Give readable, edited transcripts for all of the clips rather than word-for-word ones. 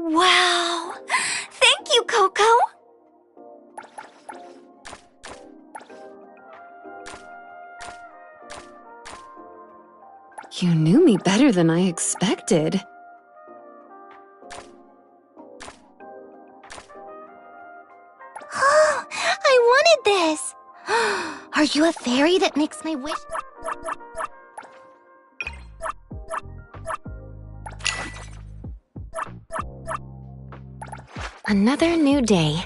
Wow! Thank you, Coco! You knew me better than I expected. I wanted this! Are you a fairy that makes my wish? Another new day.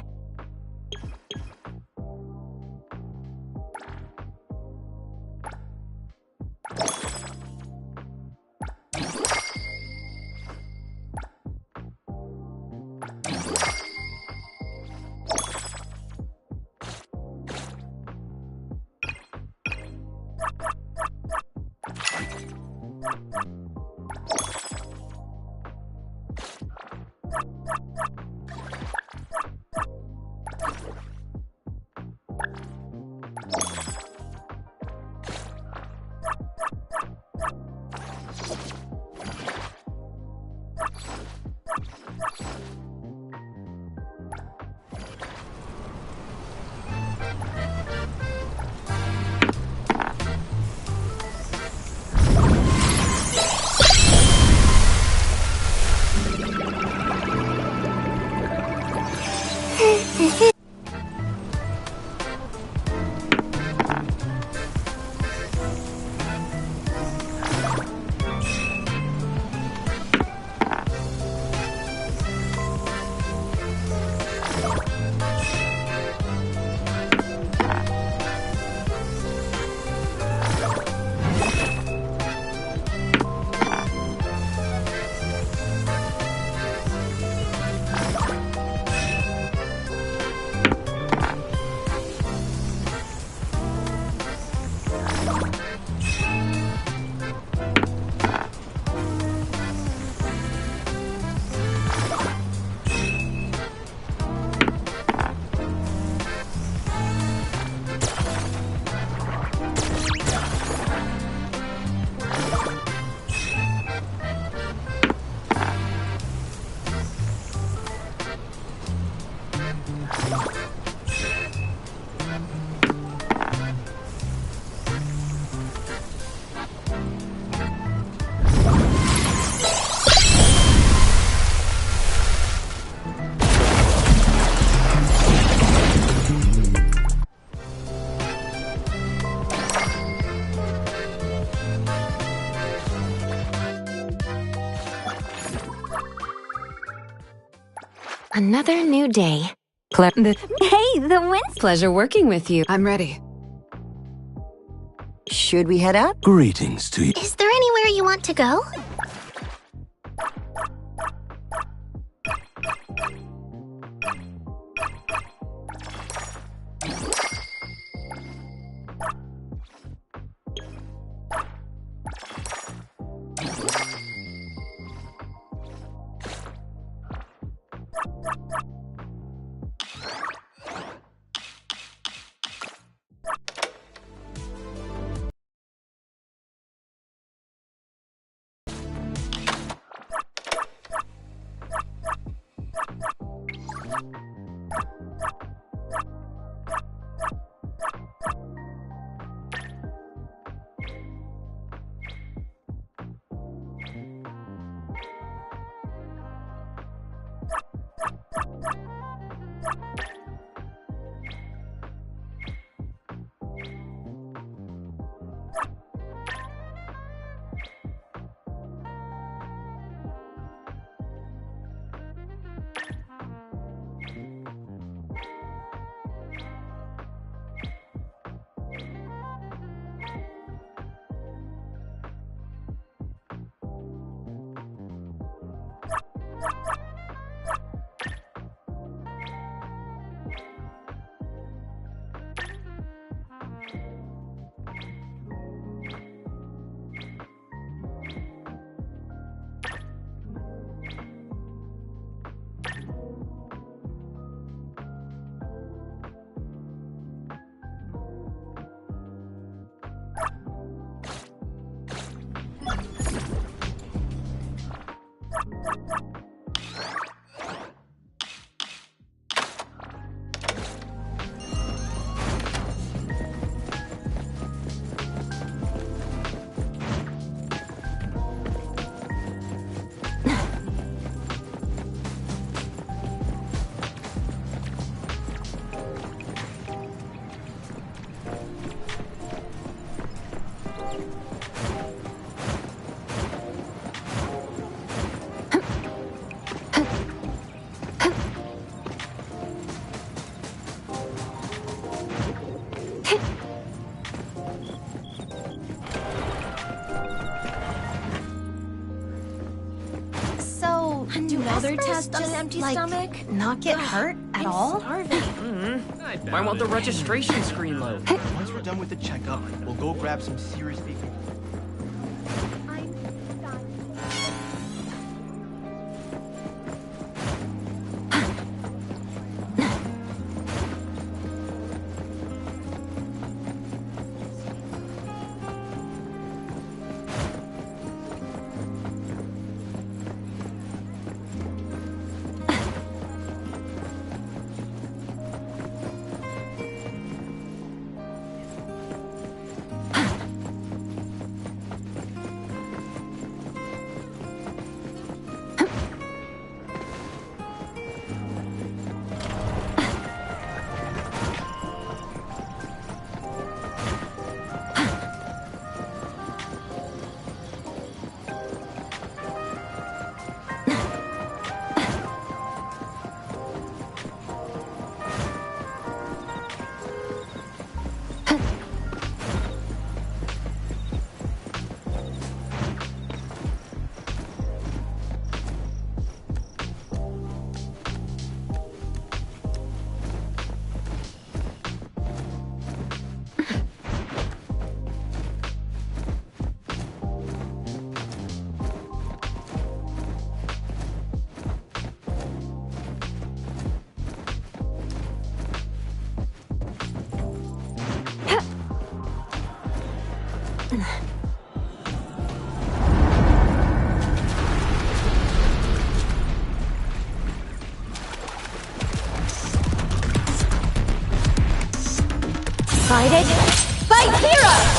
Another new day. Hey, the wind's... Pleasure working with you. I'm ready. Should we head out? Greetings to you. Is there anywhere you want to go? Do other tests on an empty stomach? Not get hurt at all? Why won't the registration screen load? Once we're done with the checkup, we'll go grab some serious beef. Fight it! Fight hero!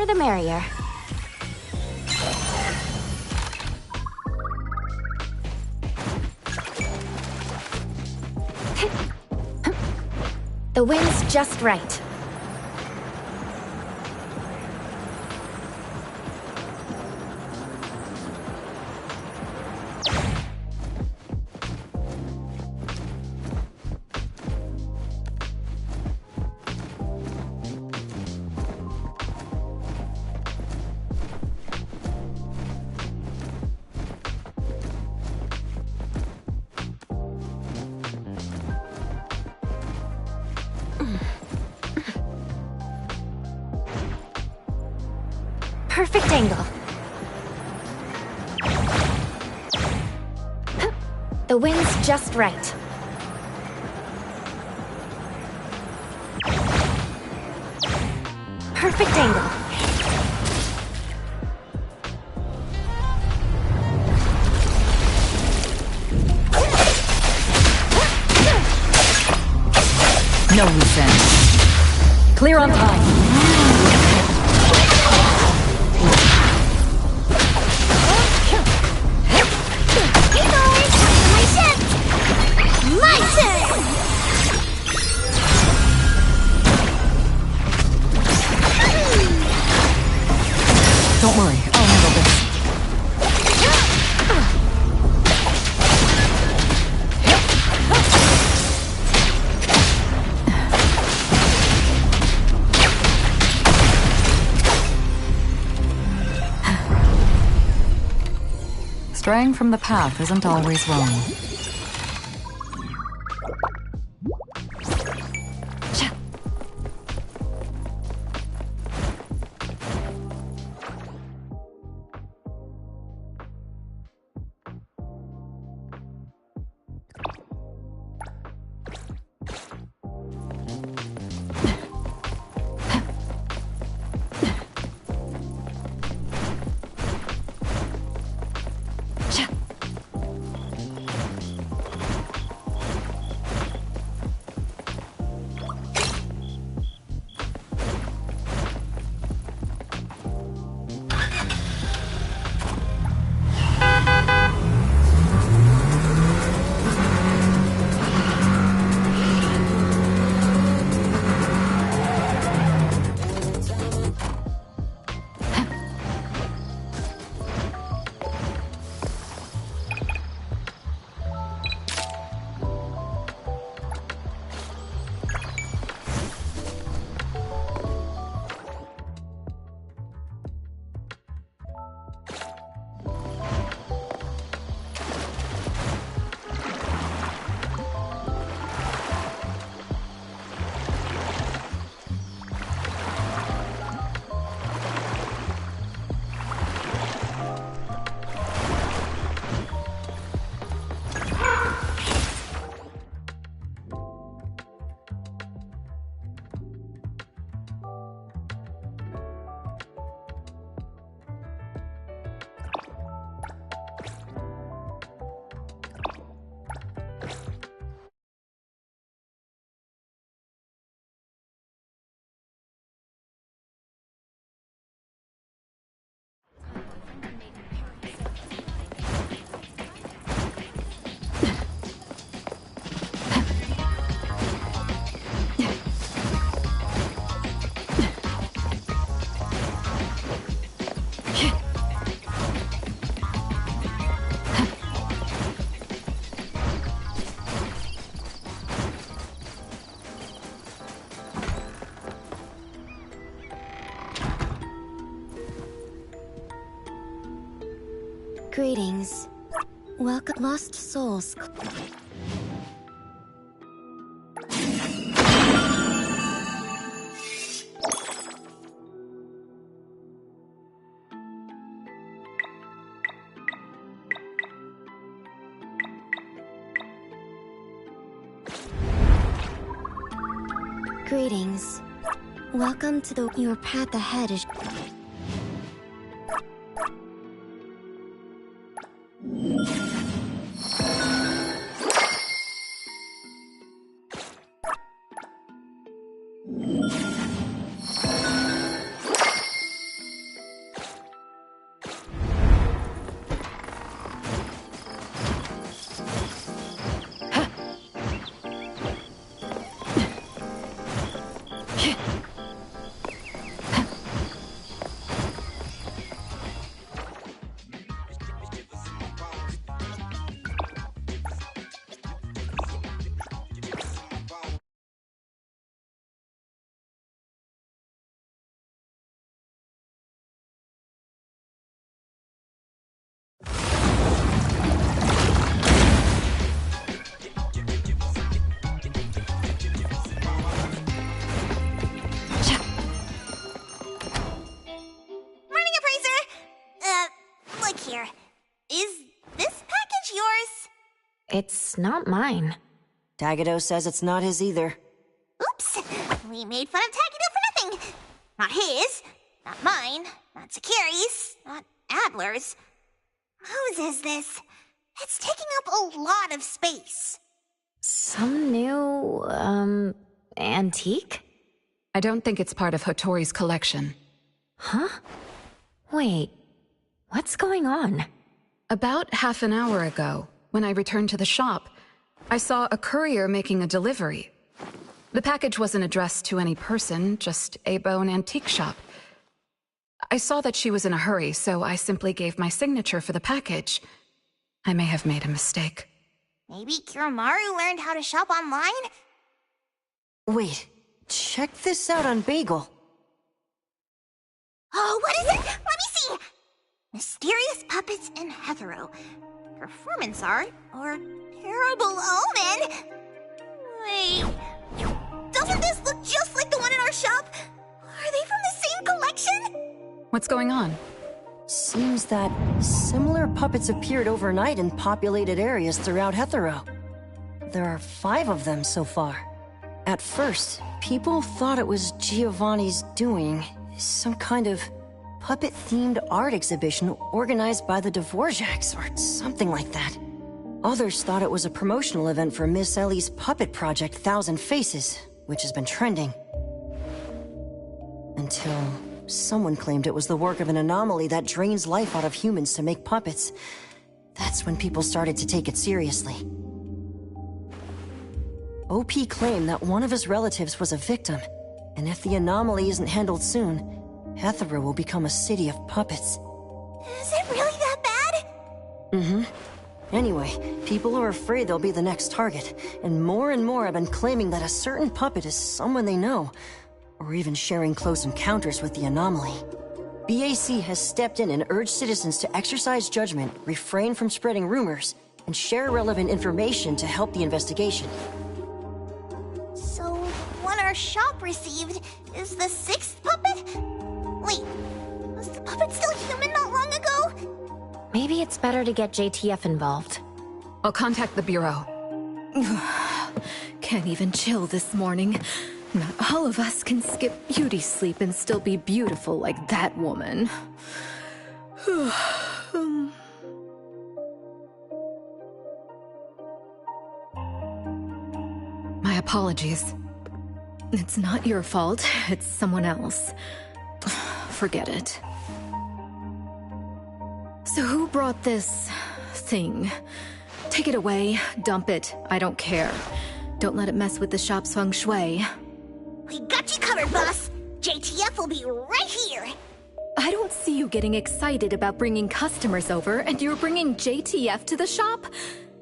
the merrier. The wind's just right. Perfect angle. The wind's just right. Perfect angle. No loose ends. Clear on time. Don't worry, I'll handle this. Straying from the path isn't always wrong. Greetings. Welcome, lost souls. Greetings. Welcome to your path ahead is... It's not mine. Tagado says it's not his either. Oops! We made fun of Takido for nothing. Not his, not mine, not Sakiri's, not Adler's. Whose is this? It's taking up a lot of space. Some new, antique? I don't think it's part of Hotori's collection. Huh? Wait, what's going on? About half an hour ago, when I returned to the shop, I saw a courier making a delivery. The package wasn't addressed to any person, just a bone antique shop. I saw that she was in a hurry, so I simply gave my signature for the package. I may have made a mistake. Maybe Kiromaru learned how to shop online? Wait, check this out on Bagel. Oh, what is it? Let me see! Mysterious puppets and hetero. Performance art or terrible omen? Wait, doesn't this look just like the one in our shop? Are they from the same collection? What's going on? Seems that similar puppets appeared overnight in populated areas throughout Hetero. There are 5 of them so far. At first, people thought it was Giovanni's doing, some kind of puppet-themed art exhibition organized by the Dvorak's or something like that. Others thought it was a promotional event for Miss Ellie's puppet project 1,000 Faces, which has been trending. Until someone claimed it was the work of an anomaly that drains life out of humans to make puppets. That's when people started to take it seriously. OP claimed that one of his relatives was a victim, and if the anomaly isn't handled soon, Hetero will become a city of puppets. Is it really that bad? Mm-hmm. Anyway, people are afraid they'll be the next target, and more have been claiming that a certain puppet is someone they know, or even sharing close encounters with the anomaly. BAC has stepped in and urged citizens to exercise judgment, refrain from spreading rumors, and share relevant information to help the investigation. So, one our shop received is the 6th puppet? Wait, was the puppet still human not long ago? Maybe it's better to get JTF involved. I'll contact the Bureau. Can't even chill this morning. Not all of us can skip beauty sleep and still be beautiful like that woman. My apologies. It's not your fault, it's someone else. Forget it. So who brought this thing? Take it away, dump it, I don't care. Don't let it mess with the shop's feng shui. We got you covered, boss. JTF will be right here. I don't see you getting excited about bringing customers over, and you're bringing JTF to the shop?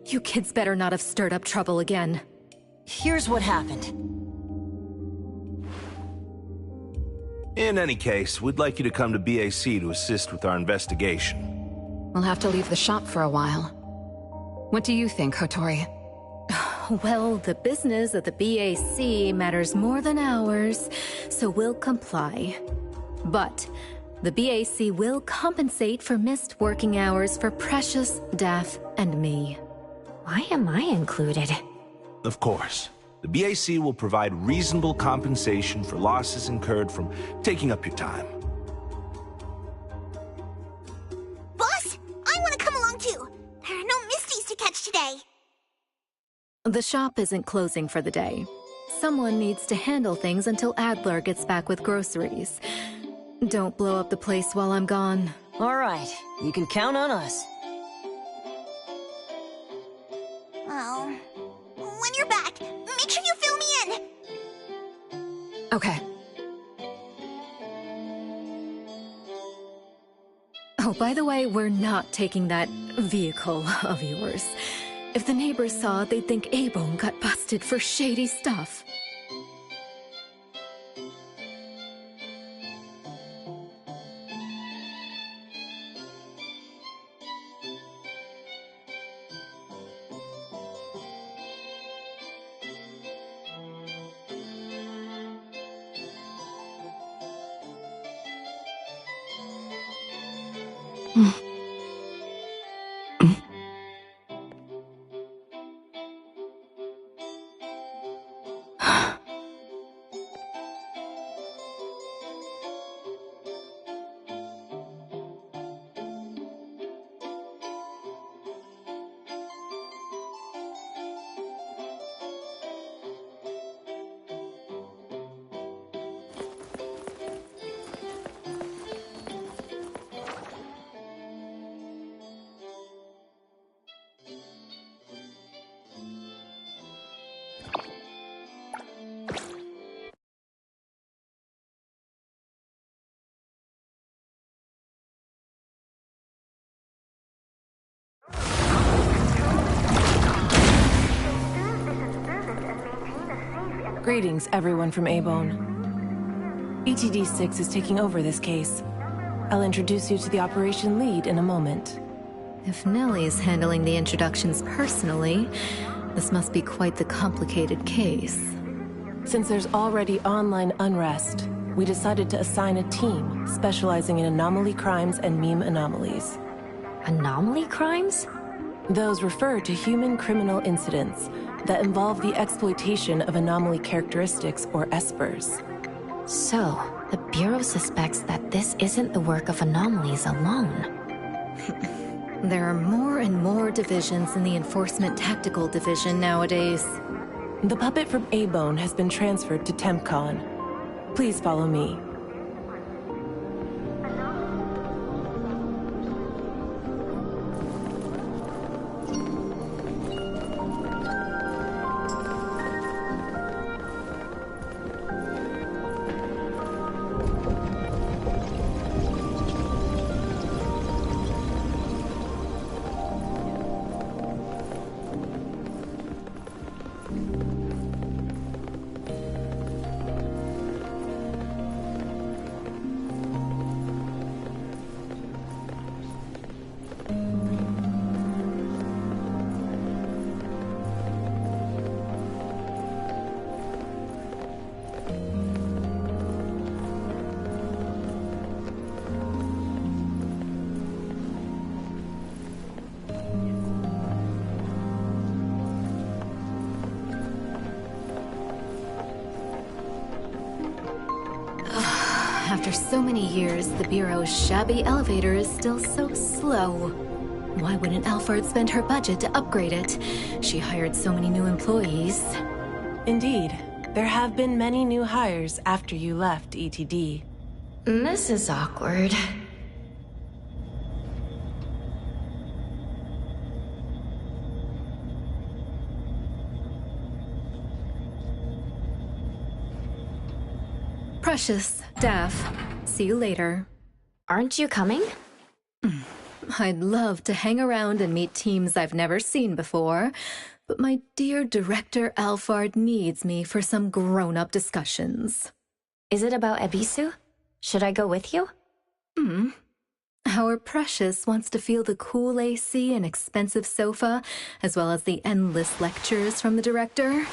You kids better not have stirred up trouble again. Here's what happened. In any case, we'd like you to come to BAC to assist with our investigation. We'll have to leave the shop for a while. What do you think, Hotori? Well, the business of the BAC matters more than ours, so we'll comply. But the BAC will compensate for missed working hours for Precious, Daff, and me. Why am I included? Of course. The BAC will provide reasonable compensation for losses incurred from taking up your time. Boss, I want to come along too. There are no Misties to catch today. The shop isn't closing for the day. Someone needs to handle things until Adler gets back with groceries. Don't blow up the place while I'm gone. All right, you can count on us. Oh, when you're back, make sure you fill me in. Okay. Oh, by the way, we're not taking that vehicle of yours. If the neighbors saw it, they'd think A-Bone got busted for shady stuff. Greetings, everyone from A-Bone. ETD-6 is taking over this case. I'll introduce you to the operation lead in a moment. If Nellie's handling the introductions personally, this must be quite the complicated case. Since there's already online unrest, we decided to assign a team specializing in anomaly crimes and meme anomalies. Anomaly crimes? Those refer to human criminal incidents that involve the exploitation of anomaly characteristics, or espers. So, the Bureau suspects that this isn't the work of anomalies alone. There are more and more divisions in the Enforcement Tactical Division nowadays. The puppet from A-Bone has been transferred to TempCon. Please follow me. After so many years, the Bureau's shabby elevator is still so slow. Why wouldn't Alphard spend her budget to upgrade it? She hired so many new employees. Indeed. There have been many new hires after you left ETD. This is awkward. Precious, Daff, see you later. Aren't you coming? I'd love to hang around and meet teams I've never seen before, but my dear Director Alphard needs me for some grown-up discussions. Is it about Ebisu? Should I go with you? Our Precious wants to feel the cool AC and expensive sofa, as well as the endless lectures from the Director.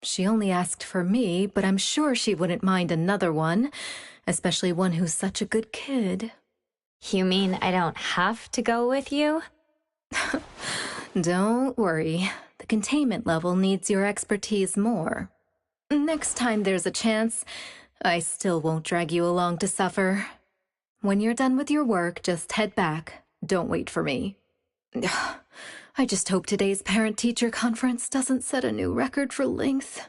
She only asked for me, but I'm sure she wouldn't mind another one, especially one who's such a good kid. You mean I don't have to go with you? Don't worry. The containment level needs your expertise more. Next time there's a chance, I still won't drag you along to suffer. When you're done with your work, just head back. Don't wait for me. I just hope today's parent-teacher conference doesn't set a new record for length.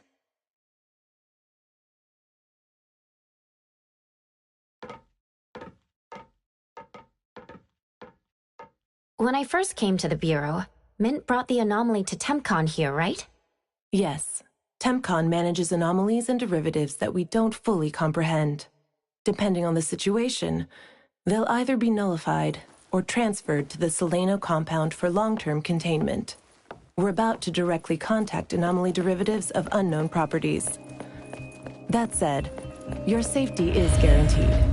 When I first came to the Bureau, Mint brought the anomaly to TempCon here, right? Yes. TempCon manages anomalies and derivatives that we don't fully comprehend. Depending on the situation, they'll either be nullified or transferred to the Seleno compound for long-term containment. We're about to directly contact anomaly derivatives of unknown properties. That said, your safety is guaranteed.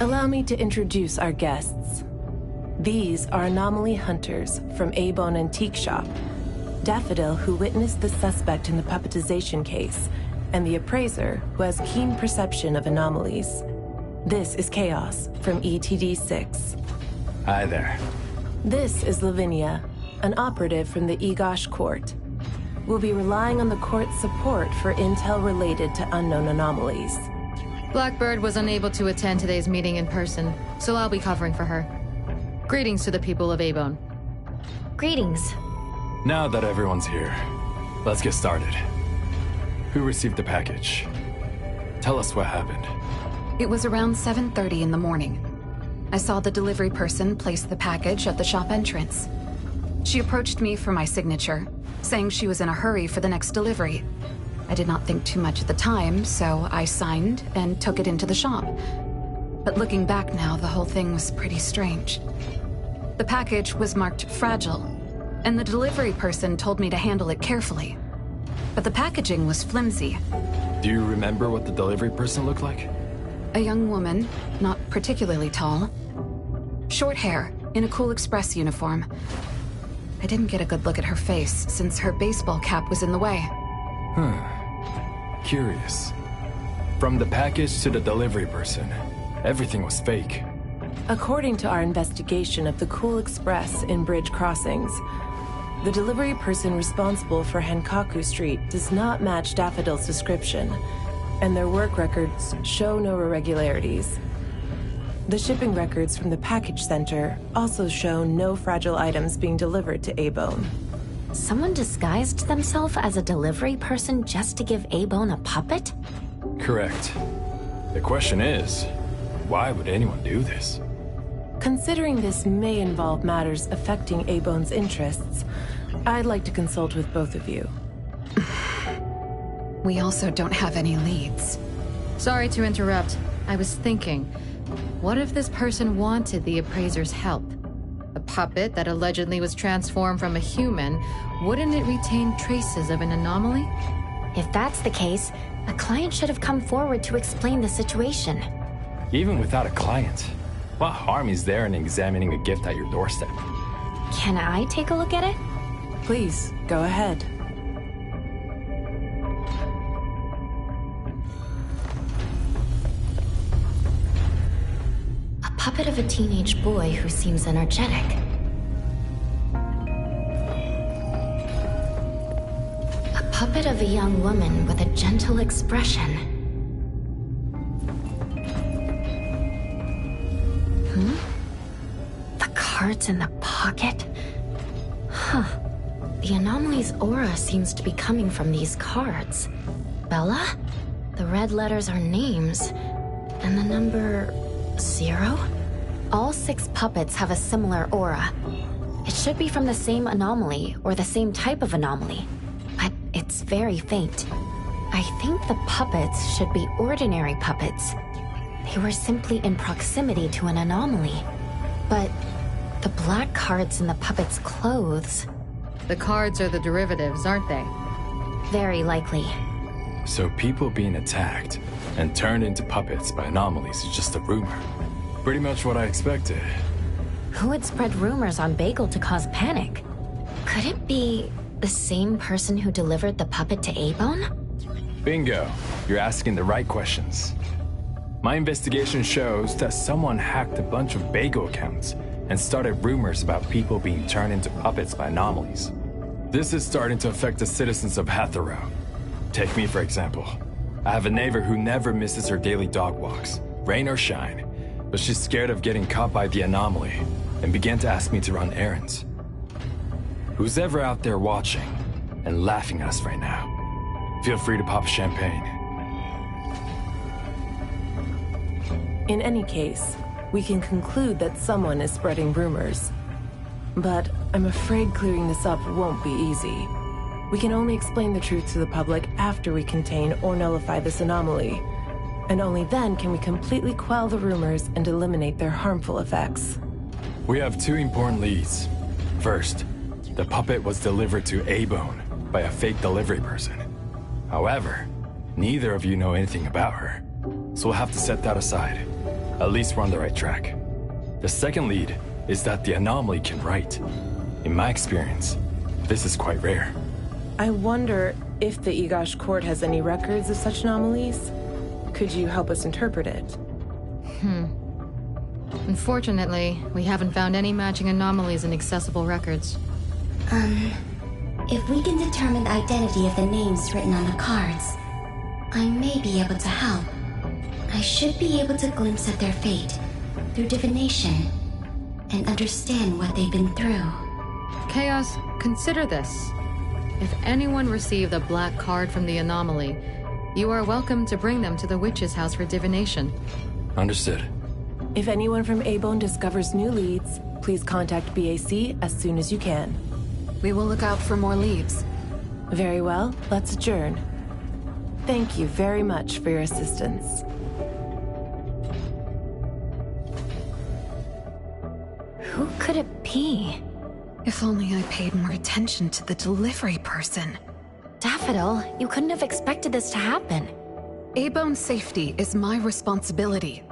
Allow me to introduce our guests. These are anomaly hunters from A-Bone Antique Shop, Daffodil, who witnessed the suspect in the puppetization case, and the appraiser, who has keen perception of anomalies. This is Chaos from ETD-6. Hi there. This is Lavinia, an operative from the Egosh Court. We'll be relying on the court's support for intel related to unknown anomalies. Blackbird was unable to attend today's meeting in person, so I'll be covering for her. Greetings to the people of A-Bone. Greetings. Now that everyone's here, let's get started. Who received the package? Tell us what happened. It was around 7:30 in the morning. I saw the delivery person place the package at the shop entrance. She approached me for my signature, saying she was in a hurry for the next delivery. I did not think too much at the time, so I signed and took it into the shop. But looking back now, the whole thing was pretty strange. The package was marked fragile, and the delivery person told me to handle it carefully. But the packaging was flimsy. Do you remember what the delivery person looked like? A young woman, not particularly tall. Short hair, in a Cool Express uniform. I didn't get a good look at her face, since her baseball cap was in the way. Curious. From the package to the delivery person, everything was fake. According to our investigation of the Cool Express in Bridge Crossings, the delivery person responsible for Hankaku Street does not match Daffodil's description, and their work records show no irregularities. The shipping records from the package center also show no fragile items being delivered to A-Bone. Someone disguised themselves as a delivery person just to give A-Bone a puppet? Correct. The question is, why would anyone do this? Considering this may involve matters affecting A-Bone's interests, I'd like to consult with both of you. We also don't have any leads. Sorry to interrupt. I was thinking, what if this person wanted the appraiser's help? A puppet that allegedly was transformed from a human, wouldn't it retain traces of an anomaly? If that's the case, a client should have come forward to explain the situation. Even without a client, what harm is there in examining a gift at your doorstep? Can I take a look at it? Please, go ahead. A puppet of a teenage boy who seems energetic. A puppet of a young woman with a gentle expression. The cards in the pocket? Huh. The anomaly's aura seems to be coming from these cards. Bella? The red letters are names. And the number 0? All 6 puppets have a similar aura. It should be from the same anomaly, or the same type of anomaly. But it's very faint. I think the puppets should be ordinary puppets. They were simply in proximity to an anomaly. But the black cards in the puppets' clothes... The cards are the derivatives, aren't they? Very likely. So people being attacked and turned into puppets by anomalies is just a rumor. Pretty much what I expected. Who would spread rumors on Bagel to cause panic? Could it be the same person who delivered the puppet to A-Bone? Bingo. You're asking the right questions. My investigation shows that someone hacked a bunch of Bagel accounts and started rumors about people being turned into puppets by anomalies. This is starting to affect the citizens of Hatharo. Take me, for example. I have a neighbor who never misses her daily dog walks, rain or shine, but she's scared of getting caught by the anomaly and began to ask me to run errands. Who's ever out there watching and laughing at us right now, feel free to pop champagne. In any case, we can conclude that someone is spreading rumors. But I'm afraid clearing this up won't be easy. We can only explain the truth to the public after we contain or nullify this anomaly. And only then can we completely quell the rumors and eliminate their harmful effects. We have 2 important leads. First, the puppet was delivered to A-Bone by a fake delivery person. However, neither of you know anything about her, so we'll have to set that aside. At least we're on the right track. The second lead is that the anomaly can write. In my experience, this is quite rare. I wonder if the Egosh court has any records of such anomalies. Could you help us interpret it? Unfortunately, we haven't found any matching anomalies in accessible records. If we can determine the identity of the names written on the cards, I may be able to help. I should be able to glimpse at their fate through divination and understand what they've been through. Chaos, consider this. If anyone received a black card from the anomaly, you are welcome to bring them to the witch's house for divination. Understood. If anyone from A-Bone discovers new leads, please contact BAC as soon as you can. We will look out for more leads. Very well, let's adjourn. Thank you very much for your assistance. Who could it be? If only I paid more attention to the delivery person. Daffodil, you couldn't have expected this to happen. A-Bone's safety is my responsibility.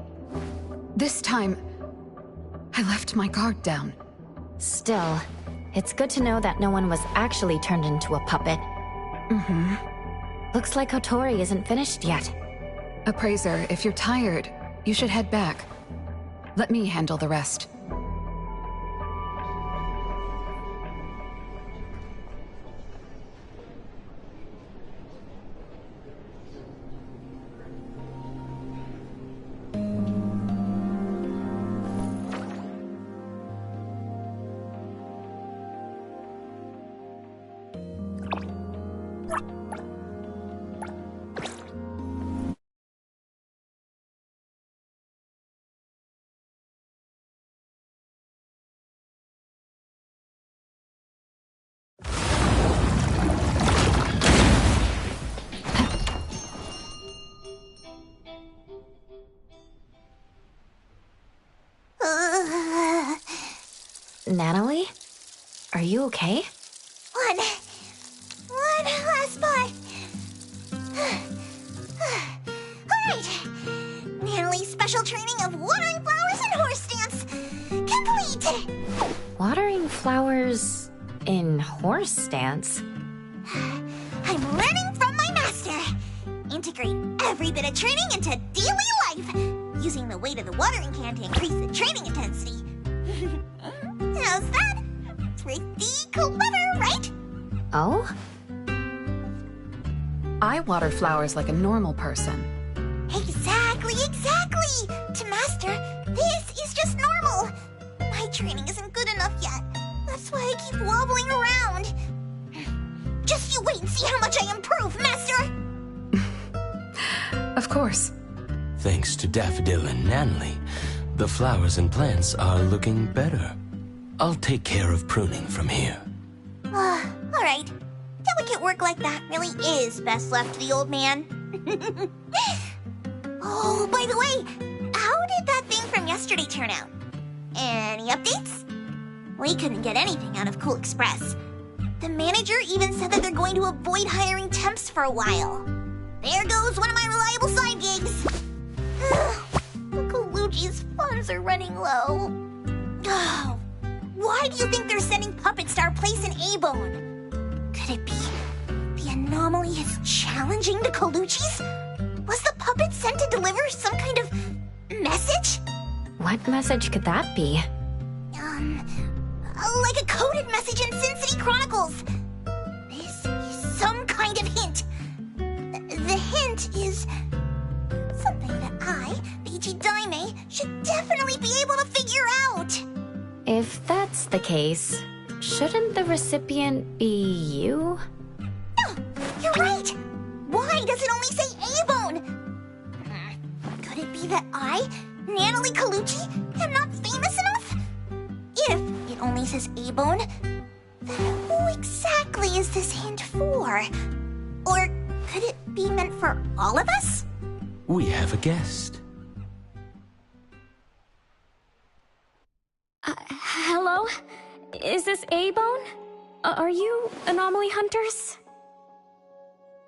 This time, I left my guard down. Still, it's good to know that no one was actually turned into a puppet. Looks like Kotori isn't finished yet. Appraiser, if you're tired, you should head back. Let me handle the rest. Natalie? Are you okay? One last part. Alright. Natalie's special training of watering flowers and horse dance complete. Watering flowers in horse stance? I'm learning from my master. Integrate every bit of training into daily life, using the weight of the watering can to increase the training intensity. How's that? Pretty clever, right? Oh? I water flowers like a normal person. Exactly! To Master, this is just normal. My training isn't good enough yet. That's why I keep wobbling around. Just you wait and see how much I improve, Master! Of course. Thanks to Daffodil and Natalie, the flowers and plants are looking better. I'll take care of pruning from here. Alright. Delicate work like that really is best left to the old man. Oh, by the way, how did that thing from yesterday turn out? Any updates? We couldn't get anything out of Cool Express. The manager even said that they're going to avoid hiring temps for a while. There goes one of my reliable side gigs. Colucci's funds are running low. Oh, why do you think they're sending puppets to our place in A-Bone? Could it be the anomaly is challenging the Colucci's? Was the puppet sent to deliver some kind of message? What message could that be? Like a coded message in Sin City Chronicles. This is some kind of hint. The hint is something that I, Peachy Daime, should definitely be able to figure out. If that's the case, shouldn't the recipient be you? No, you're right. Why does it only say A-Bone? Could it be that I, Natalie Colucci, am not famous enough? If it only says A-Bone, then who exactly is this hint for? Or could it be meant for all of us? We have a guest. Hello? Is this A-Bone? Are you anomaly hunters?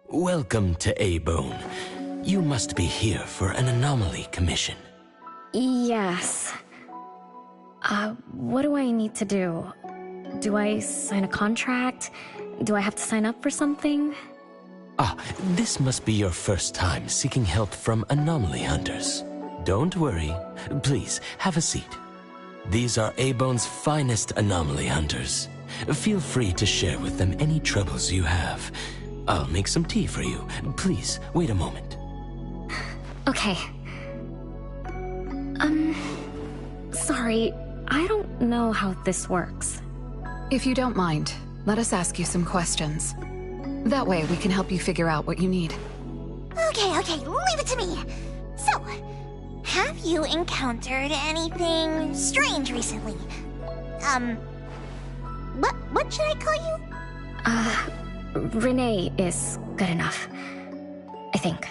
Welcome to A-Bone. You must be here for an anomaly commission. Yes. What do I need to do? Do I sign a contract? Do I have to sign up for something? Ah, this must be your first time seeking help from anomaly hunters. Don't worry. Please, have a seat. These are A-Bone's finest anomaly hunters. Feel free to share with them any troubles you have. I'll make some tea for you. Please, wait a moment. Okay. Sorry, I don't know how this works. If you don't mind, let us ask you some questions. That way we can help you figure out what you need. Okay, leave it to me. So, have you encountered anything strange recently? What should I call you? Renee is good enough. I think.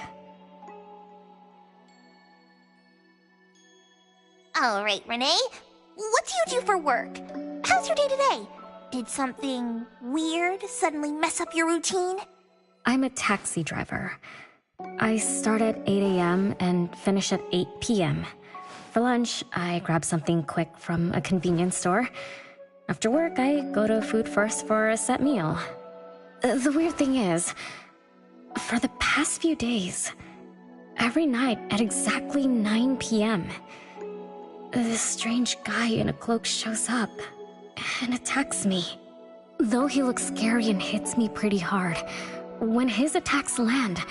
Alright, Renee. What do you do for work? How's your day today? Did something weird suddenly mess up your routine? I'm a taxi driver. I start at 8 a.m. and finish at 8 p.m. For lunch, I grab something quick from a convenience store. After work, I go to Food First for a set meal. The weird thing is, for the past few days, every night at exactly 9 p.m., this strange guy in a cloak shows up and attacks me. Though he looks scary and hits me pretty hard, when his attacks land,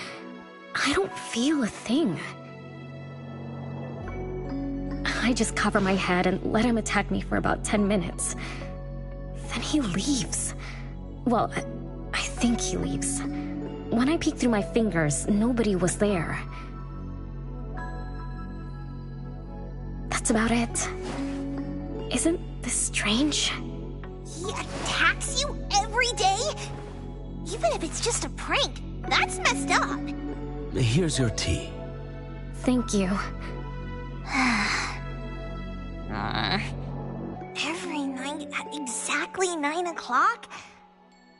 I don't feel a thing. I just cover my head and let him attack me for about 10 minutes. Then he leaves. Well, I think he leaves. When I peek through my fingers, nobody was there. That's about it. Isn't this strange? He attacks you every day? Even if it's just a prank, that's messed up. Here's your tea. Thank you. Every night at exactly 9 o'clock?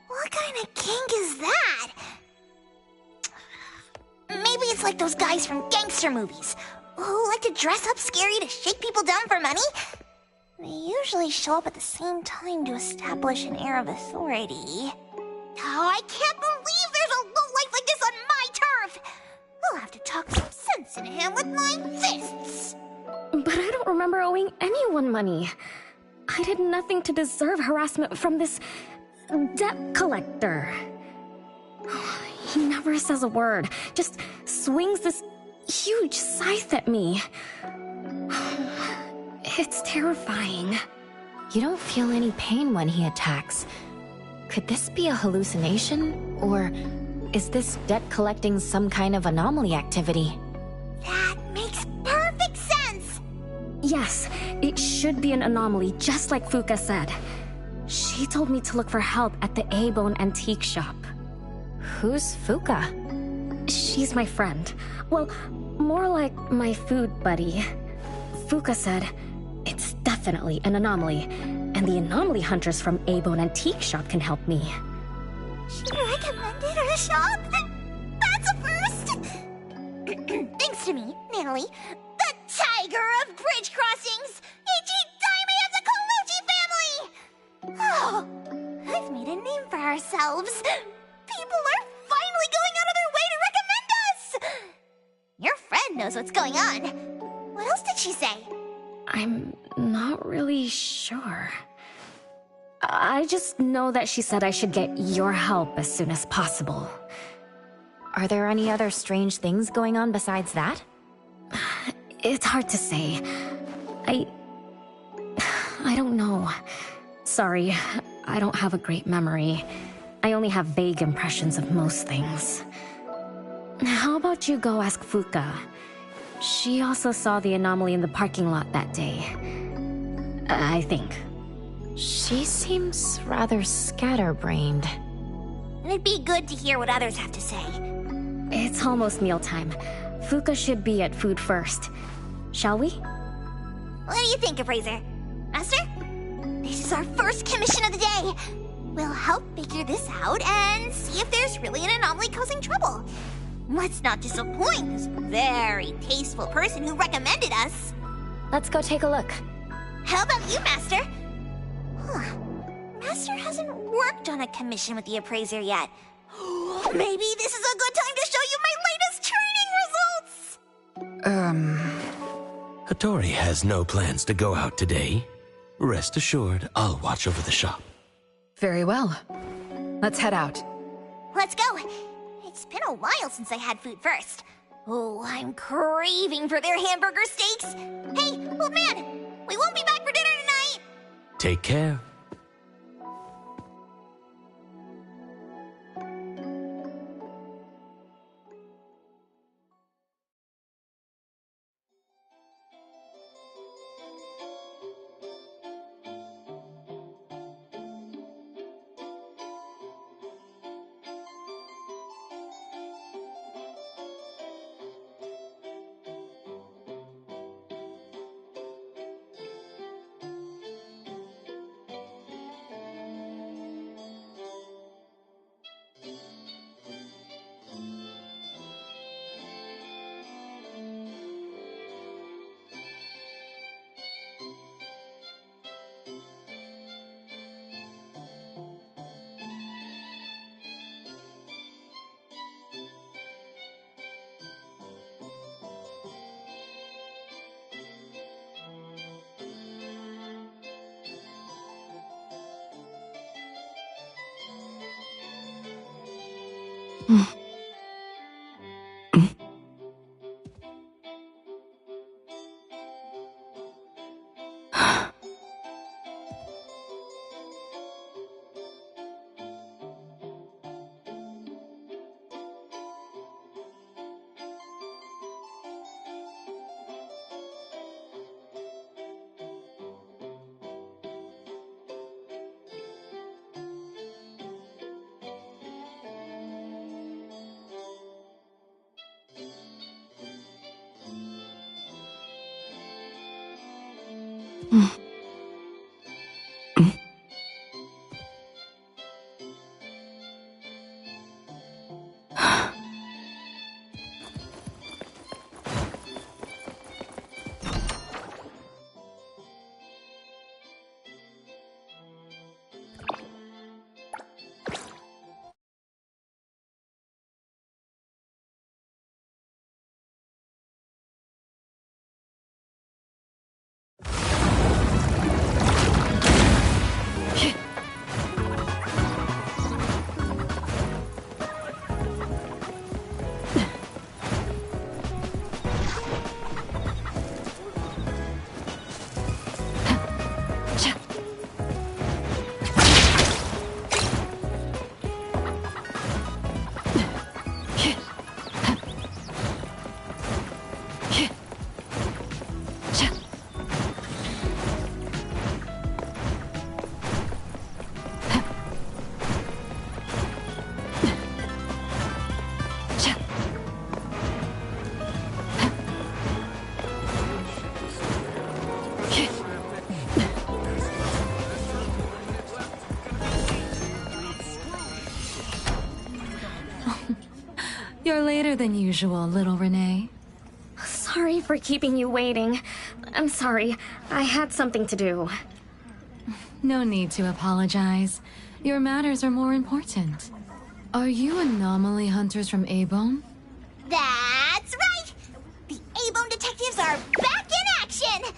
What kind of kink is that? Maybe it's like those guys from gangster movies who like to dress up scary to shake people down for money. They usually show up at the same time to establish an air of authority. Oh, I can't believe there's a lowlife like this on my turf! I'll have to talk some sense into him with my fists! But I don't remember owing anyone money. I did nothing to deserve harassment from this debt collector. He never says a word, just swings this huge scythe at me. It's terrifying. You don't feel any pain when he attacks. Could this be a hallucination? Or is this debt collecting some kind of anomaly activity? That makes perfect sense! Yes, it should be an anomaly, just like Fuka said. She told me to look for help at the A-Bone antique shop. Who's Fuka? She's my friend. Well, more like my food buddy. Fuka said, it's definitely an anomaly, and the anomaly hunters from A-Bone antique shop can help me. She recommended her shop? That's a first! Thanks to me, Natalie, the tiger of bridge crossings, Ichi-Daime of the Colucci family! Oh, I've made a name for ourselves. People are finally going out of their way to recommend us! Your friend knows what's going on. What else did she say? I'm not really sure. I just know that she said I should get your help as soon as possible. Are there any other strange things going on besides that? It's hard to say. I don't know. Sorry, I don't have a great memory. I only have vague impressions of most things. How about you go ask Fuka? She also saw the anomaly in the parking lot that day. I think. She seems rather scatterbrained. It'd be good to hear what others have to say. It's almost mealtime. Fuka should be at Food First. Shall we? What do you think, Appraiser? Master? This is our first commission of the day. We'll help figure this out and see if there's really an anomaly causing trouble. Let's not disappoint this very tasteful person who recommended us. Let's go take a look. How about you, Master? Huh. Master hasn't worked on a commission with the appraiser yet. Maybe this is a good time to show you my latest training results! Hattori has no plans to go out today. Rest assured, I'll watch over the shop. Very well. Let's head out. Let's go. It's been a while since I had food first. Oh, I'm craving for their hamburger steaks. Hey, old man, we won't be back for dinner tonight. Take care. You're later than usual, little Renee. Sorry for keeping you waiting. I'm sorry. I had something to do. No need to apologize. Your matters are more important. Are you anomaly hunters from A-Bone? That's right! The A-Bone detectives are back in action!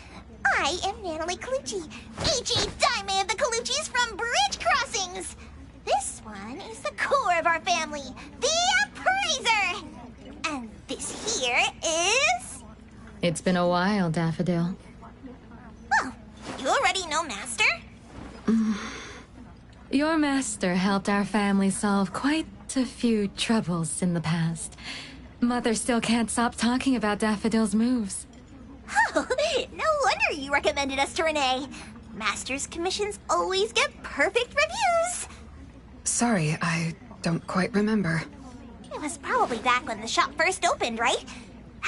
I am Natalie Colucci, H.E. Daime of the Coluccis from Bridge Crossings! This one is the core of our family, the Appraiser! And this here is... It's been a while, Daffodil. Well, you already know Master? Your master helped our family solve quite a few troubles in the past. Mother still can't stop talking about Daffodil's moves. Oh, no wonder you recommended us to Renee. Master's commissions always get perfect reviews. Sorry, I don't quite remember. It was probably back when the shop first opened, right?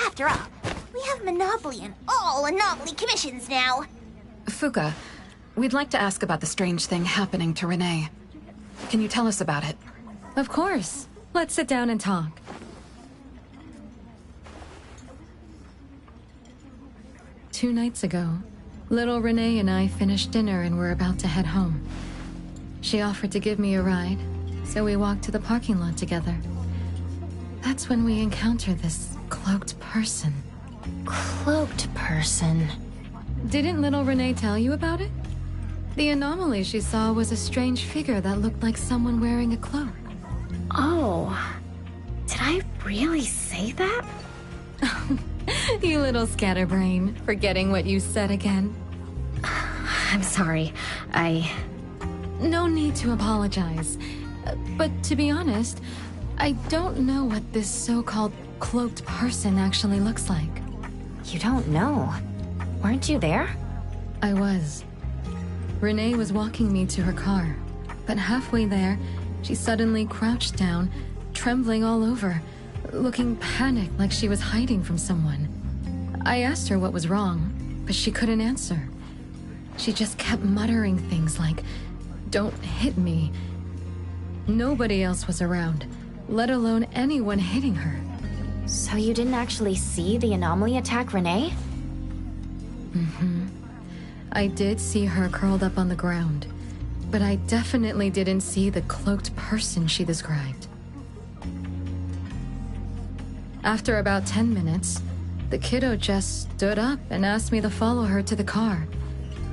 After all, we have monopoly on all anomaly commissions now. Fuka, we'd like to ask about the strange thing happening to Renee. Can you tell us about it? Of course. Let's sit down and talk. 2 nights ago, little Renee and I finished dinner and were about to head home. She offered to give me a ride, so we walked to the parking lot together. That's when we encountered this cloaked person. Cloaked person? Didn't little Renee tell you about it? The anomaly she saw was a strange figure that looked like someone wearing a cloak. Oh, did I really say that? You little scatterbrain, forgetting what you said again. I'm sorry, No need to apologize. But to be honest, I don't know what this so-called cloaked person actually looks like. You don't know? Weren't you there? I was. Renee was walking me to her car, but halfway there, she suddenly crouched down, trembling all over, looking panicked like she was hiding from someone. I asked her what was wrong, but she couldn't answer. She just kept muttering things like, "Don't hit me." Nobody else was around, let alone anyone hitting her. So you didn't actually see the anomaly attack Renee? Mm-hmm. I did see her curled up on the ground, but I definitely didn't see the cloaked person she described. After about 10 minutes, the kiddo just stood up and asked me to follow her to the car,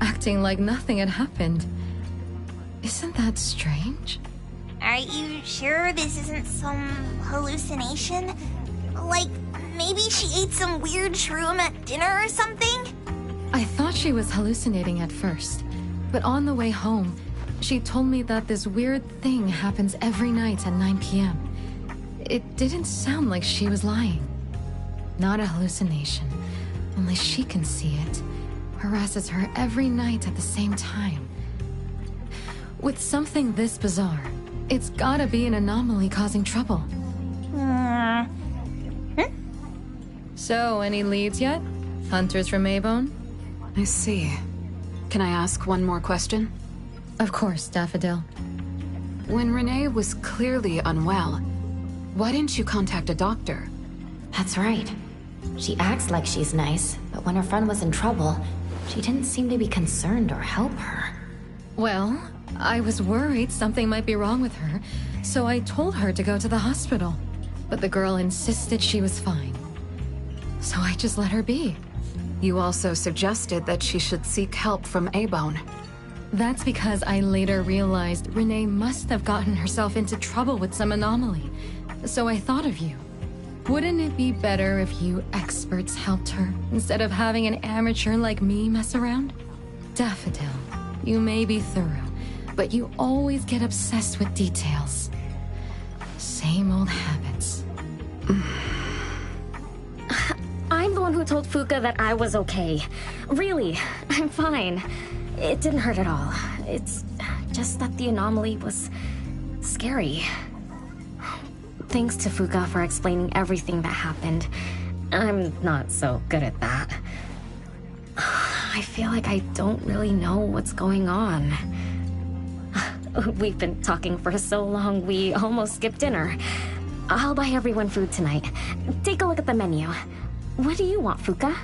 acting like nothing had happened. Isn't that strange? Are you sure this isn't some hallucination? Like, maybe she ate some weird shroom at dinner or something? I thought she was hallucinating at first, but on the way home, she told me that this weird thing happens every night at 9 p.m. It didn't sound like she was lying. Not a hallucination, only she can see it. Harasses her every night at the same time. With something this bizarre, it's gotta be an anomaly causing trouble. So, any leads yet? Hunters from Avon? I see. Can I ask one more question? Of course, Daffodil. When Renee was clearly unwell, why didn't you contact a doctor? That's right. She acts like she's nice, but when her friend was in trouble, she didn't seem to be concerned or help her. Well, I was worried something might be wrong with her, so I told her to go to the hospital. But the girl insisted she was fine. So I just let her be. You also suggested that she should seek help from A-Bone. That's because I later realized Renee must have gotten herself into trouble with some anomaly. So I thought of you. Wouldn't it be better if you experts helped her, instead of having an amateur like me mess around? Daffodil, you may be thorough, but you always get obsessed with details. Same old habits. I'm the one who told Fuka that I was okay. Really, I'm fine. It didn't hurt at all. It's just that the anomaly was scary. Thanks to Fuka for explaining everything that happened. I'm not so good at that. I feel like I don't really know what's going on. We've been talking for so long, we almost skipped dinner. I'll buy everyone food tonight. Take a look at the menu. What do you want, Fuka?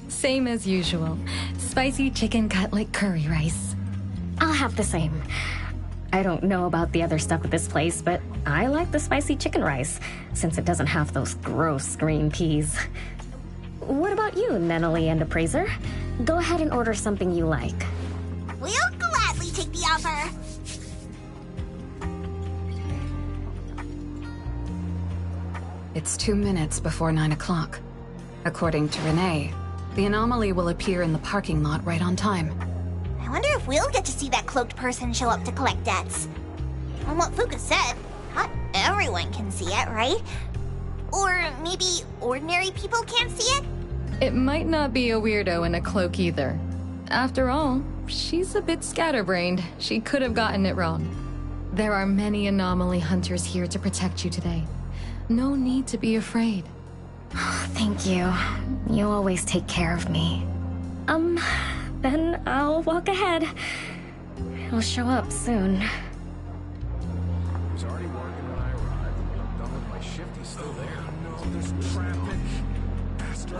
Same as usual. Spicy chicken cutlet curry rice. I'll have the same. I don't know about the other stuff at this place, but I like the spicy chicken rice, since it doesn't have those gross green peas. What about you, Nenali and Appraiser? Go ahead and order something you like. We'll gladly take the offer. It's 2 minutes before 9 o'clock. According to Renee, the anomaly will appear in the parking lot right on time. I wonder if we'll get to see that cloaked person show up to collect debts. From what Fuka said, not everyone can see it, right? Or maybe ordinary people can't see it? It might not be a weirdo in a cloak either. After all, she's a bit scatterbrained. She could have gotten it wrong. There are many anomaly hunters here to protect you today. No need to be afraid. Thank you. You always take care of me. Then I'll walk ahead. He'll show up soon. I was already working when I arrived. When I'm done with my shift, he's still there. No, this traffic. Faster.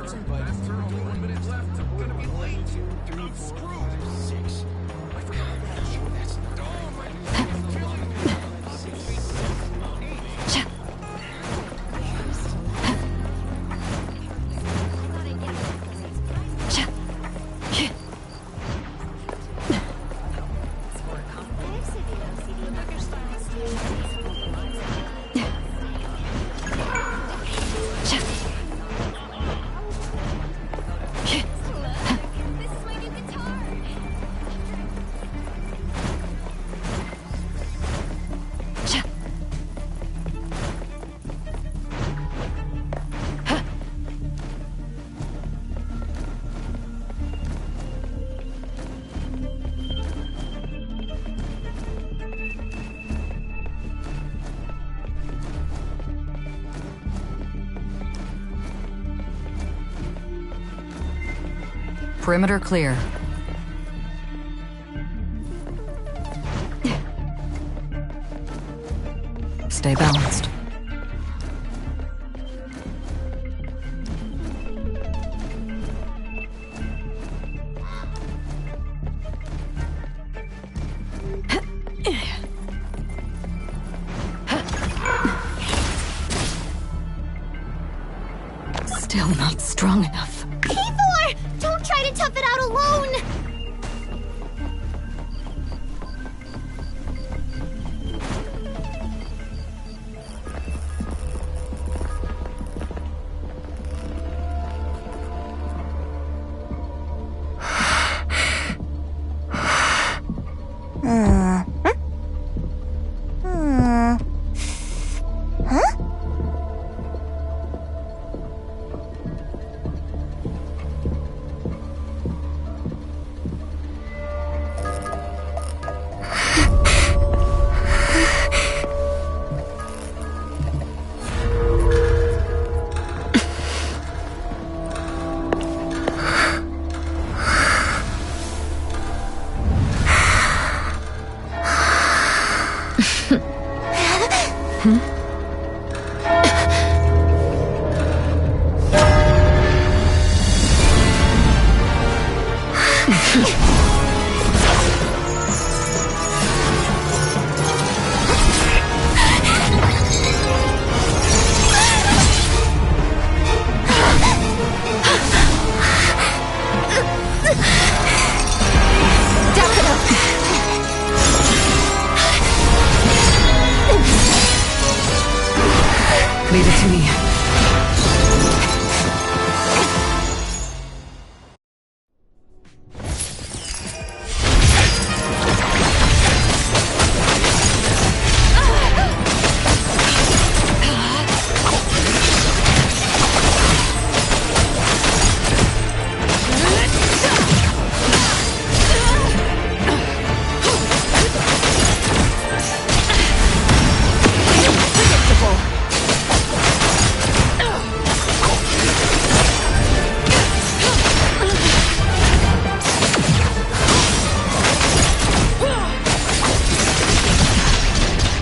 Perimeter clear. Stay balanced. Still not strong enough. Thor! Don't try to tough it out alone! Leave it to me.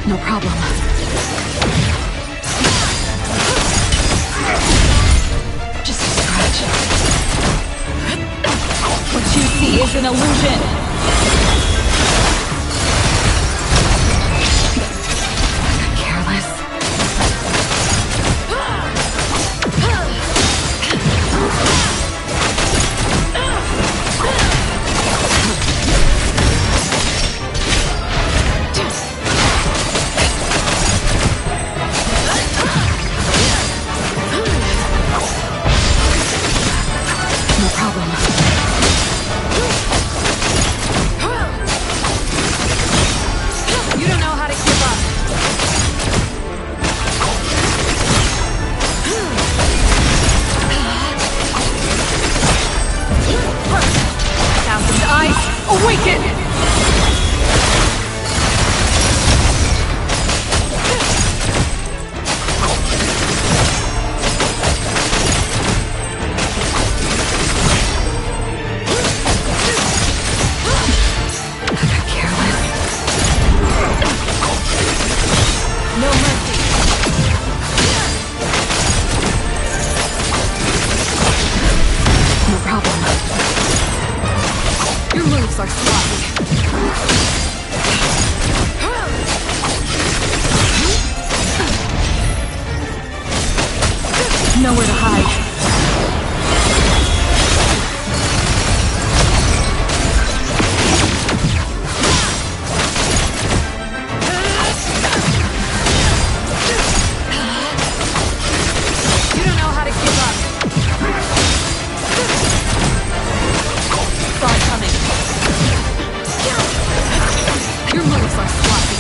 No problem. Just a scratch. What you see is an illusion. Careless. No problem. You don't know how to give up. Thousand eyes, awaken! moves are sloppy. Nowhere to hide. You don't know how to give up. Saw it coming. Your moves are sloppy.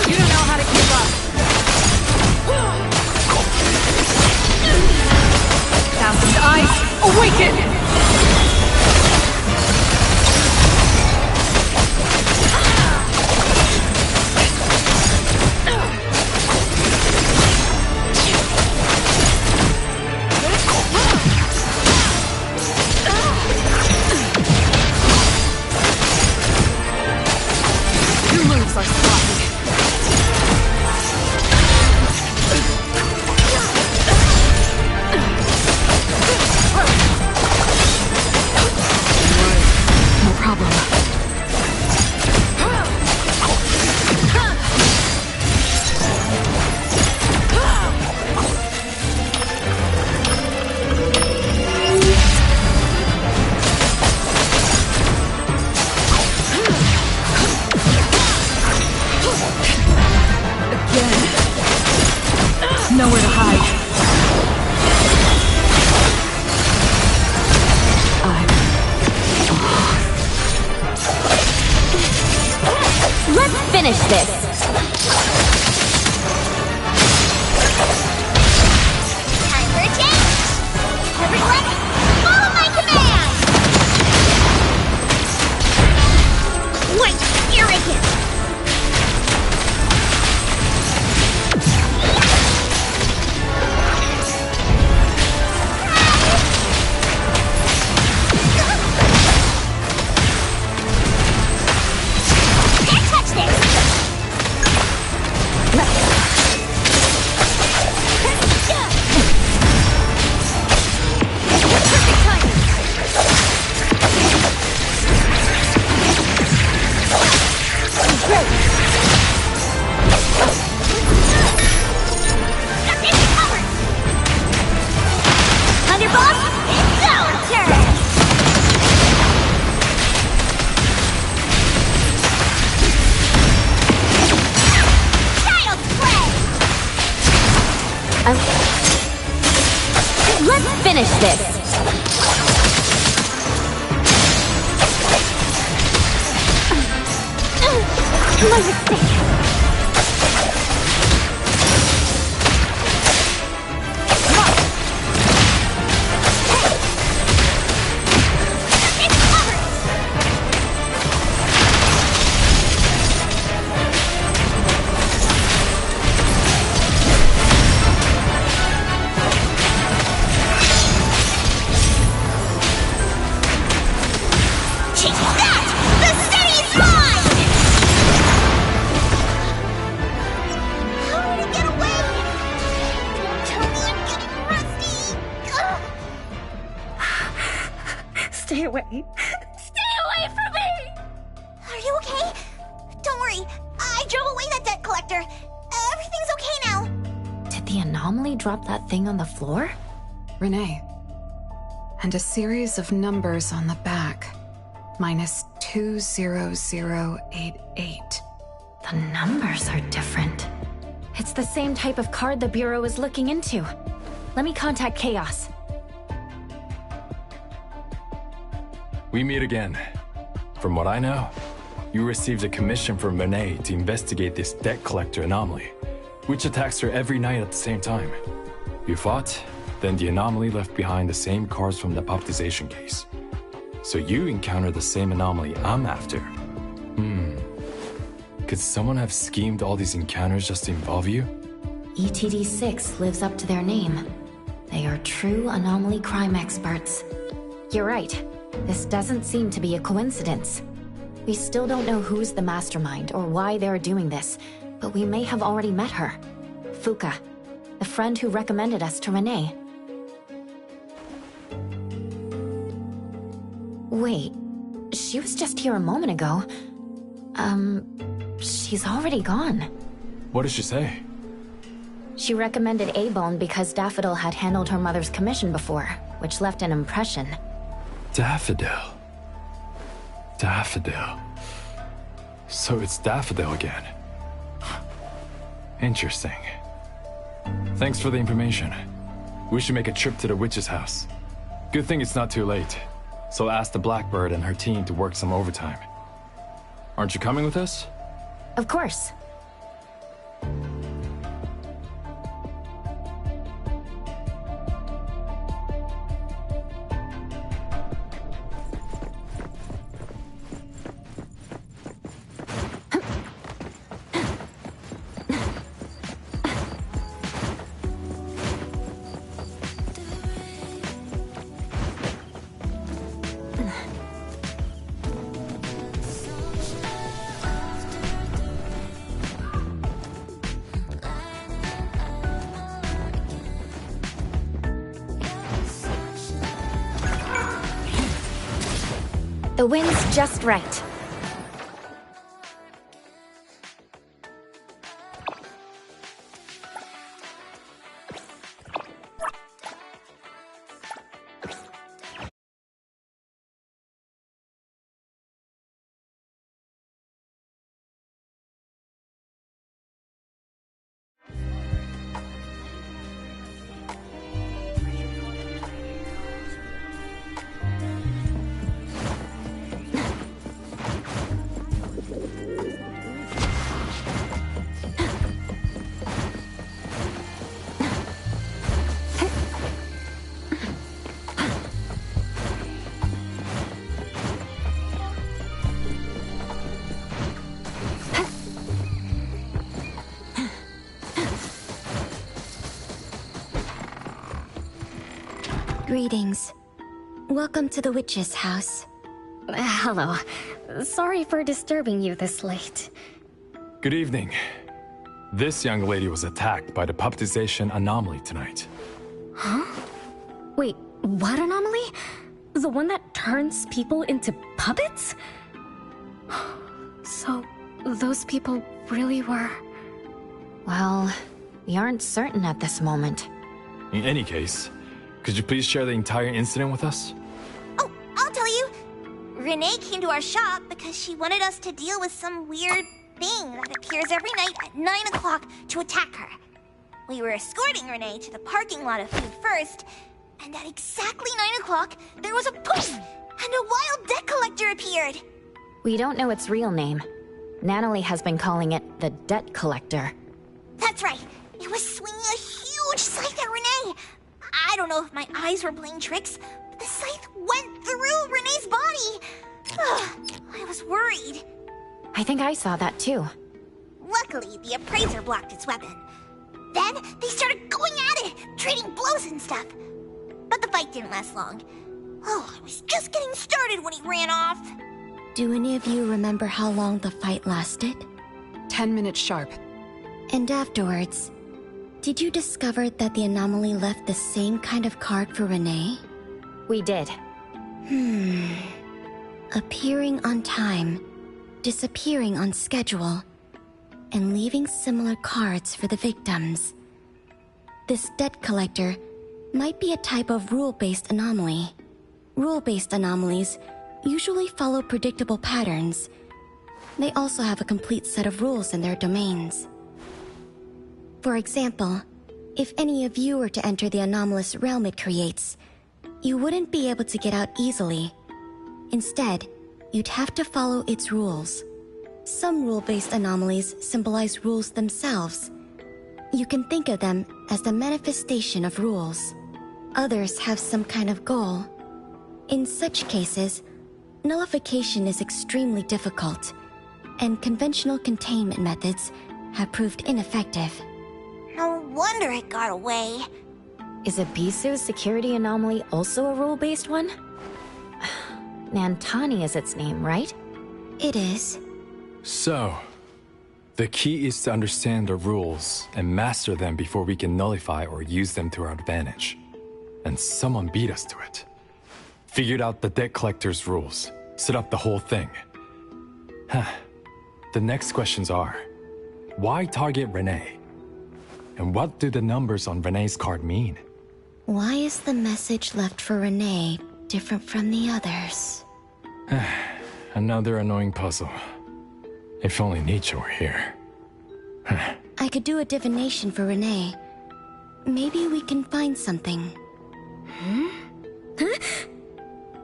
You don't know how to keep up. Thousand eyes, awaken! Your moves are sloppy. No problem. Again. Nowhere to hide. Let's finish this! Time for a change! Everyone, follow my command! Wait, arrogant! Can't touch this! Perfect timing! Duck into cover! Thunderbolt, it's our turn! Child's play! Let's finish this! My mistake! Chase that! The city's mine! How did it get away? Don't tell me I'm getting rusty! Stay away. Stay away from me! Are you okay? Don't worry, I drove away that debt collector. Everything's okay now. Did the anomaly drop that thing on the floor? Renee. And a series of numbers on the back. -20088. The numbers are different. It's the same type of card the Bureau is looking into. Let me contact Chaos. We meet again. From what I know, you received a commission from Renee to investigate this debt collector anomaly, which attacks her every night at the same time. You fought, then the anomaly left behind the same cards from the baptization case. So you encountered the same anomaly I'm after. Could someone have schemed all these encounters just to involve you? ETD6 lives up to their name. They are true anomaly crime experts. You're right. This doesn't seem to be a coincidence. We still don't know who's the mastermind or why they're doing this, but we may have already met her. Fuka, the friend who recommended us to Renee. Wait, she was just here a moment ago. She's already gone. What did she say? She recommended A-Bone because Daffodil had handled her mother's commission before, which left an impression. Daffodil. Daffodil. So it's Daffodil again. Interesting. Thanks for the information. We should make a trip to the witch's house. Good thing it's not too late. So I'll ask the Blackbird and her team to work some overtime. Aren't you coming with us? Of course. The wind's just right. Greetings. Welcome to the witch's house. Hello. Sorry for disturbing you this late. Good evening. This young lady was attacked by the puppetization anomaly tonight. Huh? Wait, what anomaly? The one that turns people into puppets? So, those people really were... Well, we aren't certain at this moment. In any case, could you please share the entire incident with us? Oh, I'll tell you. Renee came to our shop because she wanted us to deal with some weird thing that appears every night at 9 o'clock to attack her. We were escorting Renee to the parking lot of food first, and at exactly 9 o'clock, there was a poof, and a wild debt collector appeared. We don't know its real name. Natalie has been calling it the Debt Collector. That's right. It was swinging a huge scythe at Renee. I don't know if my eyes were playing tricks, but the scythe went through Renee's body. I was worried. I think I saw that too. Luckily, the appraiser blocked its weapon. Then, they started going at it, trading blows and stuff. But the fight didn't last long. Oh, I was just getting started when he ran off. Do any of you remember how long the fight lasted? 10 minutes sharp. And afterwards, did you discover that the anomaly left the same kind of card for Renee? We did. Appearing on time, disappearing on schedule, and leaving similar cards for the victims. This debt collector might be a type of rule-based anomaly. Rule-based anomalies usually follow predictable patterns. They also have a complete set of rules in their domains. For example, if any of you were to enter the anomalous realm it creates, you wouldn't be able to get out easily. Instead, you'd have to follow its rules. Some rule-based anomalies symbolize rules themselves. You can think of them as the manifestation of rules. Others have some kind of goal. In such cases, nullification is extremely difficult, and conventional containment methods have proved ineffective. No wonder it got away. Is Abisu's security anomaly also a rule-based one? Nantani is its name, right? It is. So, the key is to understand the rules and master them before we can nullify or use them to our advantage. And someone beat us to it. Figured out the debt collector's rules, set up the whole thing. The next questions are, why target Renee? And what do the numbers on Renee's card mean? Why is the message left for Renee different from the others? Another annoying puzzle. If only Nietzsche were here. I could do a divination for Renee. Maybe we can find something.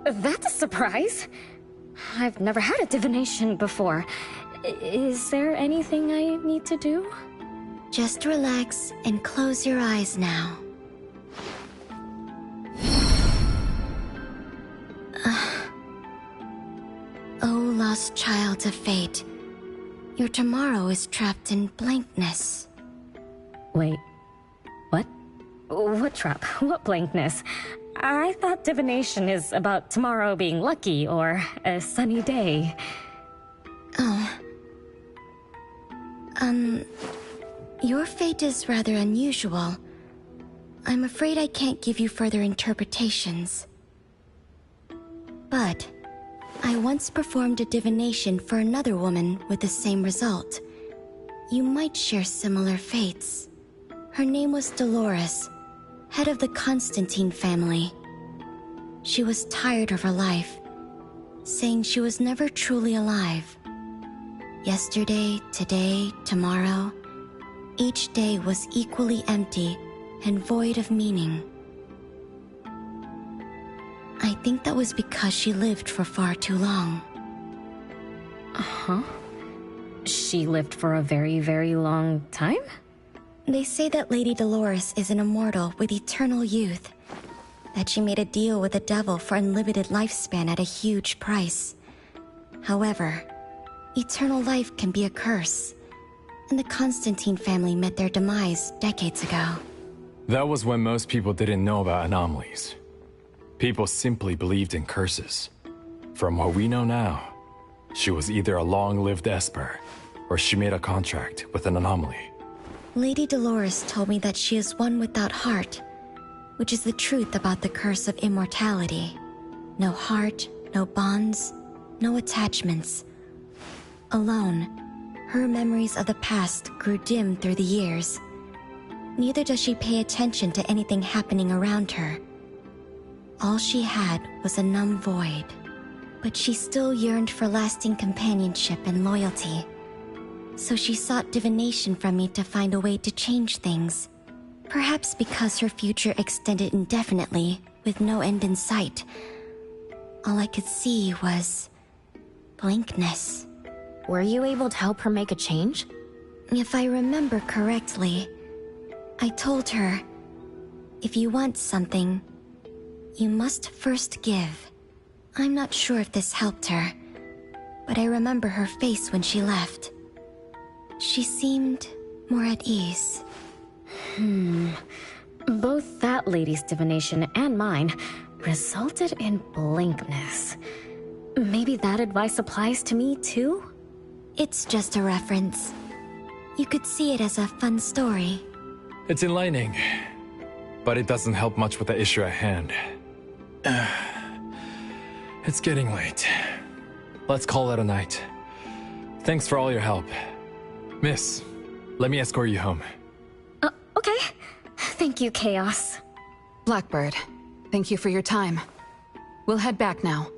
That's a surprise. I've never had a divination before. Is there anything I need to do? Just relax and close your eyes now. Oh, lost child of fate. Your tomorrow is trapped in blankness. Wait, what? What trap? What blankness? I thought divination is about tomorrow being lucky or a sunny day. Oh. Your fate is rather unusual. I'm afraid I can't give you further interpretations. But I once performed a divination for another woman with the same result. You might share similar fates. Her name was Dolores, head of the Constantine family. She was tired of her life, saying she was never truly alive. Yesterday, today, tomorrow, each day was equally empty and void of meaning. I think that was because she lived for far too long. Huh? She lived for a very, very long time? They say that Lady Dolores is an immortal with eternal youth. That she made a deal with the devil for unlimited lifespan at a huge price. However, eternal life can be a curse, and the Constantine family met their demise decades ago. That was when most people didn't know about anomalies. People simply believed in curses. From what we know now, she was either a long-lived Esper, or she made a contract with an anomaly. Lady Dolores told me that she is one without heart, which is the truth about the curse of immortality. No heart, no bonds, no attachments. Alone, her memories of the past grew dim through the years. Neither does she pay attention to anything happening around her. All she had was a numb void, but she still yearned for lasting companionship and loyalty. So she sought divination from me to find a way to change things. Perhaps because her future extended indefinitely, with no end in sight. All I could see was blankness. Were you able to help her make a change? If I remember correctly, I told her, if you want something, you must first give. I'm not sure if this helped her, but I remember her face when she left. She seemed more at ease. Both that lady's divination and mine resulted in blankness. Maybe that advice applies to me too? It's just a reference. You could see it as a fun story. It's enlightening, but it doesn't help much with the issue at hand. It's getting late. Let's call it a night. Thanks for all your help. Miss, let me escort you home. Okay. Thank you, Chaos. Blackbird, thank you for your time. We'll head back now.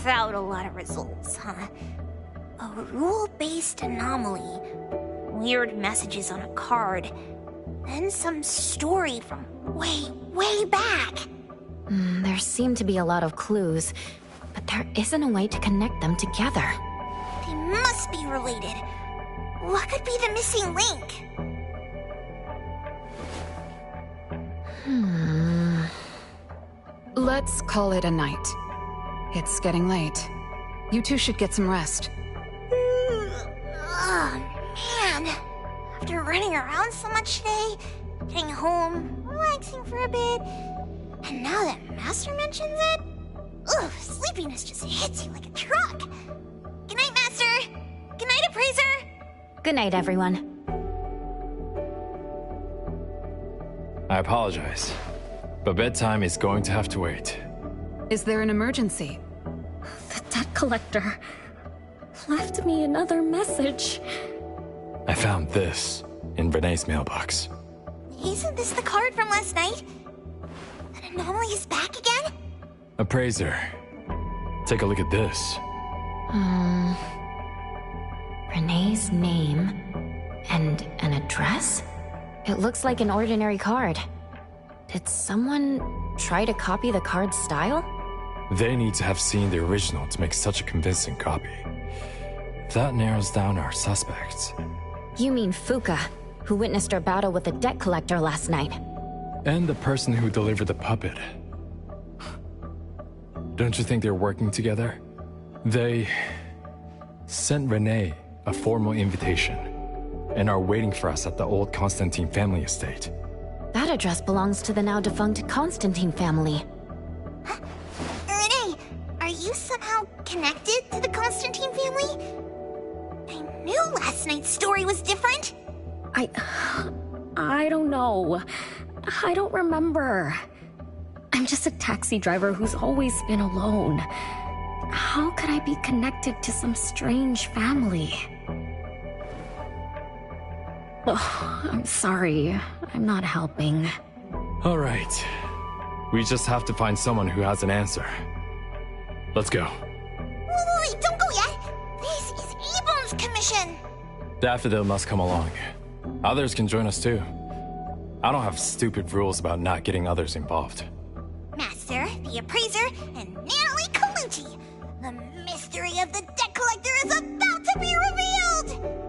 without a lot of results, huh? A rule-based anomaly, weird messages on a card, then some story from way back. There seem to be a lot of clues, but there isn't a way to connect them together. They must be related. What could be the missing link? Let's call it a night. It's getting late. You two should get some rest. Oh, man. After running around so much today, getting home, relaxing for a bit, and now that Master mentions it, ugh, sleepiness just hits you like a truck. Good night, Master. Good night, Appraiser. Good night, everyone. I apologize, but bedtime is going to have to wait. Is there an emergency? The debt collector left me another message. I found this in Renee's mailbox. Isn't this the card from last night? An anomaly is back again? Appraiser, take a look at this. Renee's name and an address? It looks like an ordinary card. Did someone try to copy the card's style? They need to have seen the original to make such a convincing copy. That narrows down our suspects. You mean Fuka, who witnessed our battle with the debt collector last night. And the person who delivered the puppet. Don't you think they're working together? They sent Renee a formal invitation and are waiting for us at the old Constantine family estate. That address belongs to the now defunct Constantine family. Huh? Renee, are you somehow connected to the Constantine family? I knew last night's story was different. I don't know. I don't remember. I'm just a taxi driver who's always been alone. How could I be connected to some strange family? Oh, I'm sorry. I'm not helping. All right. We just have to find someone who has an answer. Let's go. Wait, don't go yet. This is Abone's commission. Daffodil must come along. Others can join us too. I don't have stupid rules about not getting others involved. Master, the Appraiser, and Natalie Colucci. The mystery of the debt collector is about to be revealed!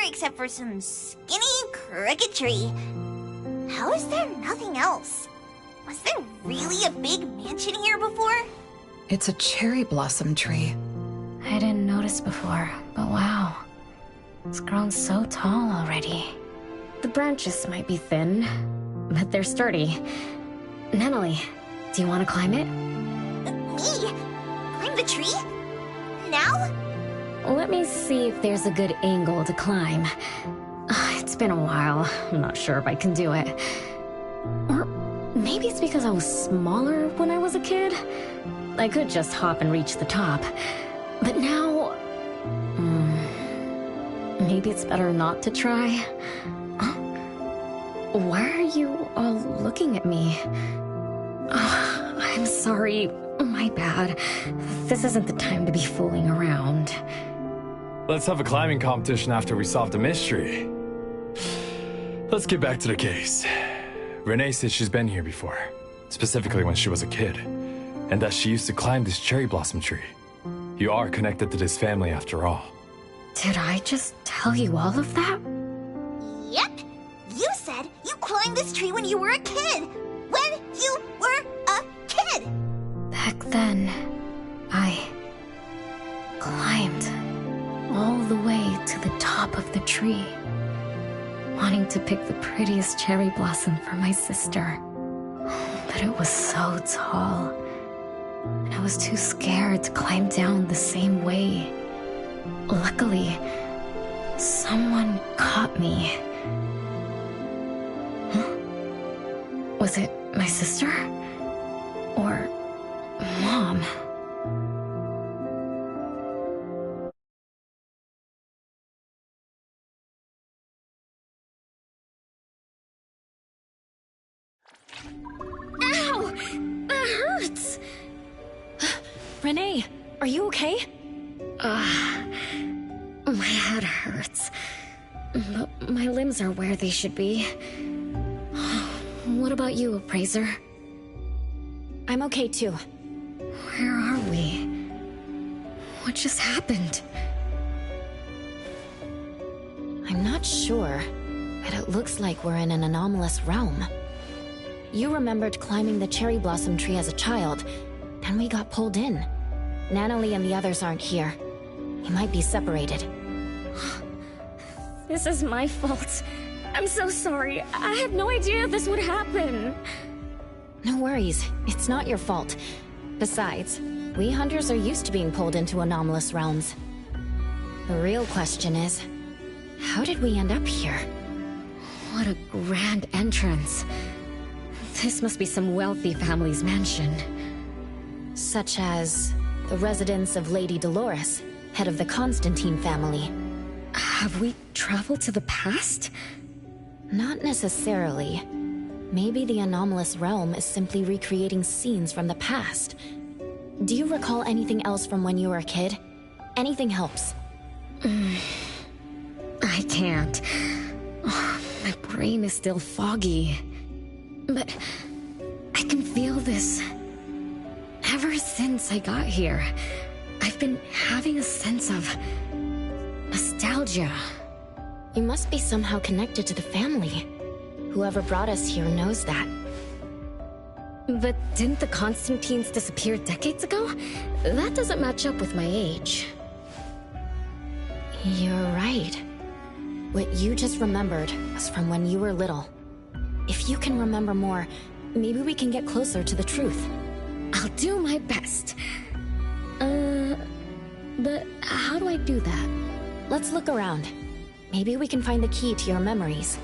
Except for some skinny cricketry. How is there nothing else? Was there really a big mansion here before? It's a cherry blossom tree. I didn't notice before, but wow. It's grown so tall already. The branches might be thin, but they're sturdy. Natalie, do you want to climb it? Me? Climb the tree? Now? Let me see if there's a good angle to climb. It's been a while. I'm not sure if I can do it. Or maybe it's because I was smaller when I was a kid. I could just hop and reach the top. But now... maybe it's better not to try. Huh? Why are you all looking at me? I'm sorry. My bad. This isn't the time to be fooling around. Let's have a climbing competition after we solve the mystery. Let's get back to the case. Renee said she's been here before, specifically when she was a kid, and that she used to climb this cherry blossom tree. You are connected to this family after all. Did I just tell you all of that? Yep. You said you climbed this tree when you were a kid. When you were a kid. Back then, I climbed all the way to the top of the tree, wanting to pick the prettiest cherry blossom for my sister. But it was so tall, and I was too scared to climb down the same way. Luckily, someone caught me. Huh? Was it my sister? Or Mom? Ow! That hurts! Renee, are you okay? My head hurts, but my limbs are where they should be. What about you, Appraiser? I'm okay too. Where are we? What just happened? I'm not sure, but it looks like we're in an anomalous realm. You remembered climbing the cherry blossom tree as a child, and we got pulled in. Natalie and the others aren't here. We might be separated. This is my fault. I'm so sorry. I had no idea this would happen. No worries. It's not your fault. Besides, we hunters are used to being pulled into anomalous realms. The real question is, how did we end up here? What a grand entrance. This must be some wealthy family's mansion. Such as the residence of Lady Dolores, head of the Constantine family. Have we traveled to the past? Not necessarily. Maybe the anomalous realm is simply recreating scenes from the past. Do you recall anything else from when you were a kid? Anything helps. I can't. My brain is still foggy. But I can feel this. Ever since I got here, I've been having a sense of nostalgia. You must be somehow connected to the family. Whoever brought us here knows that. But didn't the Constantines disappear decades ago? That doesn't match up with my age. You're right. What you just remembered was from when you were little. If you can remember more, maybe we can get closer to the truth. I'll do my best. But how do I do that? Let's look around. Maybe we can find the key to your memories.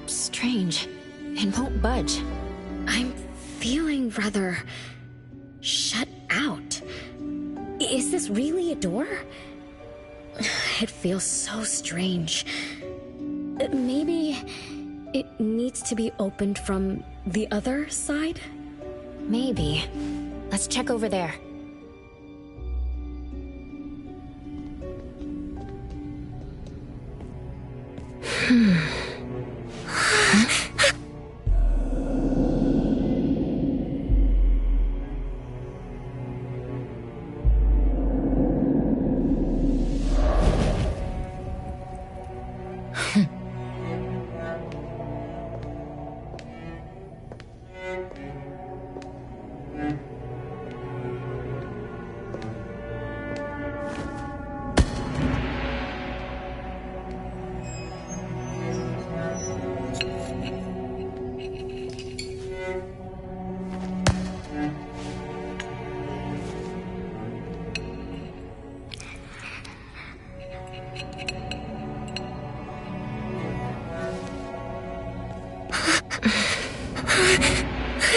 Strange. It won't budge. I'm feeling rather shut out. Is this really a door? It feels so strange. Maybe it needs to be opened from the other side? Maybe. Let's check over there.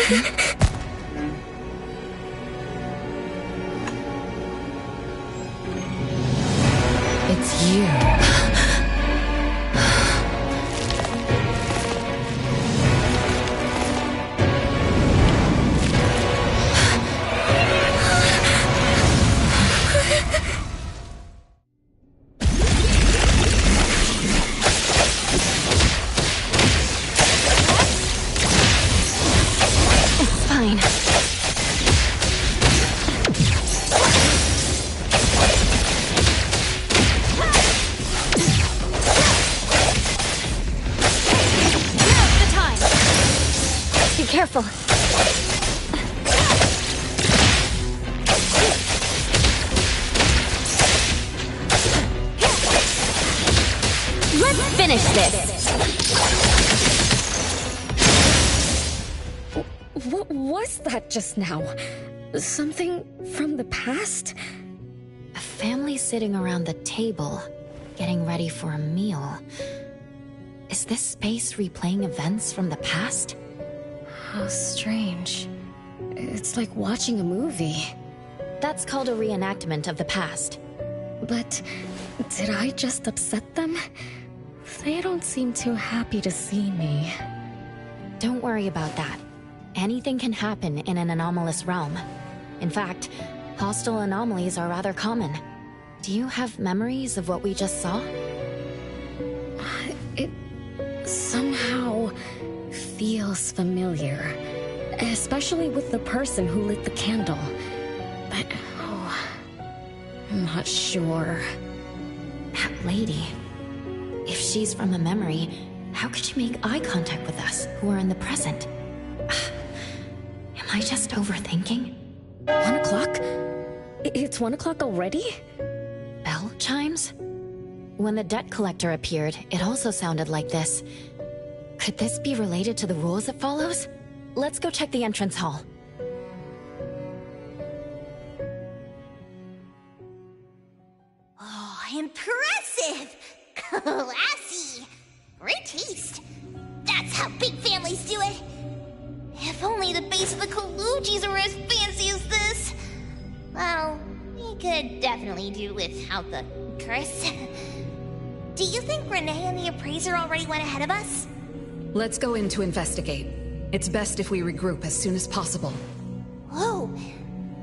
It's you. It's fine. Be careful. Let's finish this. What was that just now? Something from the past? A family sitting around the table, getting ready for a meal. Is this space replaying events from the past? How strange. It's like watching a movie. That's called a reenactment of the past. But did I just upset them? They don't seem too happy to see me. Don't worry about that. Anything can happen in an anomalous realm. In fact, hostile anomalies are rather common. Do you have memories of what we just saw? It somehow feels familiar. Especially with the person who lit the candle. But, I'm not sure. That lady. If she's from a memory, how could she make eye contact with us, who are in the present? Am I just overthinking? 1 o'clock? It's 1 o'clock already? Bell chimes? When the debt collector appeared, it also sounded like this. Could this be related to the rules it follows? Let's go check the entrance hall. Oh, impressive! Classy! Great taste. That's how big families do it. If only the base of the Kalujis were as fancy as this. Well, we could definitely do without the curse. Do you think Renee and the appraiser already went ahead of us? Let's go in to investigate. It's best if we regroup as soon as possible. Whoa!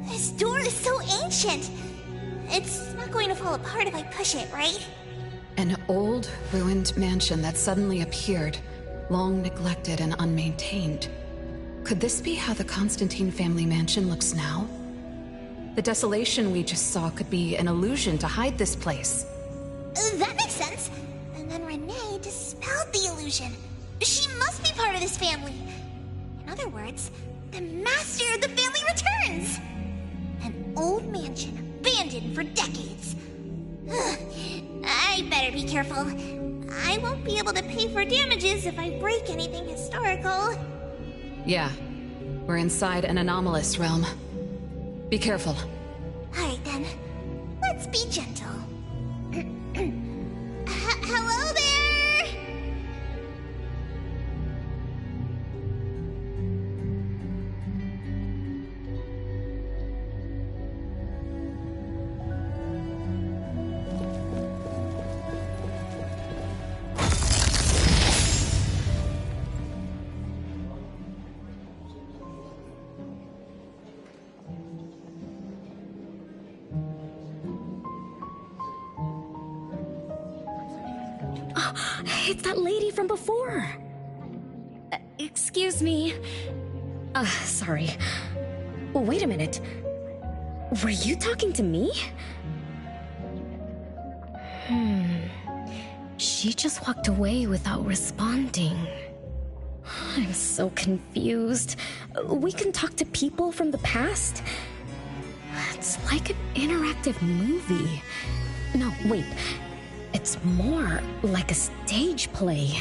This door is so ancient! It's not going to fall apart if I push it, right? An old, ruined mansion that suddenly appeared, long neglected and unmaintained. Could this be how the Constantine family mansion looks now? The desolation we just saw could be an illusion to hide this place. That makes sense. And then Renee dispelled the illusion. She must be part of this family. In other words, the master of the family returns. An old mansion abandoned for decades. I better be careful. I won't be able to pay for damages if I break anything historical. Yeah, we're inside an anomalous realm. Be careful. Alright then, let's be gentle. Hello there! It's that lady from before. Excuse me. Sorry. Wait a minute. Were you talking to me? She just walked away without responding. I'm so confused. We can talk to people from the past? It's like an interactive movie. No, wait. It's more like a stage play.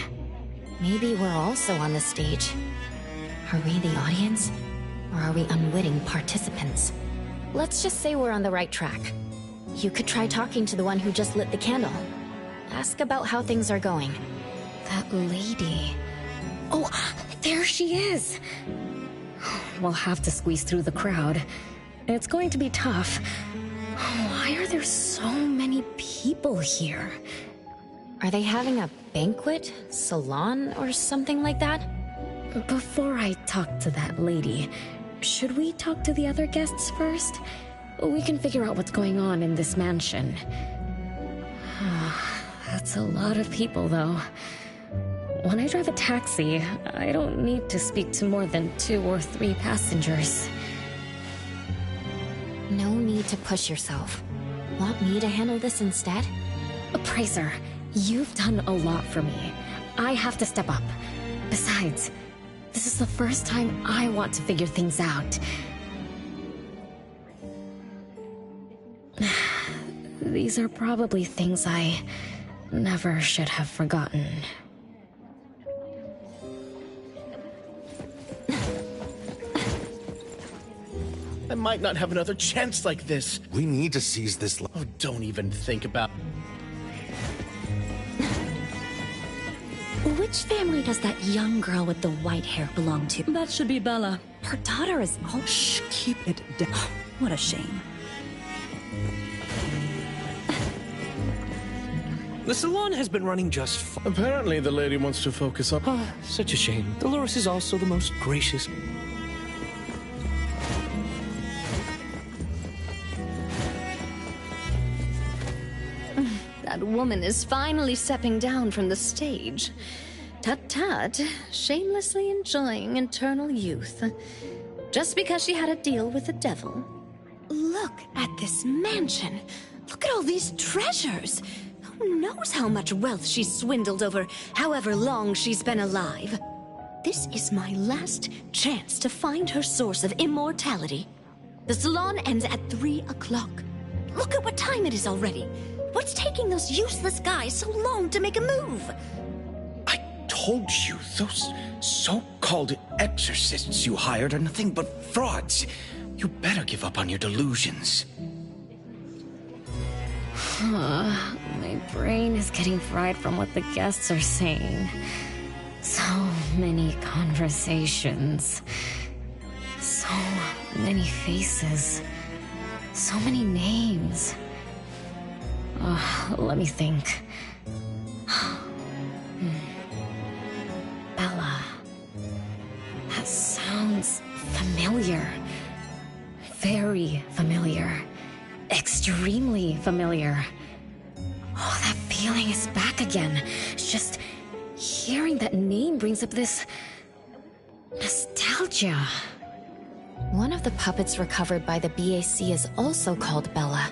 Maybe we're also on the stage. Are we the audience? Or are we unwitting participants? Let's just say we're on the right track. You could try talking to the one who just lit the candle. Ask about how things are going. That lady. Oh, there she is. we'll have to squeeze through the crowd. It's going to be tough. Why are there so many people here? Are they having a banquet, salon, or something like that? Before I talk to that lady, should we talk to the other guests first? We can figure out what's going on in this mansion. That's a lot of people, though. When I drive a taxi, I don't need to speak to more than 2 or 3 passengers. No need to push yourself. Want me to handle this instead? Appraiser, you've done a lot for me. I have to step up. Besides, this is the first time I want to figure things out. These are probably things I never should have forgotten. I might not have another chance like this. We need to seize this. Oh, don't even think about. Which family does that young girl with the white hair belong to? That should be Bella. Her daughter is all. Shh, keep it down. What a shame. The salon has been running just fine. Apparently, the lady wants to focus on. Ah, such a shame. Dolores is also the most gracious. That woman is finally stepping down from the stage. Tut-tut, shamelessly enjoying eternal youth. Just because she had a deal with the devil. Look at this mansion. Look at all these treasures. Who knows how much wealth she's swindled over however long she's been alive. This is my last chance to find her source of immortality. The salon ends at 3 o'clock. Look at what time it is already. What's taking those useless guys so long to make a move? Told you, those so-called exorcists you hired are nothing but frauds. You better give up on your delusions. My brain is getting fried from what the guests are saying. So many conversations. So many faces. So many names. Let me think. Bella. That sounds familiar. Very familiar. Extremely familiar. Oh, that feeling is back again. It's just hearing that name brings up this nostalgia. One of the puppets recovered by the BAC is also called Bella.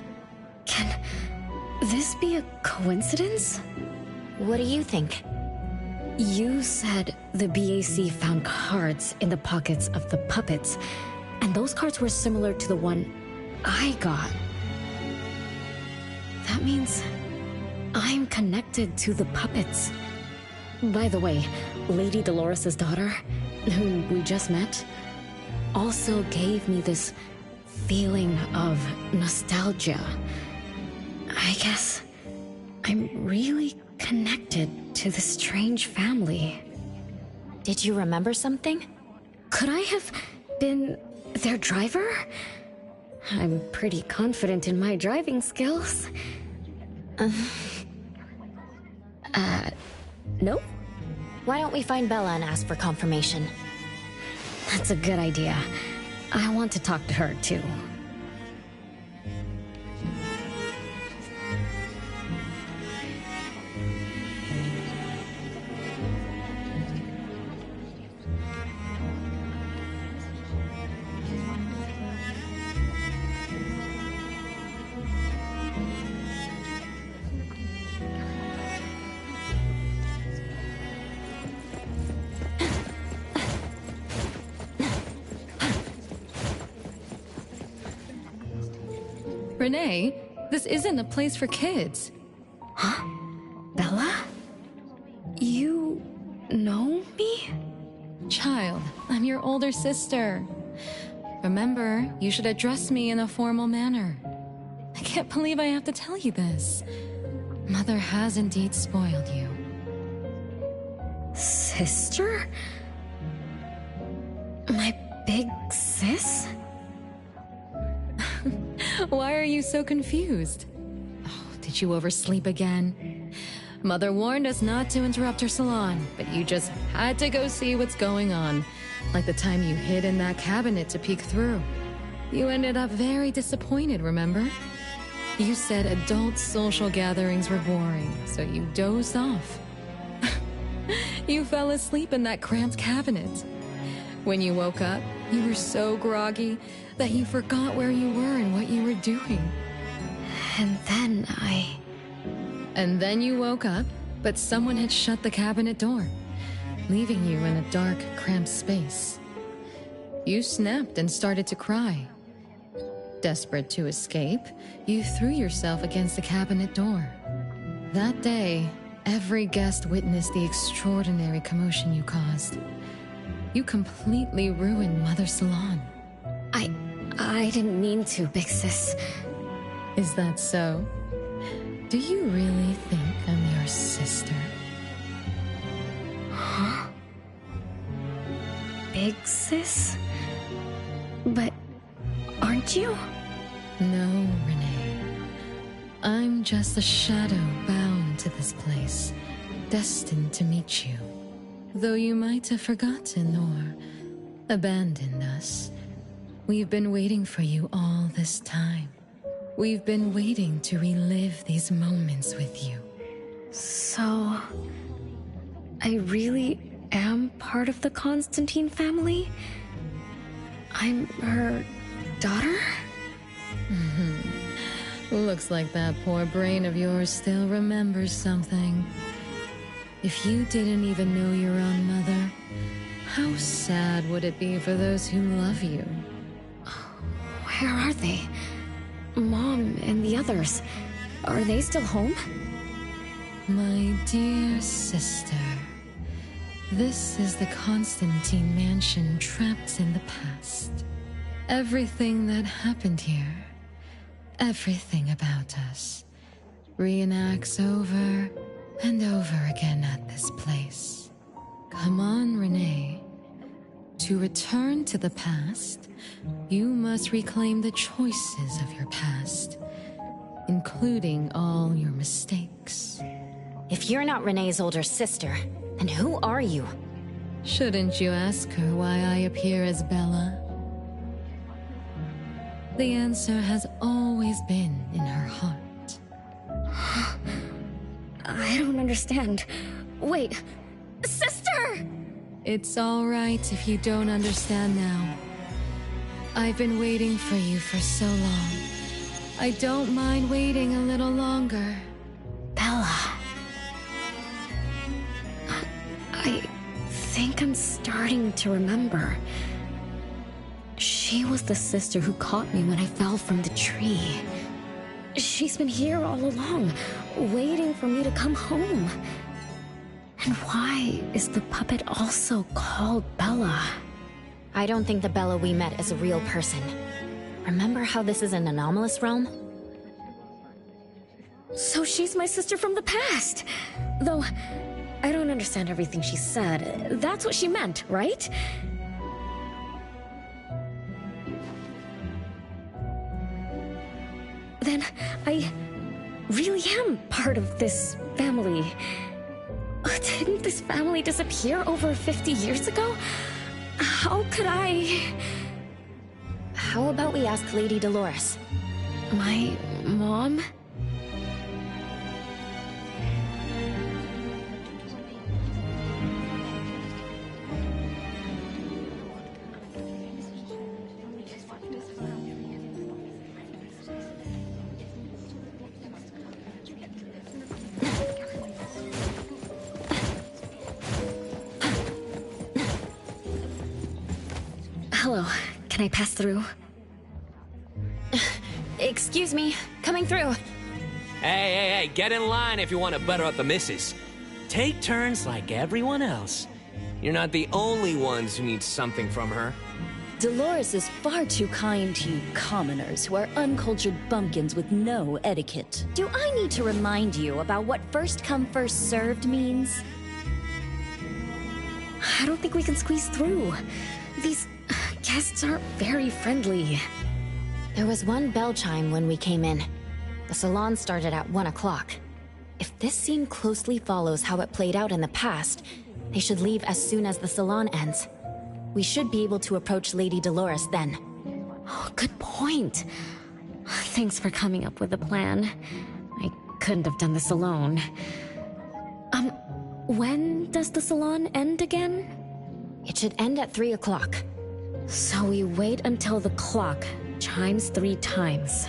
Can this be a coincidence? What do you think? You said the BAC found cards in the pockets of the puppets, and those cards were similar to the one I got. That means I'm connected to the puppets. By the way, Lady Dolores' daughter, whom we just met, also gave me this feeling of nostalgia. I guess I'm really connected to this strange family. Did you remember something? Could I have been their driver? I'm pretty confident in my driving skills. No? Why don't we find Bella and ask for confirmation? That's a good idea. I want to talk to her, too. Renee, this isn't a place for kids. Huh? Bella? You know me? Child, I'm your older sister. Remember, you should address me in a formal manner. I can't believe I have to tell you this. Mother has indeed spoiled you. Sister? My Big sis? Why are you so confused? Oh, did you oversleep again? Mother warned us not to interrupt her salon, but you just had to go see what's going on. Like the time you hid in that cabinet to peek through. You ended up very disappointed, remember? You said adult social gatherings were boring, so you dozed off. You fell asleep in that cramped cabinet. When you woke up, you were so groggy that you forgot where you were and what you were doing. And then you woke up, but someone had shut the cabinet door, leaving you in a dark, cramped space. You snapped and started to cry. Desperate to escape, you threw yourself against the cabinet door. That day, every guest witnessed the extraordinary commotion you caused. You completely ruined Mother's salon. I didn't mean to, big sis. Is that so? Do you really think I'm your sister? Huh? Big sis? But aren't you? No, Renee. I'm just a shadow bound to this place, destined to meet you. Though you might have forgotten or abandoned us, we've been waiting for you all this time. We've been waiting to relive these moments with you. So, I really am part of the Constantine family? I'm her daughter? Looks like that poor brain of yours still remembers something. If you didn't even know your own mother, how sad would it be for those who love you? Where are they? Mom and the others. Are they still home? My dear sister, this is the Constantine mansion trapped in the past. Everything that happened here, everything about us, reenacts over and over again at this place. Come on, Renee. To return to the past, you must reclaim the choices of your past, including all your mistakes. If you're not Renee's older sister, then who are you? Shouldn't you ask her why I appear as Bella? The answer has always been in her heart. I don't understand. Wait, sister! It's all right if you don't understand now. I've been waiting for you for so long. I don't mind waiting a little longer. Bella. I think I'm starting to remember. She was the sister who caught me when I fell from the tree. She's been here all along, waiting for me to come home. And why is the puppet also called Bella? I don't think the Bella we met is a real person. Remember how this is an anomalous realm? So she's my sister from the past. Though, I don't understand everything she said. That's what she meant, right? Then I really am part of this family. Didn't this family disappear over 50 years ago? How could I... How about we ask Lady Dolores? My mom? Hello, can I pass through? Excuse me, coming through. Hey, get in line if you want to butter up the missus. Take turns like everyone else. You're not the only ones who need something from her. Dolores is far too kind to you commoners who are uncultured bumpkins with no etiquette. Do I need to remind you about what first come first served means? I don't think we can squeeze through. These guests aren't very friendly. There was one bell chime when we came in. The salon started at 1 o'clock. If this scene closely follows how it played out in the past, they should leave as soon as the salon ends. We should be able to approach Lady Dolores then. Oh, good point. Thanks for coming up with a plan. I couldn't have done this alone. When does the salon end again? It should end at 3 o'clock. So we wait until the clock chimes 3 times.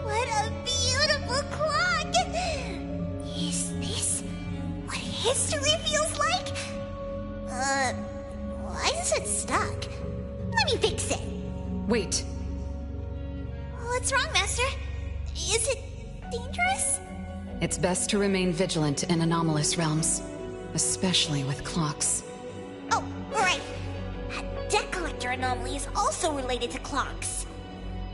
What a beautiful clock! Is this what history feels like? Why is it stuck? Let me fix it. Wait. What's wrong, Master? Is it dangerous? It's best to remain vigilant in anomalous realms, especially with clocks. Oh, right. A debt collector anomaly is also related to clocks.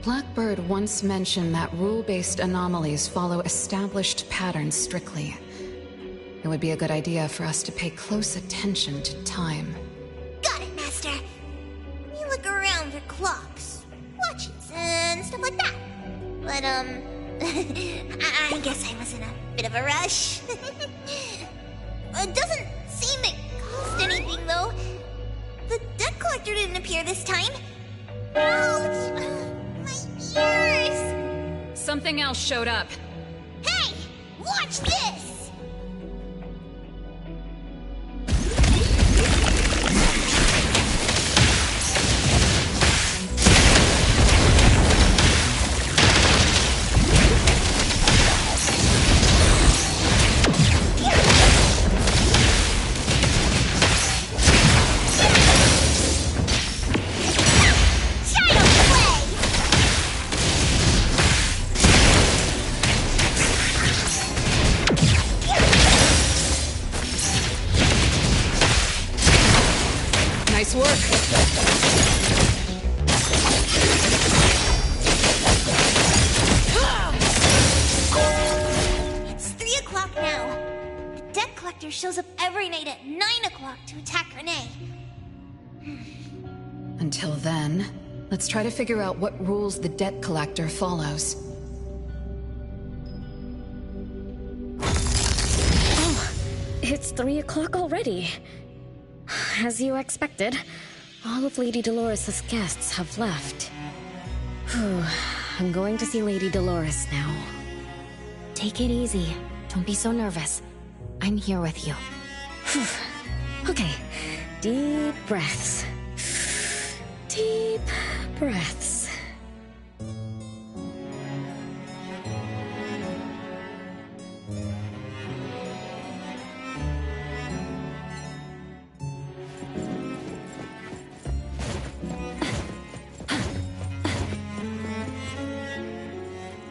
Blackbird once mentioned that rule-based anomalies follow established patterns strictly. It would be a good idea for us to pay close attention to time. Got it, Master. You look around for clocks, watches, and stuff like that. But, I guess I was in a bit of a rush. It doesn't seem it cost anything, though. The debt collector didn't appear this time. Ouch! My ears! Something else showed up. Hey! Watch this! Nice work. It's 3 o'clock now. The debt collector shows up every night at 9 o'clock to attack Renee. Until then, let's try to figure out what rules the debt collector follows. Oh, it's 3 o'clock already. As you expected, all of Lady Dolores' guests have left. Whew, I'm going to see Lady Dolores now. Take it easy. Don't be so nervous. I'm here with you. Okay, deep breaths. Deep breaths.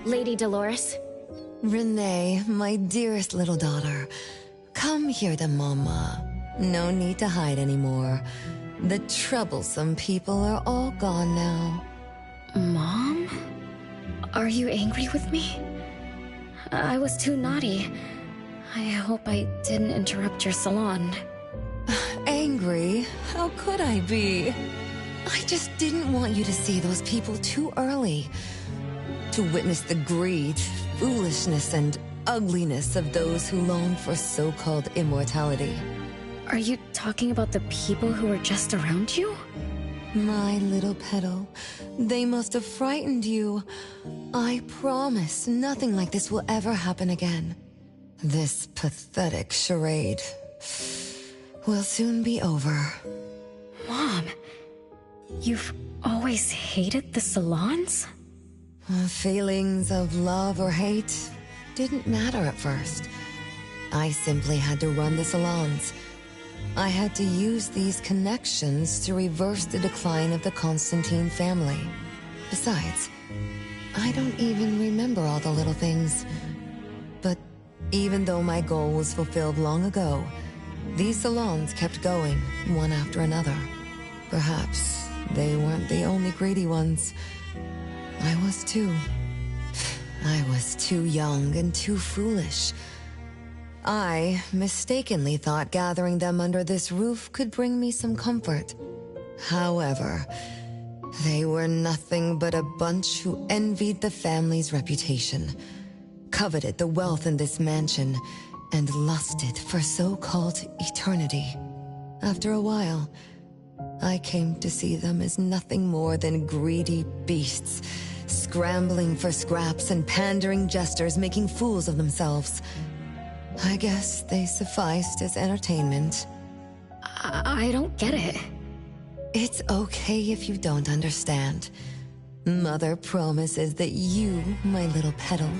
Lady Dolores? Renee, my dearest little daughter, come here to Mama. No need to hide anymore. The troublesome people are all gone now. Mom? Are you angry with me? I was too naughty. I hope I didn't interrupt your salon. Angry? How could I be? I just didn't want you to see those people too early. To witness the greed, foolishness, and ugliness of those who long for so-called immortality. Are you talking about the people who were just around you? My little petal, they must have frightened you. I promise nothing like this will ever happen again. This pathetic charade will soon be over. Mom, you've always hated the salons? Feelings of love or hate didn't matter at first. I simply had to run the salons. I had to use these connections to reverse the decline of the Constantine family. Besides, I don't even remember all the little things. But even though my goal was fulfilled long ago, These salons kept going, one after another. Perhaps they weren't the only greedy ones. I was too. I was too young and too foolish. I mistakenly thought gathering them under this roof could bring me some comfort. However, they were nothing but a bunch who envied the family's reputation, coveted the wealth in this mansion, and lusted for so-called eternity. After a while, I came to see them as nothing more than greedy beasts, scrambling for scraps and pandering jesters making fools of themselves. I guess they sufficed as entertainment. I don't get it. It's okay if you don't understand. Mother promises that you, my little petal,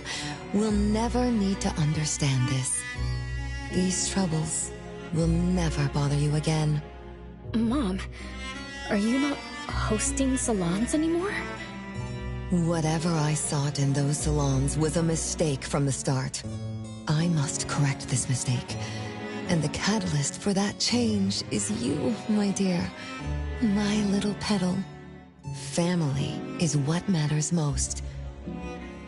will never need to understand this. These troubles will never bother you again. Mom, are you not hosting salons anymore? Whatever I sought in those salons was a mistake from the start. I must correct this mistake. And the catalyst for that change is you, my dear. My little petal. Family is what matters most.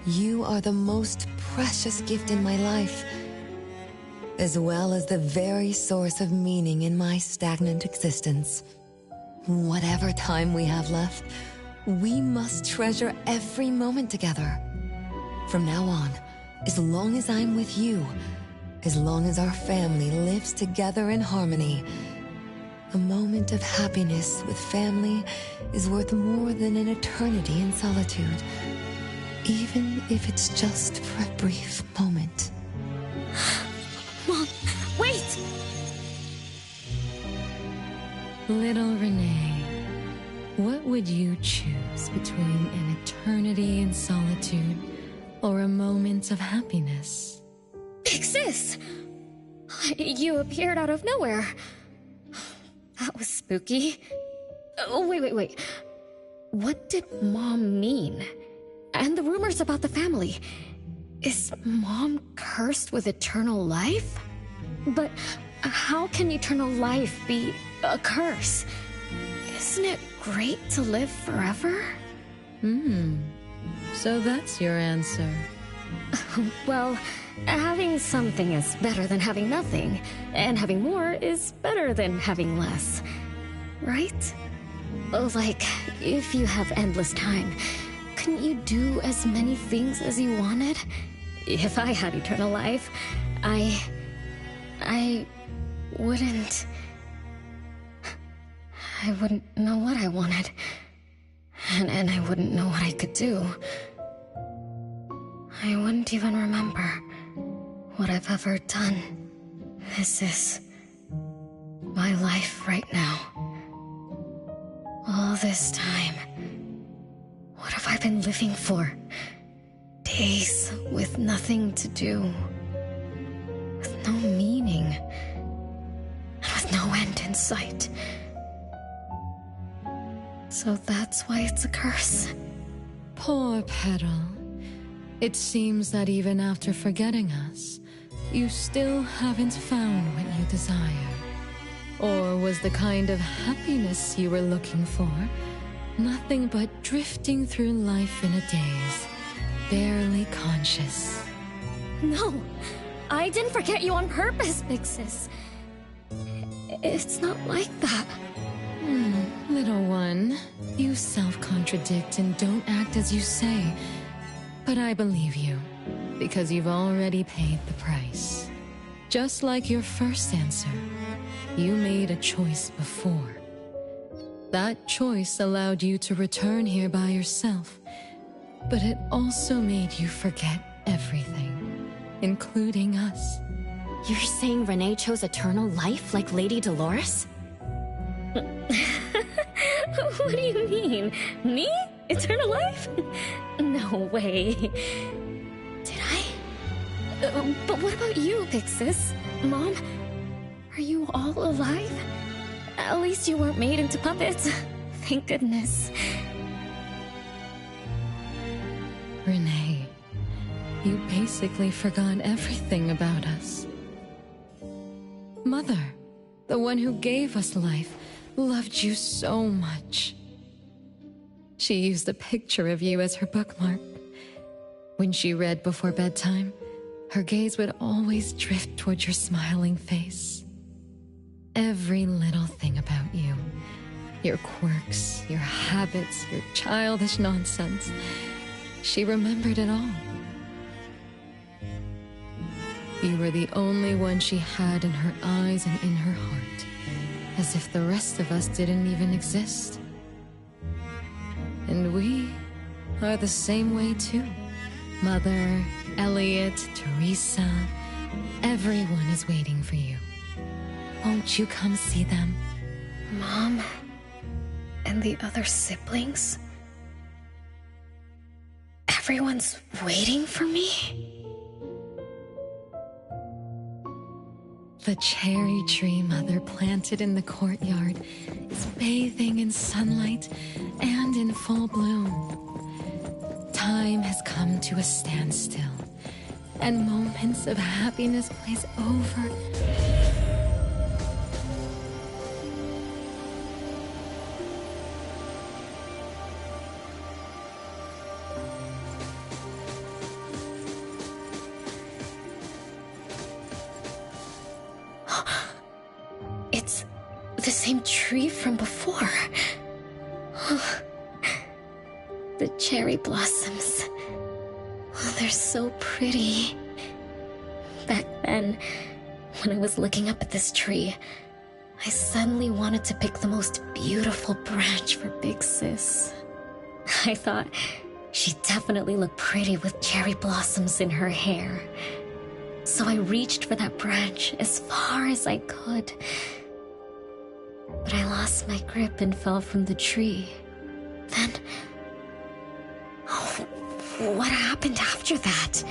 You are the most precious gift in my life, as well as the very source of meaning in my stagnant existence. Whatever time we have left, we must treasure every moment together. From now on, as long as I'm with you, as long as our family lives together in harmony, a moment of happiness with family is worth more than an eternity in solitude, even if it's just for a brief moment. Mom, wait! Little Renee, what would you choose between an eternity in solitude or a moment of happiness? Sis! You appeared out of nowhere. That was spooky. Oh, wait. What did Mom mean? And the rumors about the family. Is Mom cursed with eternal life? But how can eternal life be a curse? Isn't it great to live forever? So that's your answer. Well, having something is better than having nothing, and having more is better than having less. Right? Like, if you have endless time, couldn't you do as many things as you wanted? If I had eternal life, I wouldn't know what I wanted. And I wouldn't know what I could do. I wouldn't even remember what I've ever done. This is my life right now. All this time. What have I been living for? Days with nothing to do. With no meaning. And with no end in sight. So that's why it's a curse. Poor Petal. It seems that even after forgetting us, you still haven't found what you desire. Or was the kind of happiness you were looking for nothing but drifting through life in a daze, barely conscious? No, I didn't forget you on purpose, Big Sis. It's not like that. Little one, you self-contradict and don't act as you say. But I believe you, because you've already paid the price. Just like your first answer, you made a choice before. That choice allowed you to return here by yourself, but it also made you forget everything, including us. You're saying Renee chose eternal life like Lady Dolores? What do you mean? Me? Eternal life? No way. Did I? But what about you, Big Sis? Mom? Are you all alive? At least you weren't made into puppets. Thank goodness. Renee, you basically forgot everything about us. Mother, the one who gave us life, loved you so much. She used a picture of you as her bookmark. When she read before bedtime, her gaze would always drift toward your smiling face. Every little thing about you, your quirks, your habits, your childish nonsense, she remembered it all. You were the only one she had in her eyes and in her heart, as if the rest of us didn't even exist. And we are the same way too. Mother, Elliot, Teresa, everyone is waiting for you. Won't you come see them? Mom? And the other siblings? Everyone's waiting for me? The cherry tree Mother planted in the courtyard is bathing in sunlight and in full bloom. Time has come to a standstill, and moments of happiness blaze over. It's the same tree from before. The cherry blossoms. Oh, they're so pretty. Back then, when I was looking up at this tree, I suddenly wanted to pick the most beautiful branch for Big Sis. I thought she'd definitely look pretty with cherry blossoms in her hair. So I reached for that branch as far as I could. But I lost my grip and fell from the tree. Then... oh, what happened after that?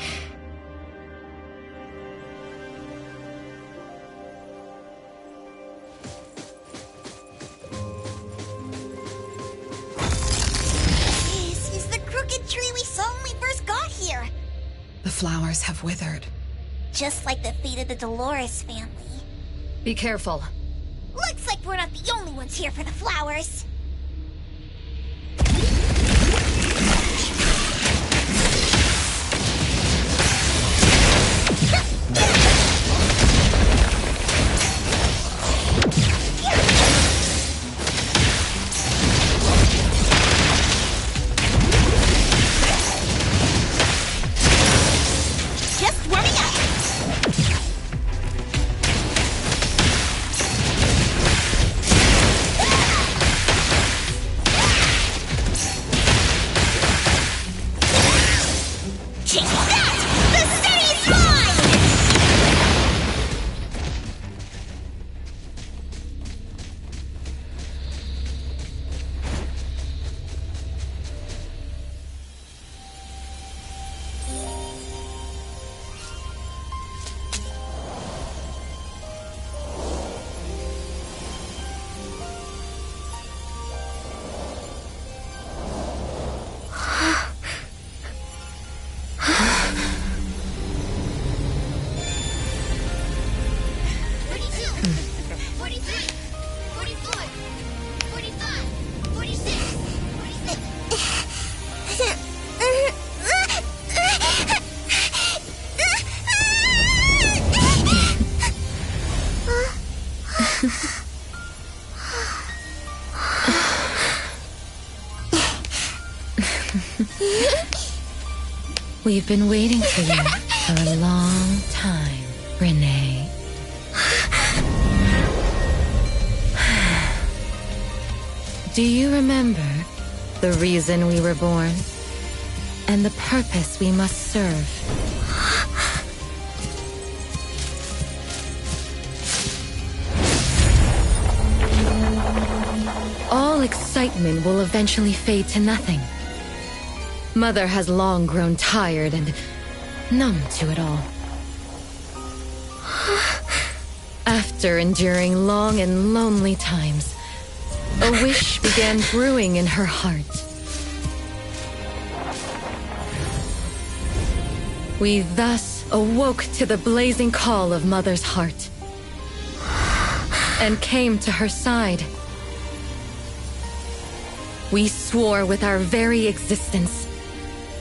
This is the crooked tree we saw when we first got here. The flowers have withered. Just like the fate of the Dolores family. Be careful. Looks like we're not the only ones here for the flowers. Just warming up. Check that! The city's mine! We've been waiting for you for a long time, Renee. Do you remember the reason we were born? And the purpose we must serve? All excitement will eventually fade to nothing. Mother has long grown tired and numb to it all. After enduring long and lonely times, a wish began brewing in her heart. We thus awoke to the blazing call of Mother's heart. and came to her side. We swore with our very existence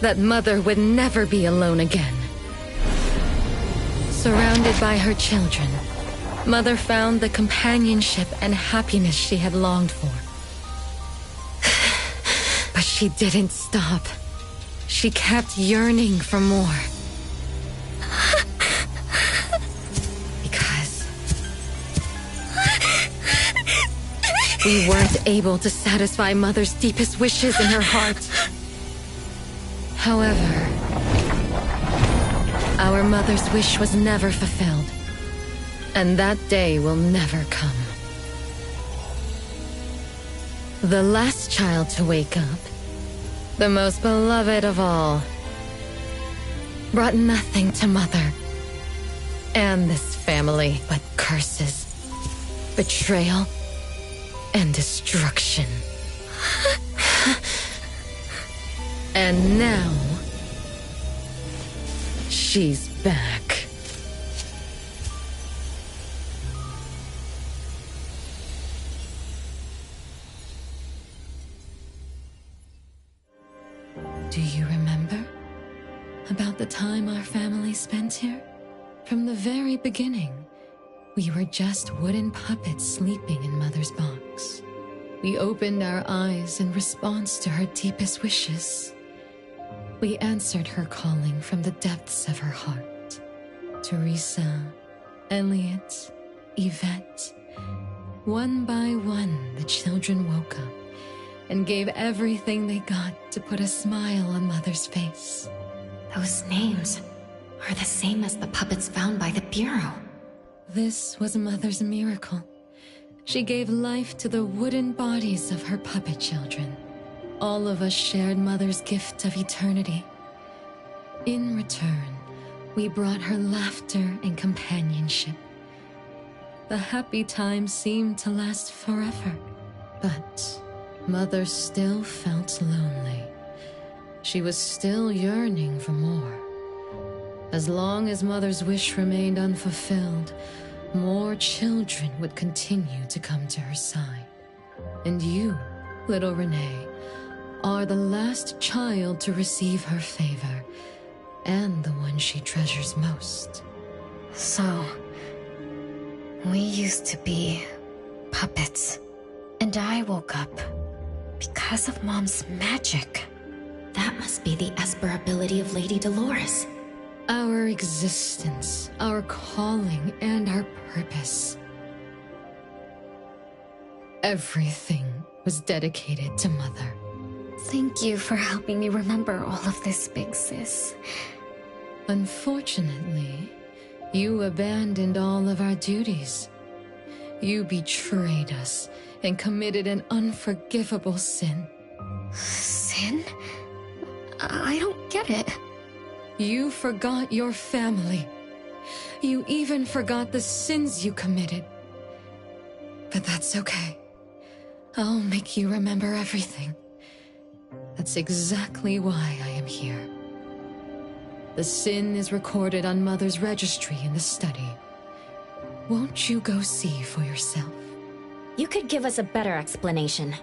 that Mother would never be alone again. Surrounded by her children, Mother found the companionship and happiness she had longed for. But she didn't stop. She kept yearning for more. Because we weren't able to satisfy Mother's deepest wishes in her heart. However, our Mother's wish was never fulfilled, and that day will never come. The last child to wake up, the most beloved of all, brought nothing to Mother and this family but curses, betrayal, and destruction. And now, she's back. Do you remember about the time our family spent here? From the very beginning, we were just wooden puppets sleeping in Mother's box. We opened our eyes in response to her deepest wishes. We answered her calling from the depths of her heart. Teresa, Elliot, Yvette. One by one, the children woke up and gave everything they got to put a smile on Mother's face. Those names are the same as the puppets found by the Bureau. This was Mother's miracle. She gave life to the wooden bodies of her puppet children. All of us shared Mother's gift of eternity. In return, we brought her laughter and companionship. The happy times seemed to last forever, but Mother still felt lonely. She was still yearning for more. As long as Mother's wish remained unfulfilled, more children would continue to come to her side. And you, little Renee, are the last child to receive her favor, and the one she treasures most. So, we used to be puppets, and I woke up because of Mom's magic. That must be the Esper ability of Lady Dolores. Our existence, our calling, and our purpose. Everything was dedicated to Mother. Thank you for helping me remember all of this, Big Sis. Unfortunately, you abandoned all of our duties. You betrayed us and committed an unforgivable sin. Sin? I don't get it. You forgot your family. You even forgot the sins you committed. But that's okay. I'll make you remember everything. That's exactly why I am here. The sin is recorded on Mother's registry in the study. Won't you go see for yourself? You could give us a better explanation.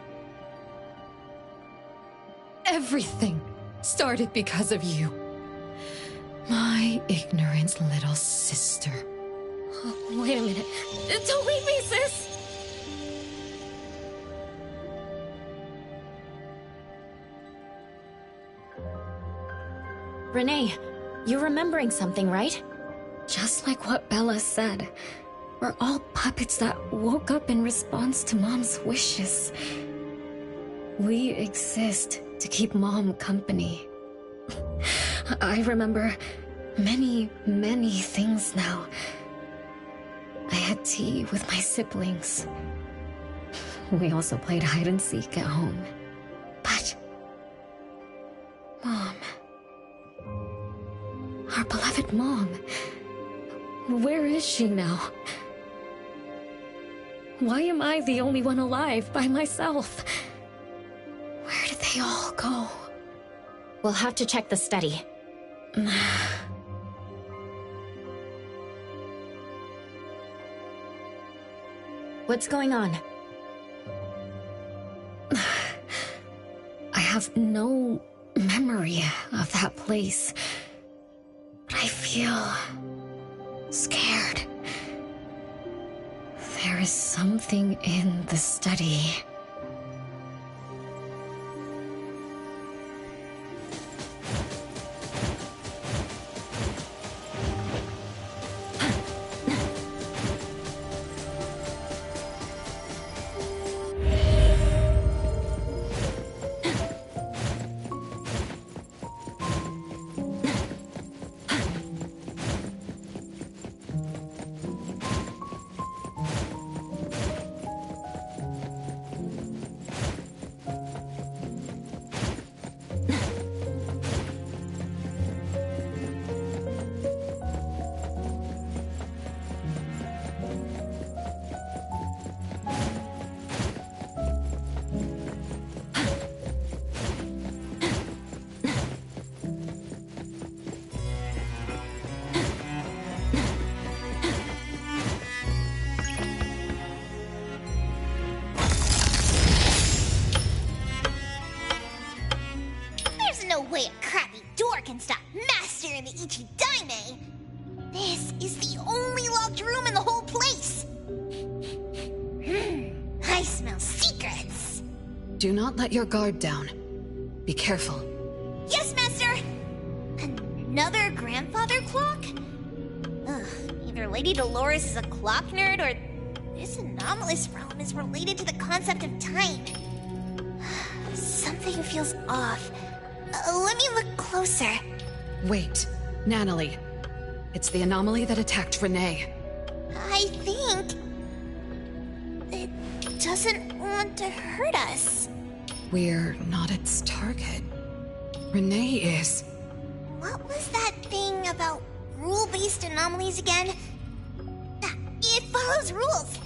Everything started because of you. My ignorant little sister. Oh, wait a minute. Don't leave me, sis! Renee, you're remembering something, right? Just like what Bella said. We're all puppets that woke up in response to Mom's wishes. We exist to keep Mom company. I remember many, many things now. I had tea with my siblings. We also played hide and seek at home. But Mom, our beloved Mom, where is she now? Why am I the only one alive by myself? Where did they all go? We'll have to check the study. What's going on? I have no memory of that place. But I feel scared. There is something in the study. There's no way a crappy door can stop Master and the Ichidaime! This is the only locked room in the whole place! I smell secrets! Do not let your guard down. Be careful. Yes, Master! Another grandfather clock? Ugh, either Lady Dolores is a clock nerd or this anomalous realm is related to the concept of time. Something feels off. Let me look closer. Wait, Natalie. It's the anomaly that attacked Renee. I think it doesn't want to hurt us. We're not its target. Renee is. What was that thing about rule-based anomalies again? It follows rules.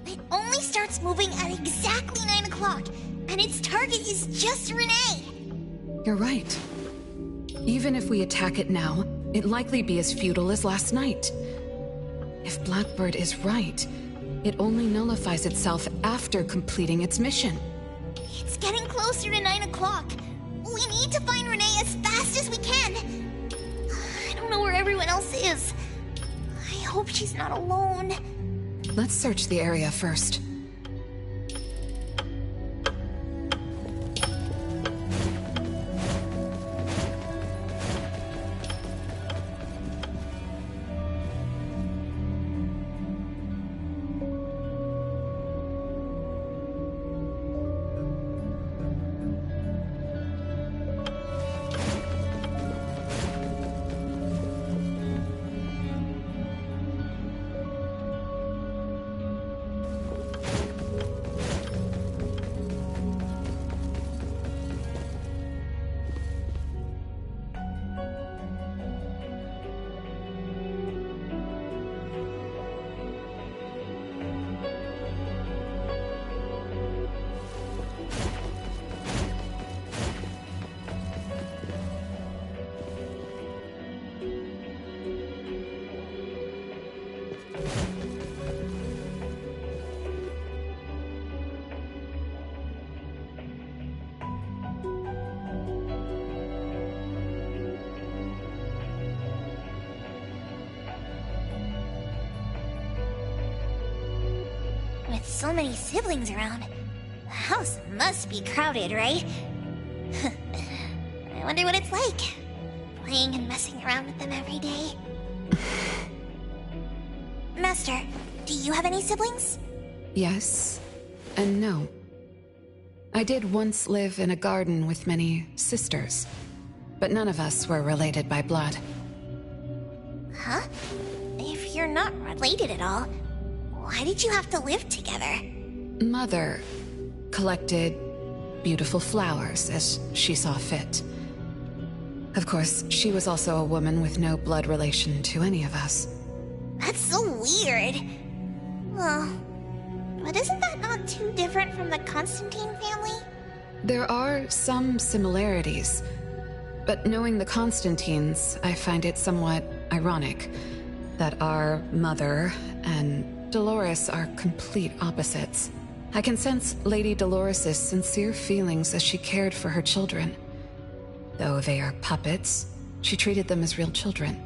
It only starts moving at exactly 9 o'clock, and its target is just Renee. You're right. Even if we attack it now, it'd likely be as futile as last night. If Blackbird is right, it only nullifies itself after completing its mission. It's getting closer to 9 o'clock. We need to find Renee as fast as we can. I don't know where everyone else is. I hope she's not alone. Let's search the area first. With so many siblings around, the house must be crowded, right? I wonder what it's like, playing and messing around with them every day. Master, do you have any siblings? Yes, and no. I did once live in a garden with many sisters, but none of us were related by blood. Huh? If you're not related at all, why did you have to live together? Mother collected beautiful flowers as she saw fit. Of course, she was also a woman with no blood relation to any of us. That's so weird. Well, but isn't that not too different from the Constantine family? There are some similarities, but knowing the Constantines, I find it somewhat ironic that our mother and Dolores are complete opposites. I can sense Lady Dolores' sincere feelings as she cared for her children. Though they are puppets, she treated them as real children.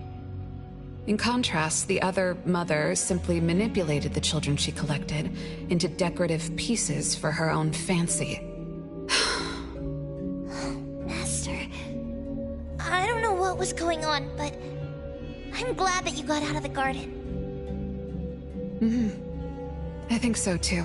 In contrast, the other mother simply manipulated the children she collected into decorative pieces for her own fancy. Master, I don't know what was going on, but I'm glad that you got out of the garden. I think so too.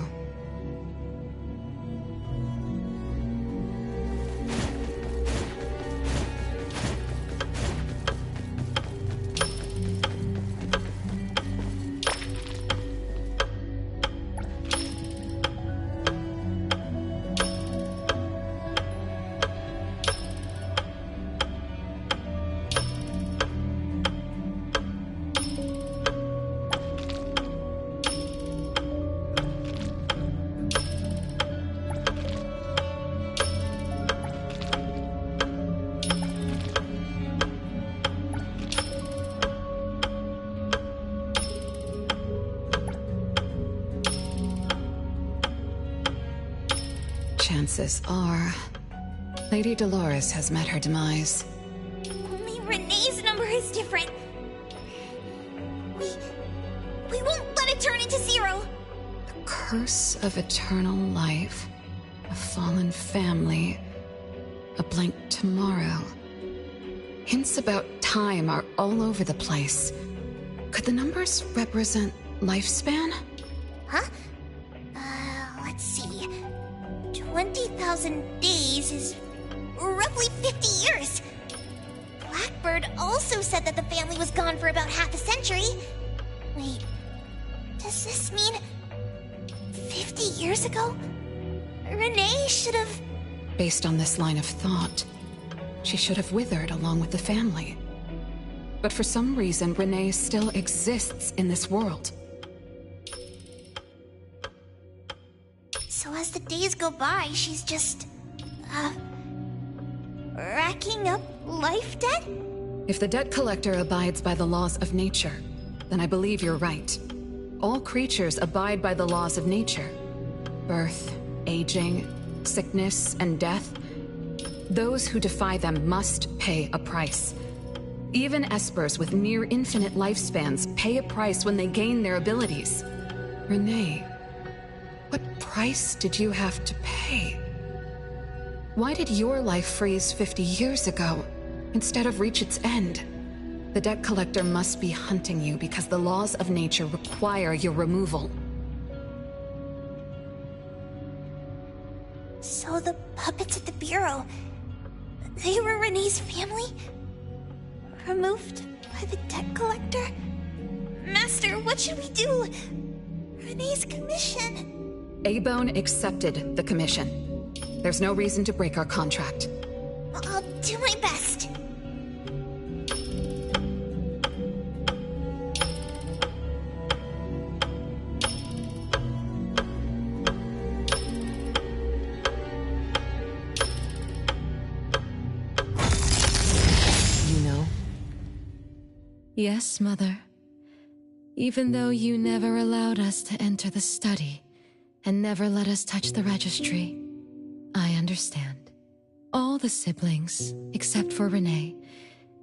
Chances are, Lady Dolores has met her demise. Only Renee's number is different. We won't let it turn into 0. The curse of eternal life, a fallen family, a blank tomorrow. Hints about time are all over the place. Could the numbers represent lifespan? Huh? Let's see. 20,000 days is roughly 50 years. Blackbird also said that the family was gone for about half a century. Wait, does this mean 50 years ago? Renee should have... Based on this line of thought, she should have withered along with the family. But for some reason, Renee still exists in this world. So as the days go by, she's just... racking up life debt? If the debt collector abides by the laws of nature, then I believe you're right. All creatures abide by the laws of nature. Birth, aging, sickness, and death. Those who defy them must pay a price. Even espers with near infinite lifespans pay a price when they gain their abilities. Renee, what price did you have to pay? Why did your life freeze 50 years ago, instead of reach its end? The debt collector must be hunting you because the laws of nature require your removal. So the puppets at the Bureau, they were Renee's family? Removed by the debt collector? Master, what should we do? Renee's commission. A-Bone accepted the commission. There's no reason to break our contract. I'll do my best. Yes, Mother. Even though you never allowed us to enter the study and never let us touch the registry, I understand. All the siblings, except for Renee,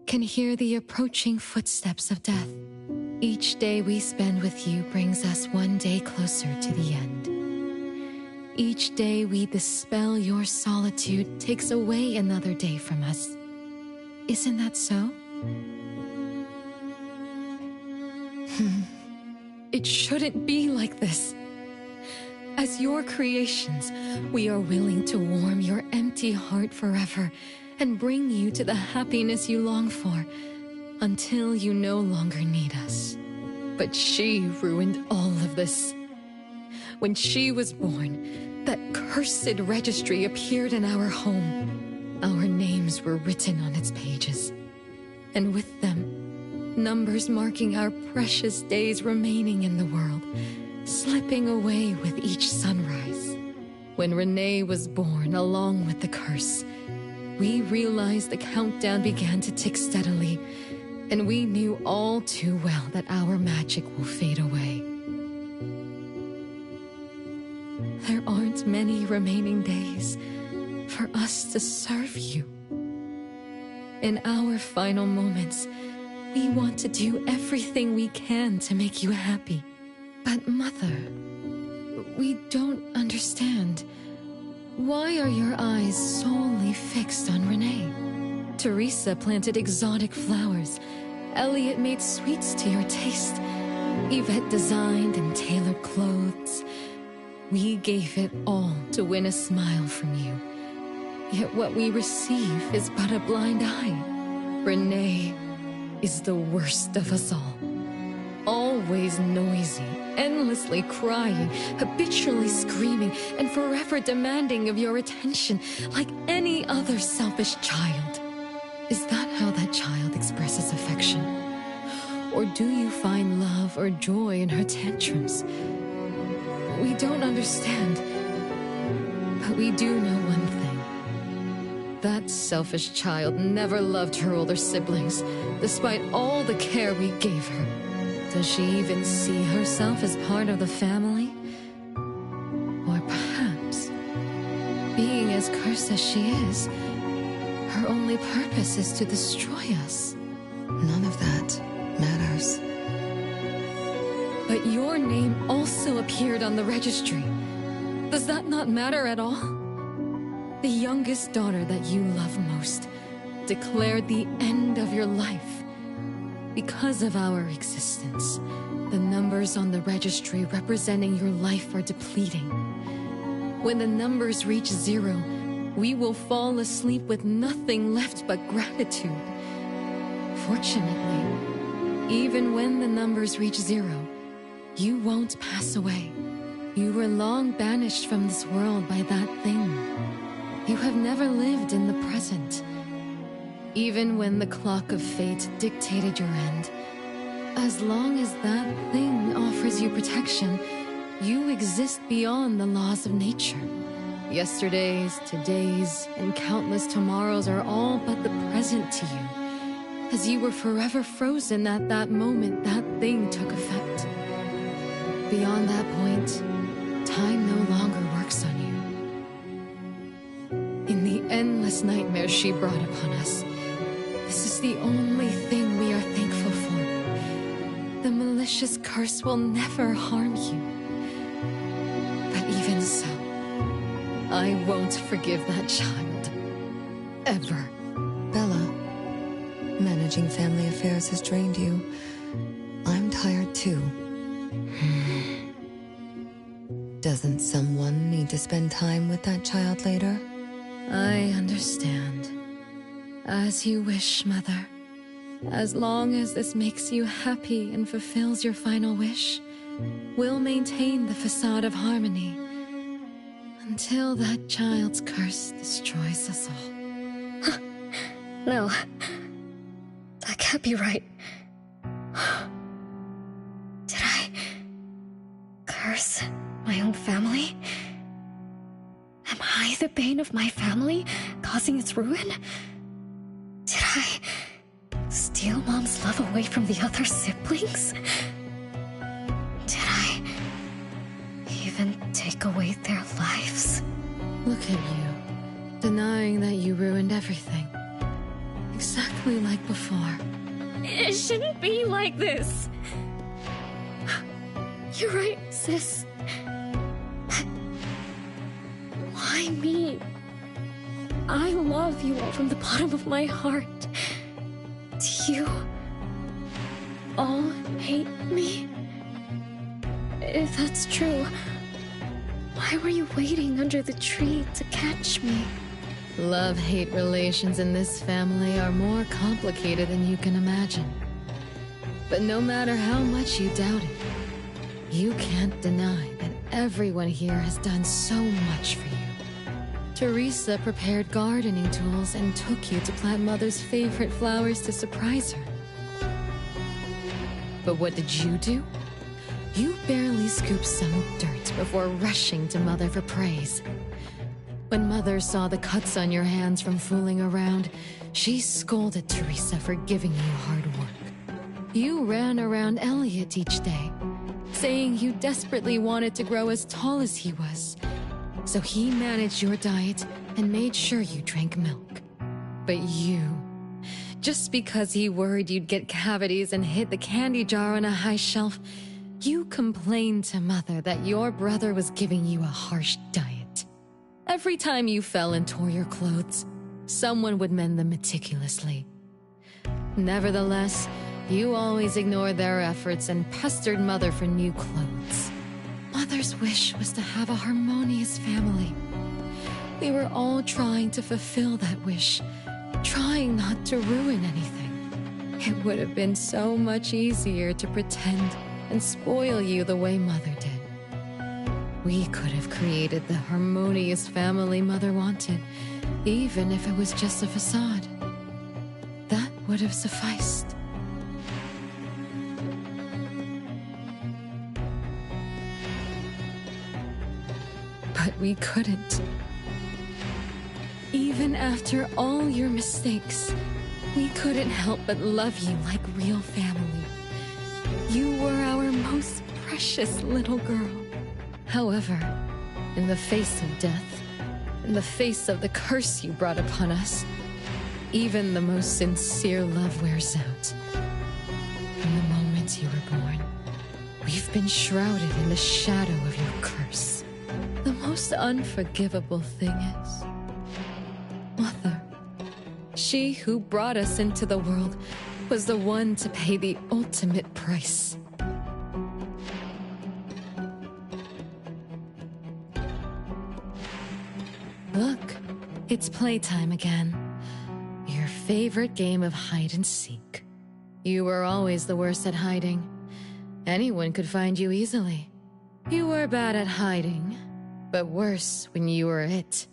can hear the approaching footsteps of death. Each day we spend with you brings us one day closer to the end. Each day we dispel your solitude takes away another day from us. Isn't that so? It shouldn't be like this. As your creations, we are willing to warm your empty heart forever and bring you to the happiness you long for until you no longer need us. But she ruined all of this. When she was born, that cursed registry appeared in our home. Our names were written on its pages, and with them, numbers marking our precious days remaining in the world, slipping away with each sunrise. When Renee was born along with the curse, we realized the countdown began to tick steadily, and we knew all too well that our magic will fade away. last many remaining days for us to serve you. In our final moments, we want to do everything we can to make you happy. But Mother, we don't understand. Why are your eyes solely fixed on Renee? Teresa planted exotic flowers. Elliot made sweets to your taste. Yvette designed and tailored clothes. We gave it all to win a smile from you. Yet what we receive is but a blind eye. Renee is the worst of us all. Always noisy, endlessly crying, habitually screaming, and forever demanding of your attention like any other selfish child. Is that how that child expresses affection? Or do you find love or joy in her tantrums? We don't understand, but we do know one thing. That selfish child never loved her older siblings, despite all the care we gave her. Does she even see herself as part of the family? Or perhaps, being as cursed as she is, her only purpose is to destroy us. None of that matters. But your name also appeared on the registry. Does that not matter at all? The youngest daughter that you love most declared the end of your life. Because of our existence, the numbers on the registry representing your life are depleting. When the numbers reach 0, we will fall asleep with nothing left but gratitude. Fortunately, even when the numbers reach 0, you won't pass away. You were long banished from this world by that thing. You have never lived in the present. Even when the clock of fate dictated your end, as long as that thing offers you protection, you exist beyond the laws of nature. Yesterdays, todays, and countless tomorrows are all but the present to you, as you were forever frozen at that moment that thing took effect. Beyond that point, time no longer works on you. In the endless nightmares she brought upon us, this is the only thing we are thankful for. The malicious curse will never harm you. But even so, I won't forgive that child. Ever. Bella, managing family affairs has drained you. I'm tired too. Doesn't someone need to spend time with that child later? I understand. As you wish, Mother. As long as this makes you happy and fulfills your final wish, we'll maintain the facade of harmony until that child's curse destroys us all. No. That can't be right. Did I curse my own family? Am I the bane of my family, causing its ruin? Did I steal Mom's love away from the other siblings? Did I even take away their lives? Look at you, denying that you ruined everything. Exactly like before. It shouldn't be like this. You're right, sis. But why me? I love you all from the bottom of my heart. Do you all hate me? If that's true, why were you waiting under the tree to catch me? Love-hate relations in this family are more complicated than you can imagine. But no matter how much you doubt it, you can't deny that everyone here has done so much for you. Teresa prepared gardening tools and took you to plant Mother's favorite flowers to surprise her. But what did you do? You barely scooped some dirt before rushing to Mother for praise. When Mother saw the cuts on your hands from fooling around, she scolded Teresa for giving you hard work. You ran around Elliot each day, saying you desperately wanted to grow as tall as he was, So he managed your diet and made sure you drank milk. But you, just because he worried you'd get cavities and hid the candy jar on a high shelf, you complained to Mother that your brother was giving you a harsh diet. Every time you fell and tore your clothes, someone would mend them meticulously. Nevertheless, you always ignored their efforts and pestered Mother for new clothes. Mother's wish was to have a harmonious family. We were all trying to fulfill that wish, trying not to ruin anything. It would have been so much easier to pretend and spoil you the way Mother did. We could have created the harmonious family Mother wanted, even if it was just a facade. That would have sufficed. But we couldn't. Even after all your mistakes, we couldn't help but love you like real family. You were our most precious little girl. However, in the face of death, in the face of the curse you brought upon us, even the most sincere love wears out. From the moment you were born, we've been shrouded in the shadow of your curse. The most unforgivable thing is, Mother, she who brought us into the world, was the one to pay the ultimate price. Look, it's playtime again. Your favorite game of hide and seek. You were always the worst at hiding. Anyone could find you easily. You were bad at hiding, but worse when you were it.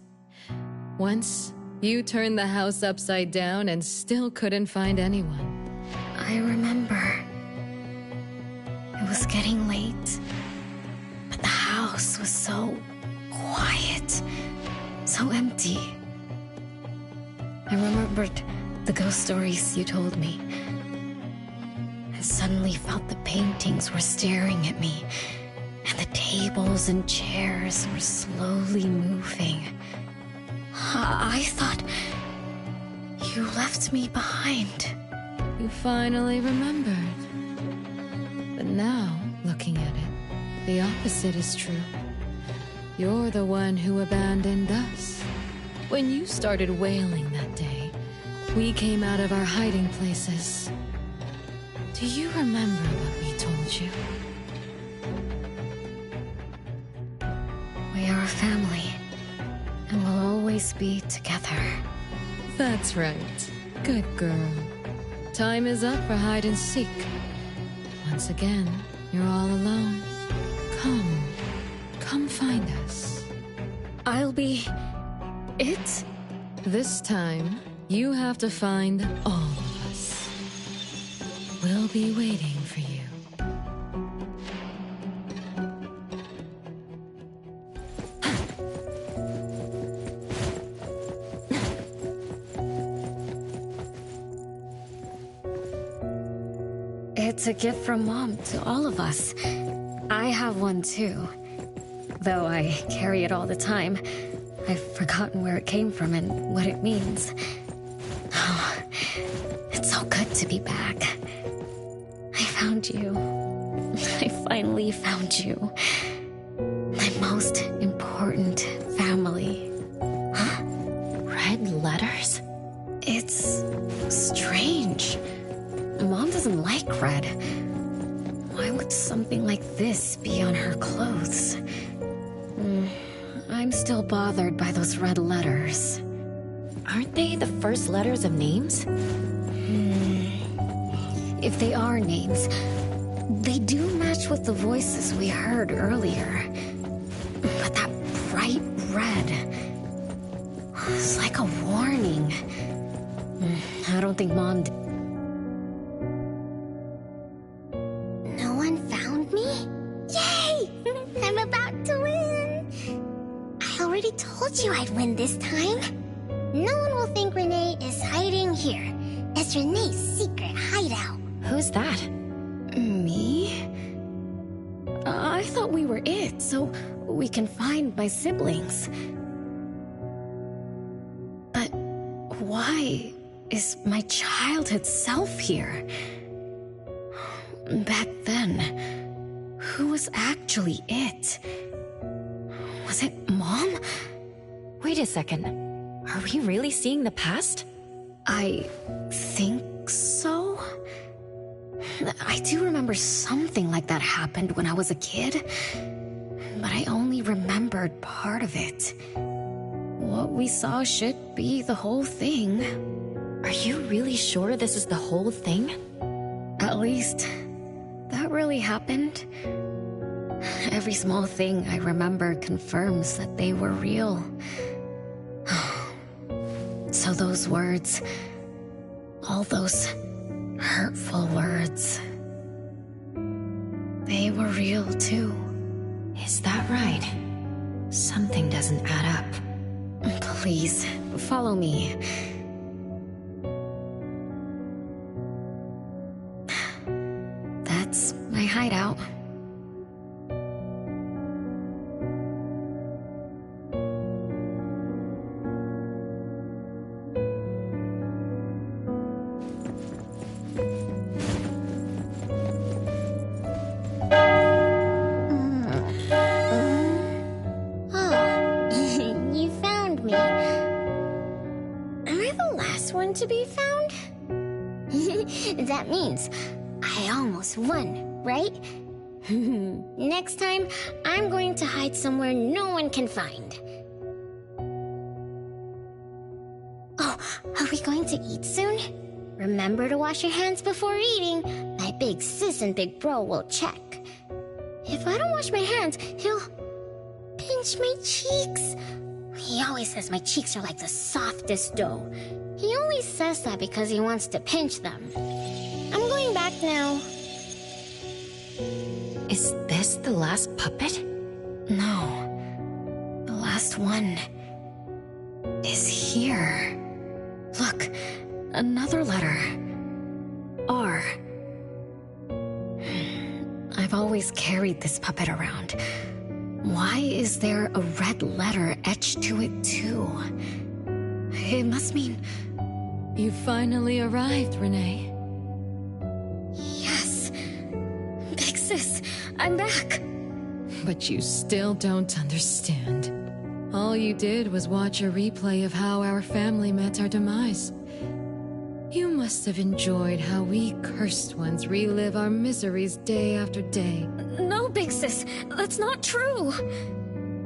Once, you turned the house upside down and still couldn't find anyone. I remember. It was getting late, but the house was so quiet, so empty. I remembered the ghost stories you told me. I suddenly felt the paintings were staring at me, and the tables and chairs were slowly moving. I thought you left me behind. You finally remembered. But now, looking at it, the opposite is true. You're the one who abandoned us. When you started wailing that day, we came out of our hiding places. Do you remember what we told you? We are a family, and we'll always be together. That's right. Good girl. Time is up for hide and seek. Once again, you're all alone. Come find us. I'll be it? This time, you have to find all of us. We'll be waiting for you. It's a gift from Mom to all of us. I have one too. Though I carry it all the time, I've forgotten where it came from and what it means. Oh, it's so good to be back. I found you. I finally found you. My most important family. Huh? Red letters? It's strange. Mom doesn't like red. Why would something like this be on her clothes? I'm still bothered by those red letters. Aren't they the first letters of names? If they are names, they do match with the voices we heard earlier. But that bright red, it's like a warning. I don't think Mom did. No one found me? Yay! I'm about to win! I already told you I'd win this time. No one will think Renee is hiding here. It's Renee's secret hideout. Who's that? Me? I thought we were it, so we can find my siblings. But why is my childhood self here? Back then, who was actually it? Was it Mom? Wait a second. Are we really seeing the past? I think so. I do remember something like that happened when I was a kid, but I only remembered part of it. What we saw should be the whole thing. Are you really sure this is the whole thing? At least, that really happened. Every small thing I remember confirms that they were real. So those words, all those hurtful words, they were real too. Is that right? Something doesn't add up. Please, follow me. That's my hideout. You found me. Am I the last one to be found? That means I almost won, right? Next time, I'm going to hide somewhere no one can find. Oh, are we going to eat soon? Remember to wash your hands before eating. My big sis and big bro will check. If I don't wash my hands, he'll pinch my cheeks. He always says my cheeks are like the softest dough. He only says that because he wants to pinch them. I'm going back now. Is this the last puppet? No. The last one is here. Look, another letter. R. I've always carried this puppet around. Why is there a red letter etched to it too? It must mean... You finally arrived, Renee. Yes. Big sis, I'm back. But you still don't understand. All you did was watch a replay of how our family met our demise. You must have enjoyed how we cursed ones relive our miseries day after day. No, Big Sis, that's not true.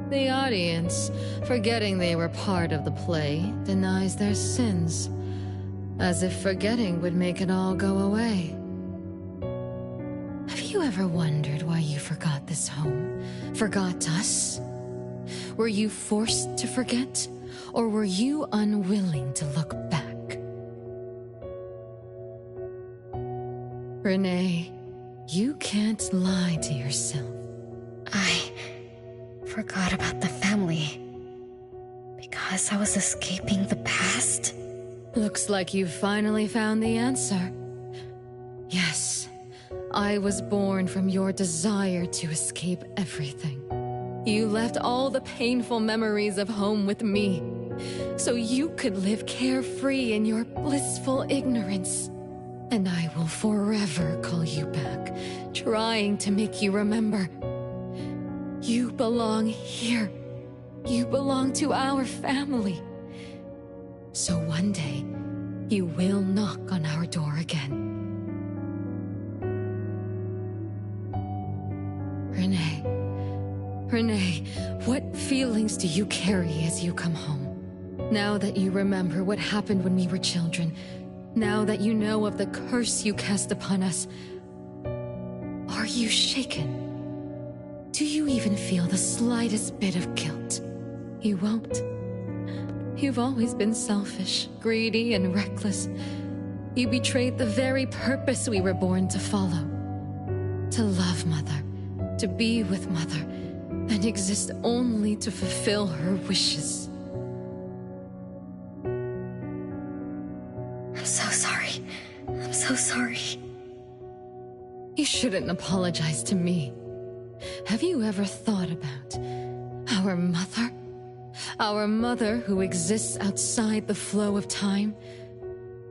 The audience, forgetting they were part of the play, denies their sins, as if forgetting would make it all go away. Have you ever wondered why you forgot this home? Forgot us? Were you forced to forget? Or were you unwilling to look back? Renee, you can't lie to yourself. I forgot about the family because I was escaping the past. Looks like you've finally found the answer. Yes, I was born from your desire to escape everything. You left all the painful memories of home with me, so you could live carefree in your blissful ignorance. And I will forever call you back, trying to make you remember. You belong here. You belong to our family. So one day, you will knock on our door again. Renee, what feelings do you carry as you come home? Now that you remember what happened when we were children, now that you know of the curse you cast upon us, are you shaken? Do you even feel the slightest bit of guilt? You won't. You've always been selfish, greedy, and reckless. You betrayed the very purpose we were born to follow. To love Mother, to be with Mother, and exist only to fulfill her wishes. I'm so sorry. I'm so sorry. You shouldn't apologize to me. Have you ever thought about our mother? Our mother who exists outside the flow of time?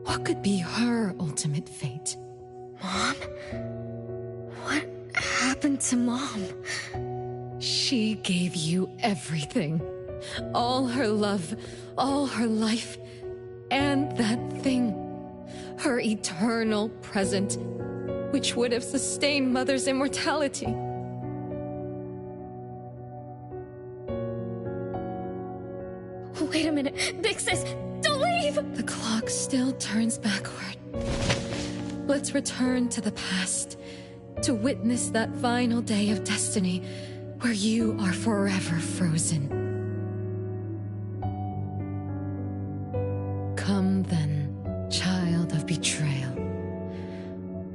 What could be her ultimate fate? Mom? What happened to Mom? She gave you everything. All her love, all her life, and that thing. Her eternal present, which would have sustained Mother's immortality. Wait a minute. Big Sis, don't leave! The clock still turns backward. Let's return to the past to witness that final day of destiny where you are forever frozen. Come then, child of betrayal.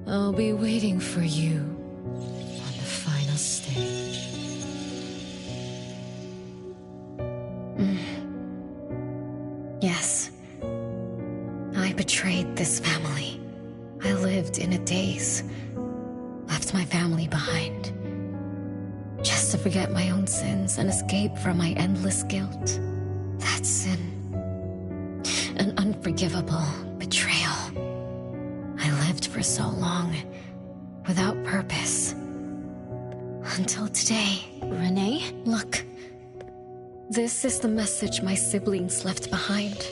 I'll be waiting for you on the final stage. Yes. I betrayed this family. I lived in a daze. Left my family behind. Just to forget my own sins and escape from my endless guilt. That sin. An unforgivable betrayal. I lived for so long, without purpose. Until today. Renee? Look. This is the message my siblings left behind.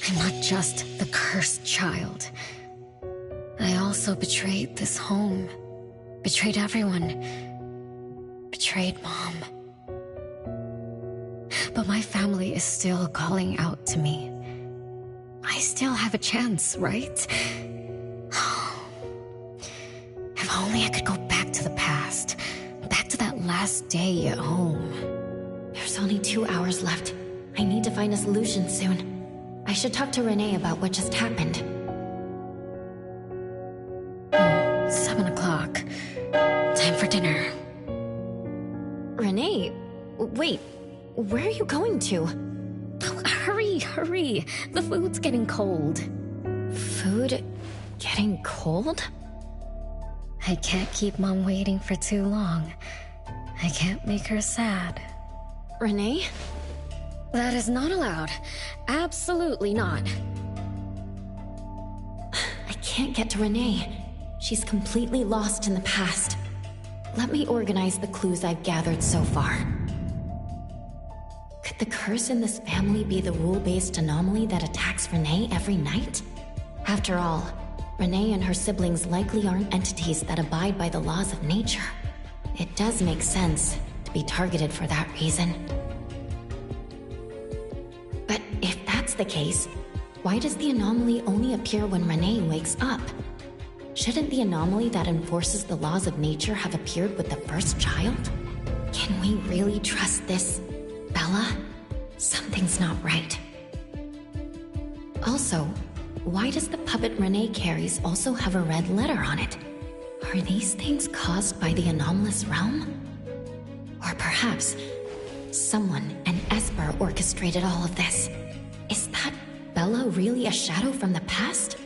I'm not just the cursed child. I also betrayed this home. Betrayed everyone. Betrayed Mom. But my family is still calling out to me. I still have a chance, right? If only I could go back to the past. Back to that last day at home. There's only 2 hours left. I need to find a solution soon. I should talk to Renee about what just happened. 7 o'clock. Time for dinner. Renee, wait. Where are you going to? Oh, hurry. The food's getting cold. Food getting cold? I can't keep Mom waiting for too long. I can't make her sad. Renee? That is not allowed. Absolutely not. I can't get to Renee. She's completely lost in the past. Let me organize the clues I've gathered so far. Could the curse in this family be the rule-based anomaly that attacks Renee every night? After all, Renee and her siblings likely aren't entities that abide by the laws of nature. It does make sense to be targeted for that reason. But if that's the case, why does the anomaly only appear when Renee wakes up? Shouldn't the anomaly that enforces the laws of nature have appeared with the first child? Can we really trust this, Bella? Something's not right. Also, why does the puppet Renee carries also have a red letter on it? Are these things caused by the anomalous realm? Or perhaps someone, an Esper, orchestrated all of this. Is that Bella really a shadow from the past?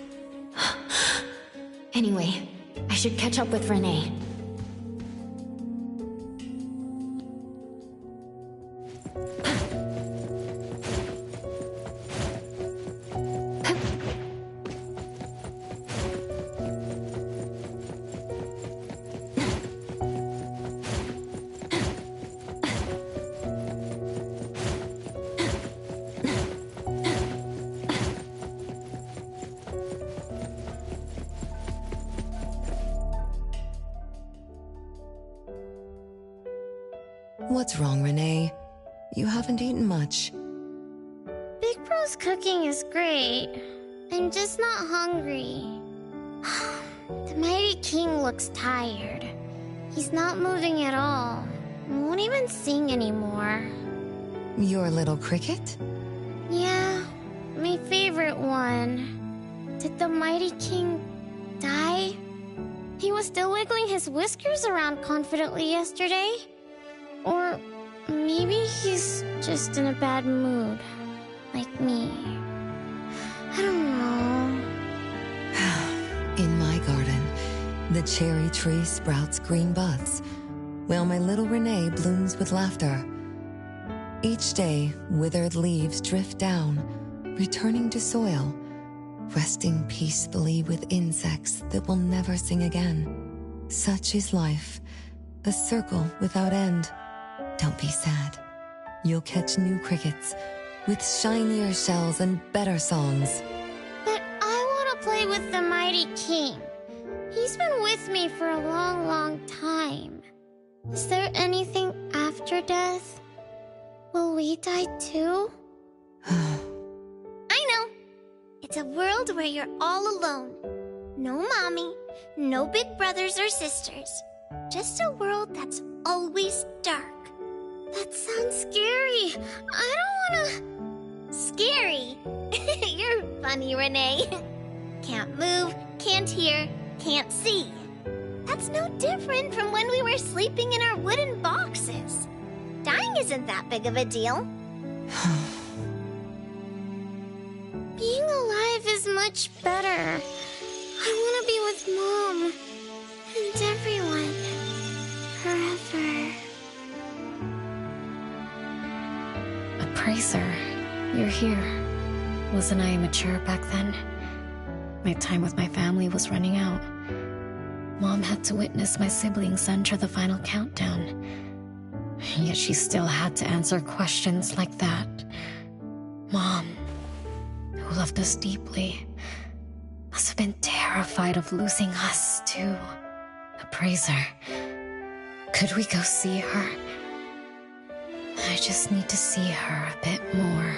Anyway, I should catch up with Renee. What's wrong, Renee? You haven't eaten much. Big Bro's cooking is great. I'm just not hungry. The Mighty King looks tired. He's not moving at all. Won't even sing anymore. Your little cricket? Yeah, my favorite one. Did the Mighty King die? He was still wiggling his whiskers around confidently yesterday. Or maybe he's just in a bad mood, like me. I don't know. In my garden, the cherry tree sprouts green buds. while my little Renee blooms with laughter. Each day, withered leaves drift down, returning to soil, resting peacefully with insects that will never sing again. Such is life, a circle without end. Don't be sad. You'll catch new crickets with shinier shells and better songs. But I want to play with the Mighty King. He's been with me for a long, long time. Is there anything after death? Will we die too? I know. It's a world where you're all alone. No mommy, no big brothers or sisters. Just a world that's always dark. That sounds scary. I don't wanna... Scary? You're funny, Renee. Can't move, can't hear, can't see. That's no different from when we were sleeping in our wooden boxes. Dying isn't that big of a deal. Being alive is much better. I want to be with Mom and everyone forever. Appraiser, you're here. Wasn't I mature back then? My time with my family was running out. Mom had to witness my siblings enter the final countdown. Yet she still had to answer questions like that. Mom, who loved us deeply, must have been terrified of losing us, too. Appraiser, could we go see her? I just need to see her a bit more.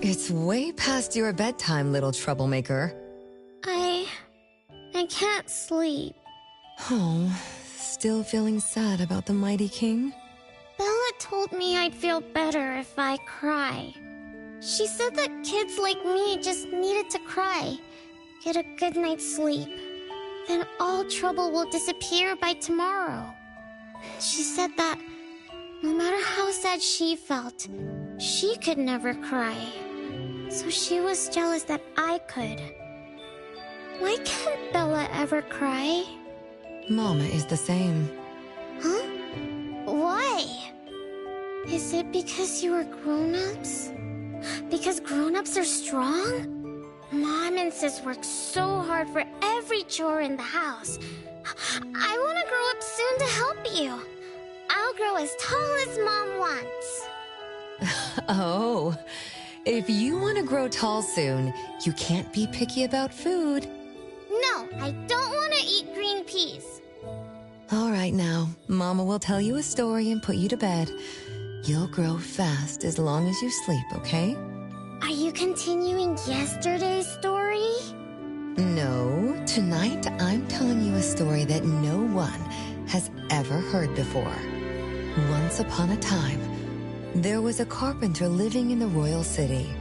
It's way past your bedtime, little troublemaker. I can't sleep. Oh, still feeling sad about the Mighty King? Bella told me I'd feel better if I cry. She said that kids like me just needed to cry, get a good night's sleep. Then all trouble will disappear by tomorrow. She said that no matter how sad she felt, she could never cry. So she was jealous that I could. Why can't Bella ever cry? Mama is the same. Huh? Why? Is it because you are grown-ups? Because grown-ups are strong? Mom and Sis work so hard for every chore in the house. I want to grow up soon to help you. I'll grow as tall as Mom wants. Oh, if you want to grow tall soon, you can't be picky about food. No, I don't want to eat green peas. All right now, Mama will tell you a story and put you to bed. You'll grow fast as long as you sleep, okay? Are you continuing yesterday's story? No, tonight I'm telling you a story that no one has ever heard before. Once upon a time, there was a carpenter living in the royal city.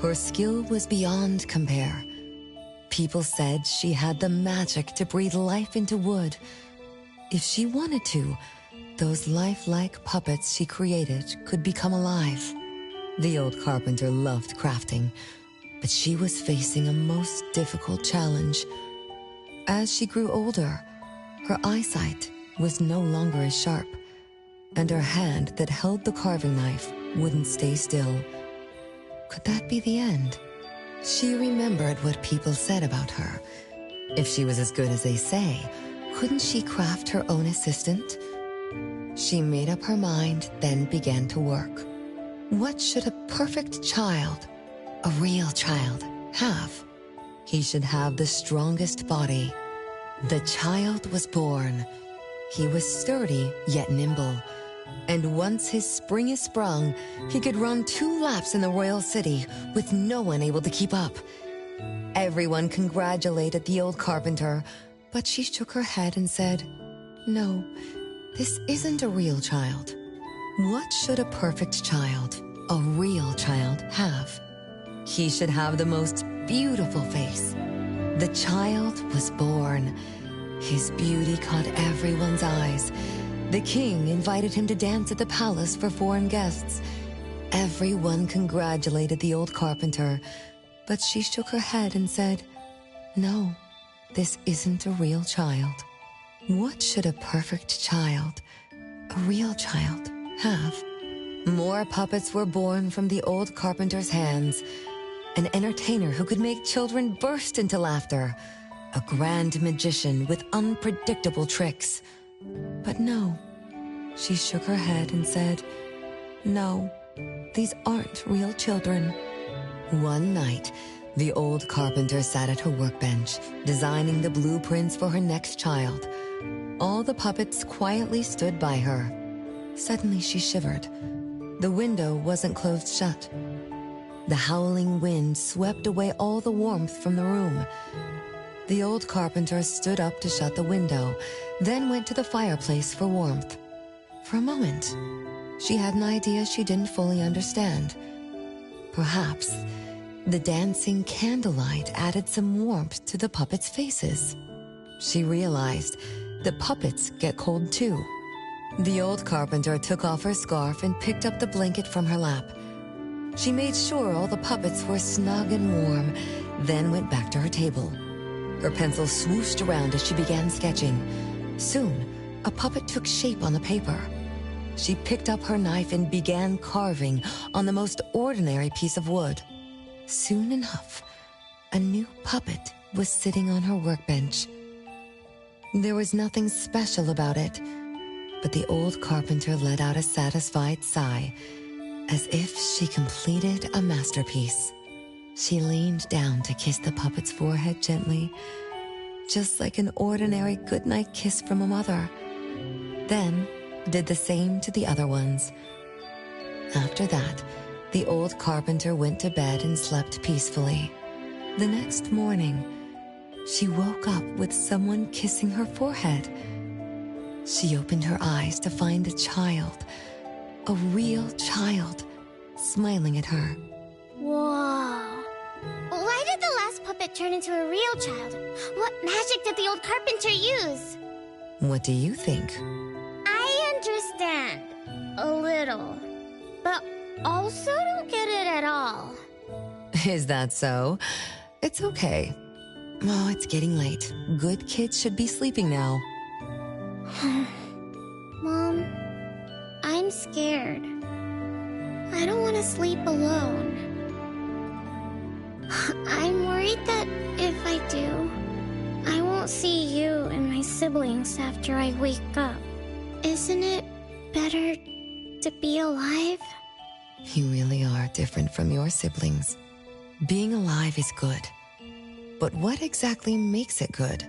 Her skill was beyond compare. People said she had the magic to breathe life into wood. If she wanted to, those lifelike puppets she created could become alive. The old carpenter loved crafting, but she was facing a most difficult challenge. As she grew older, her eyesight was no longer as sharp, and her hand that held the carving knife wouldn't stay still. Could that be the end? She remembered what people said about her. If she was as good as they say, couldn't she craft her own assistant? She made up her mind, then began to work. What should a perfect child, a real child, have? He should have the strongest body, The child was born. He was sturdy yet nimble, and once his spring is sprung, he could run 2 laps in the royal city with no one able to keep up. Everyone congratulated the old carpenter, but she shook her head and said, "No, this isn't a real child. What should a perfect child, a real child, have? He should have the most beautiful face." The child was born. His beauty caught everyone's eyes. The king invited him to dance at the palace for foreign guests. Everyone congratulated the old carpenter, but she shook her head and said, "No, this isn't a real child. What should a perfect child, a real child, have?" More puppets were born from the old carpenter's hands. An entertainer who could make children burst into laughter. A grand magician with unpredictable tricks. But no, she shook her head and said, "No, these aren't real children." One night, the old carpenter sat at her workbench, designing the blueprints for her next child. All the puppets quietly stood by her. Suddenly she shivered. The window wasn't closed shut. The howling wind swept away all the warmth from the room. The old carpenter stood up to shut the window, then went to the fireplace for warmth. For a moment, she had an idea she didn't fully understand. Perhaps the dancing candlelight added some warmth to the puppets' faces. She realized that puppets get cold too. The old carpenter took off her scarf and picked up the blanket from her lap. She made sure all the puppets were snug and warm, then went back to her table. Her pencil swooshed around as she began sketching. Soon, a puppet took shape on the paper. She picked up her knife and began carving on the most ordinary piece of wood. Soon enough, a new puppet was sitting on her workbench. There was nothing special about it, but the old carpenter let out a satisfied sigh, as if she completed a masterpiece. She leaned down to kiss the puppet's forehead gently, just like an ordinary goodnight kiss from a mother. Then did the same to the other ones. After that, the old carpenter went to bed and slept peacefully. The next morning, she woke up with someone kissing her forehead. She opened her eyes to find a child, a real child, smiling at her. Whoa. Why did the last puppet turn into a real child? What magic did the old carpenter use? What do you think? I understand. A little. But also don't get it at all. Is that so? It's okay. Oh, it's getting late. Good kids should be sleeping now. Mom, I'm scared. I don't want to sleep alone. I'm worried that if I do, I won't see you and my siblings after I wake up. Isn't it better to be alive? You really are different from your siblings. Being alive is good. But what exactly makes it good?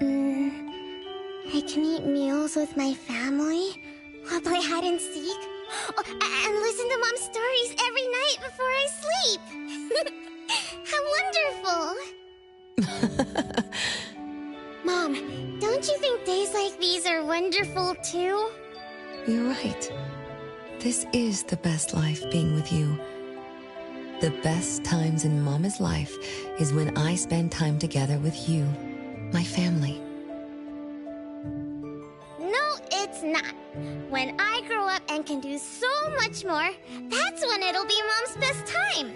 I can eat meals with my family, while play hide and seek, and listen to Mom's stories every night before I sleep. How wonderful! Mom, don't you think days like these are wonderful too? You're right. This is the best life being with you. The best times in Mama's life is when I spend time together with you, my family. No, it's not. When I grow up and can do so much more, that's when it'll be Mom's best time.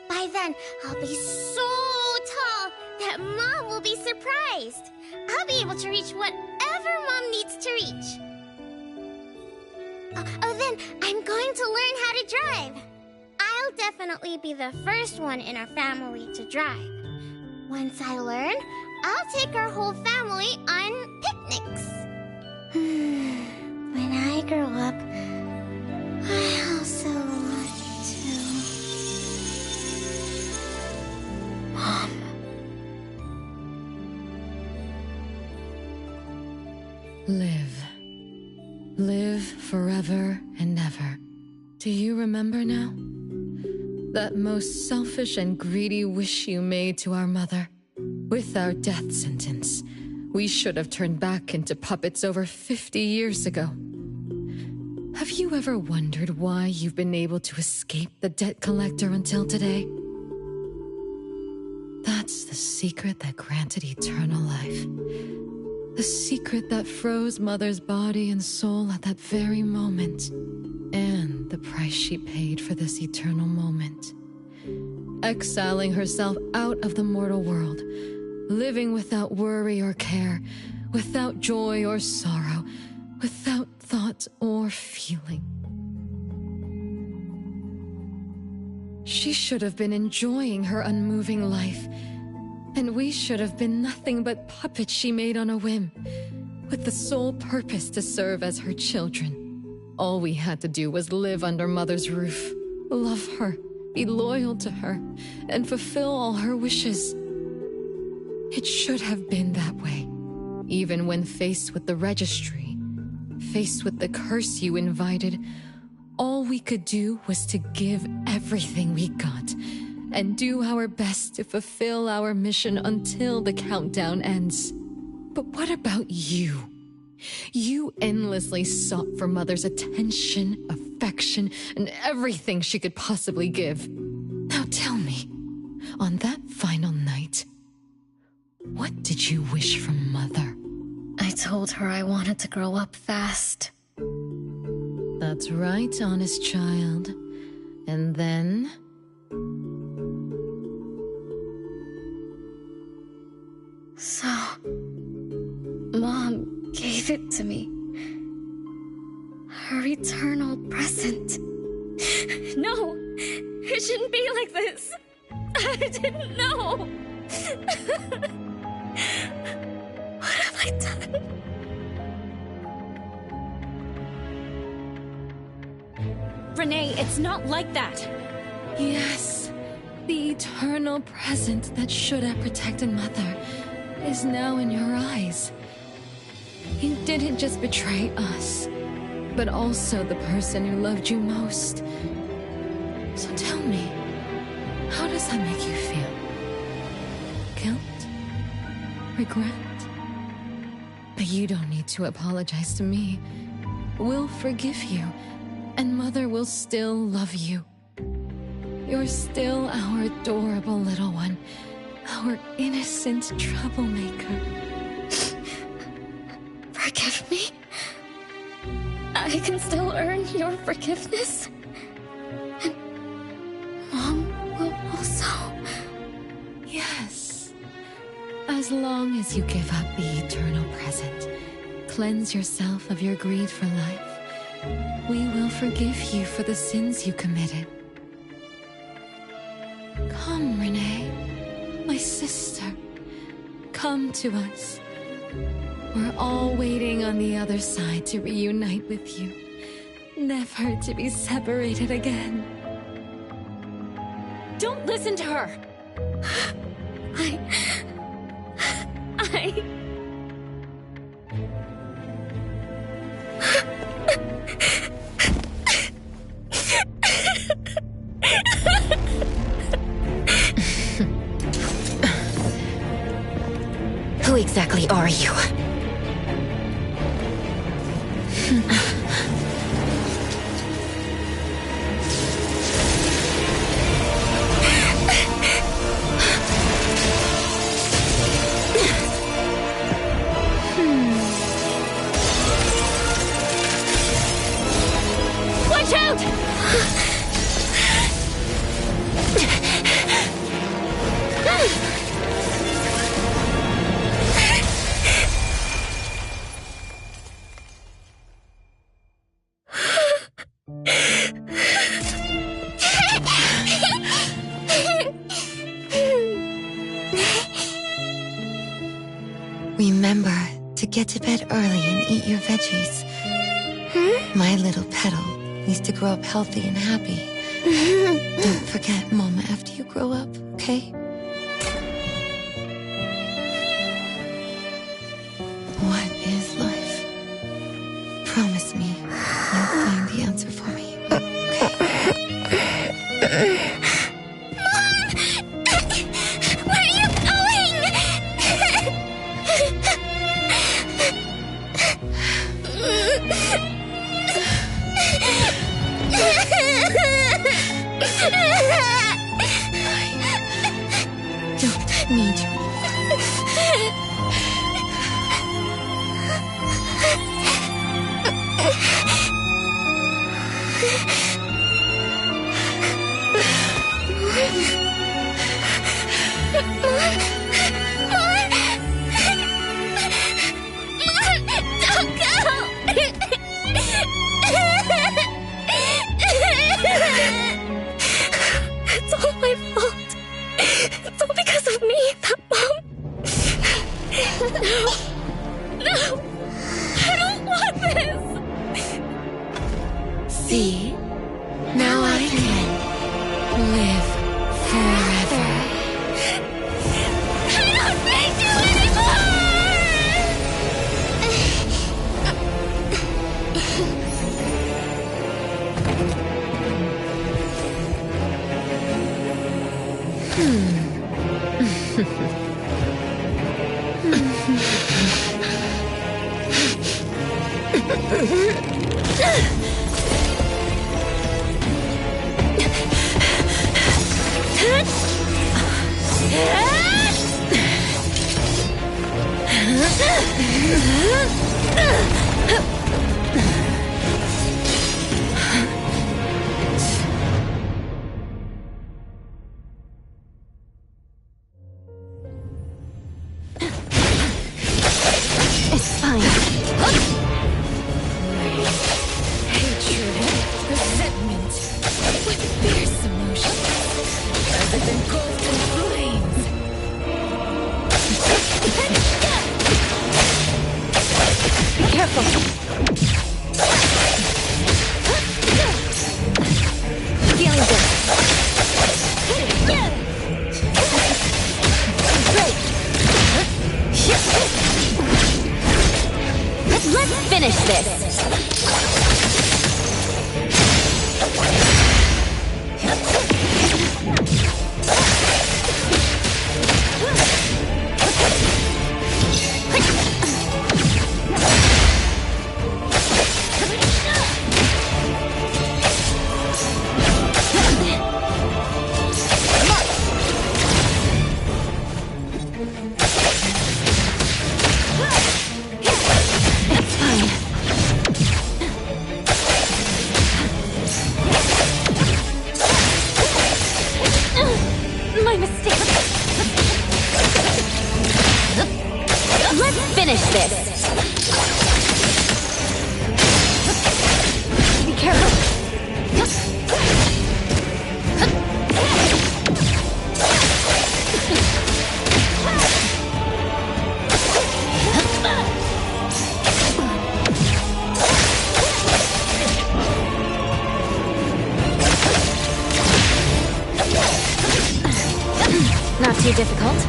By then, I'll be so tall that Mom will be surprised. I'll be able to reach whatever Mom needs to reach. Then I'm going to learn how to drive. I'll definitely be the first one in our family to drive. Once I learn, I'll take our whole family on picnics. When I grow up, I also want to... Mom. Live. Live forever and ever. Do you remember now? That most selfish and greedy wish you made to our mother. With our death sentence, we should have turned back into puppets over 50 years ago. Have you ever wondered why you've been able to escape the debt collector until today? That's the secret that granted eternal life. The secret that froze Mother's body and soul at that very moment. And the price she paid for this eternal moment. Exiling herself out of the mortal world. Living without worry or care. Without joy or sorrow. Without thought or feeling. She should have been enjoying her unmoving life. And we should have been nothing but puppets she made on a whim, with the sole purpose to serve as her children. All we had to do was live under Mother's roof, love her, be loyal to her, and fulfill all her wishes. It should have been that way, even when faced with the registry, faced with the curse you invited. All we could do was to give everything we got, and do our best to fulfill our mission until the countdown ends. But what about you? You endlessly sought for Mother's attention, affection, and everything she could possibly give. Now tell me, on that final night, what did you wish from Mother? I told her I wanted to grow up fast. That's right, honest child. And then? So, Mom gave it to me. Her eternal present. No! It shouldn't be like this! I didn't know! What have I done? Renee, it's not like that! Yes, the eternal present that should have protected Mother is now in your eyes. You didn't just betray us, but also the person who loved you most. So tell me, how does that make you feel? Guilt? Regret? But you don't need to apologize to me. We'll forgive you, and Mother will still love you. You're still our adorable little one, our innocent troublemaker. Forgive me? I can still earn your forgiveness? And Mom will also? Yes. As long as you give up the eternal present, cleanse yourself of your greed for life, we will forgive you for the sins you committed. Come, Renee, my sister. Come to us. We're all waiting on the other side to reunite with you, never to be separated again. Don't listen to her! Who exactly are you? Watch out! Remember to get to bed early and eat your veggies. My little petal needs to grow up healthy and happy. Don't forget Mama after you grow up, okay? What is life? It's all my fault. It's all because of me, that mom. No, I don't want this. See? Now I can live forever. I don't need you anymore! It's fine. Hatred, resentment, what fierce emotion, as if engulfed in flames. Be careful. Feeling good. Great. Let's finish this. It's fine. My mistake. Let's finish this. Be careful. Not too difficult.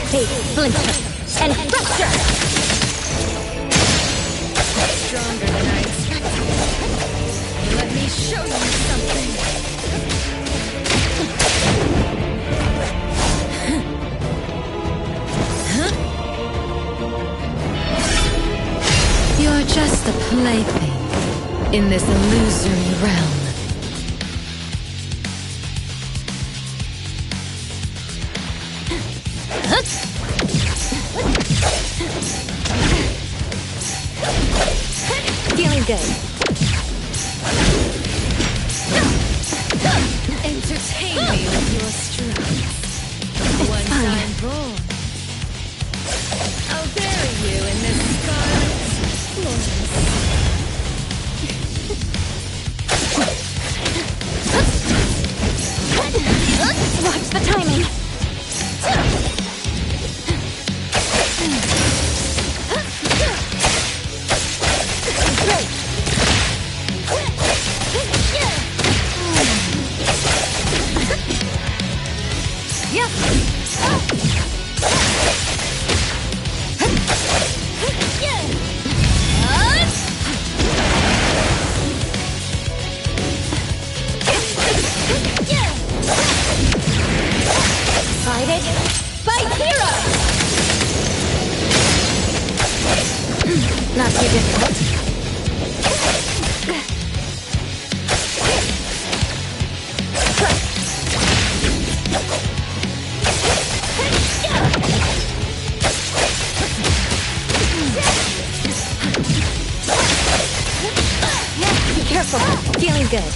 Take splinter and fracture. Stronger than I expected. Let me show you something. You're just a plaything in this illusory realm. Feeling good. Entertain me with your strikes. Once fine. I'm born, I'll bury you in this scarlet florence. Watch the timing. Great. good.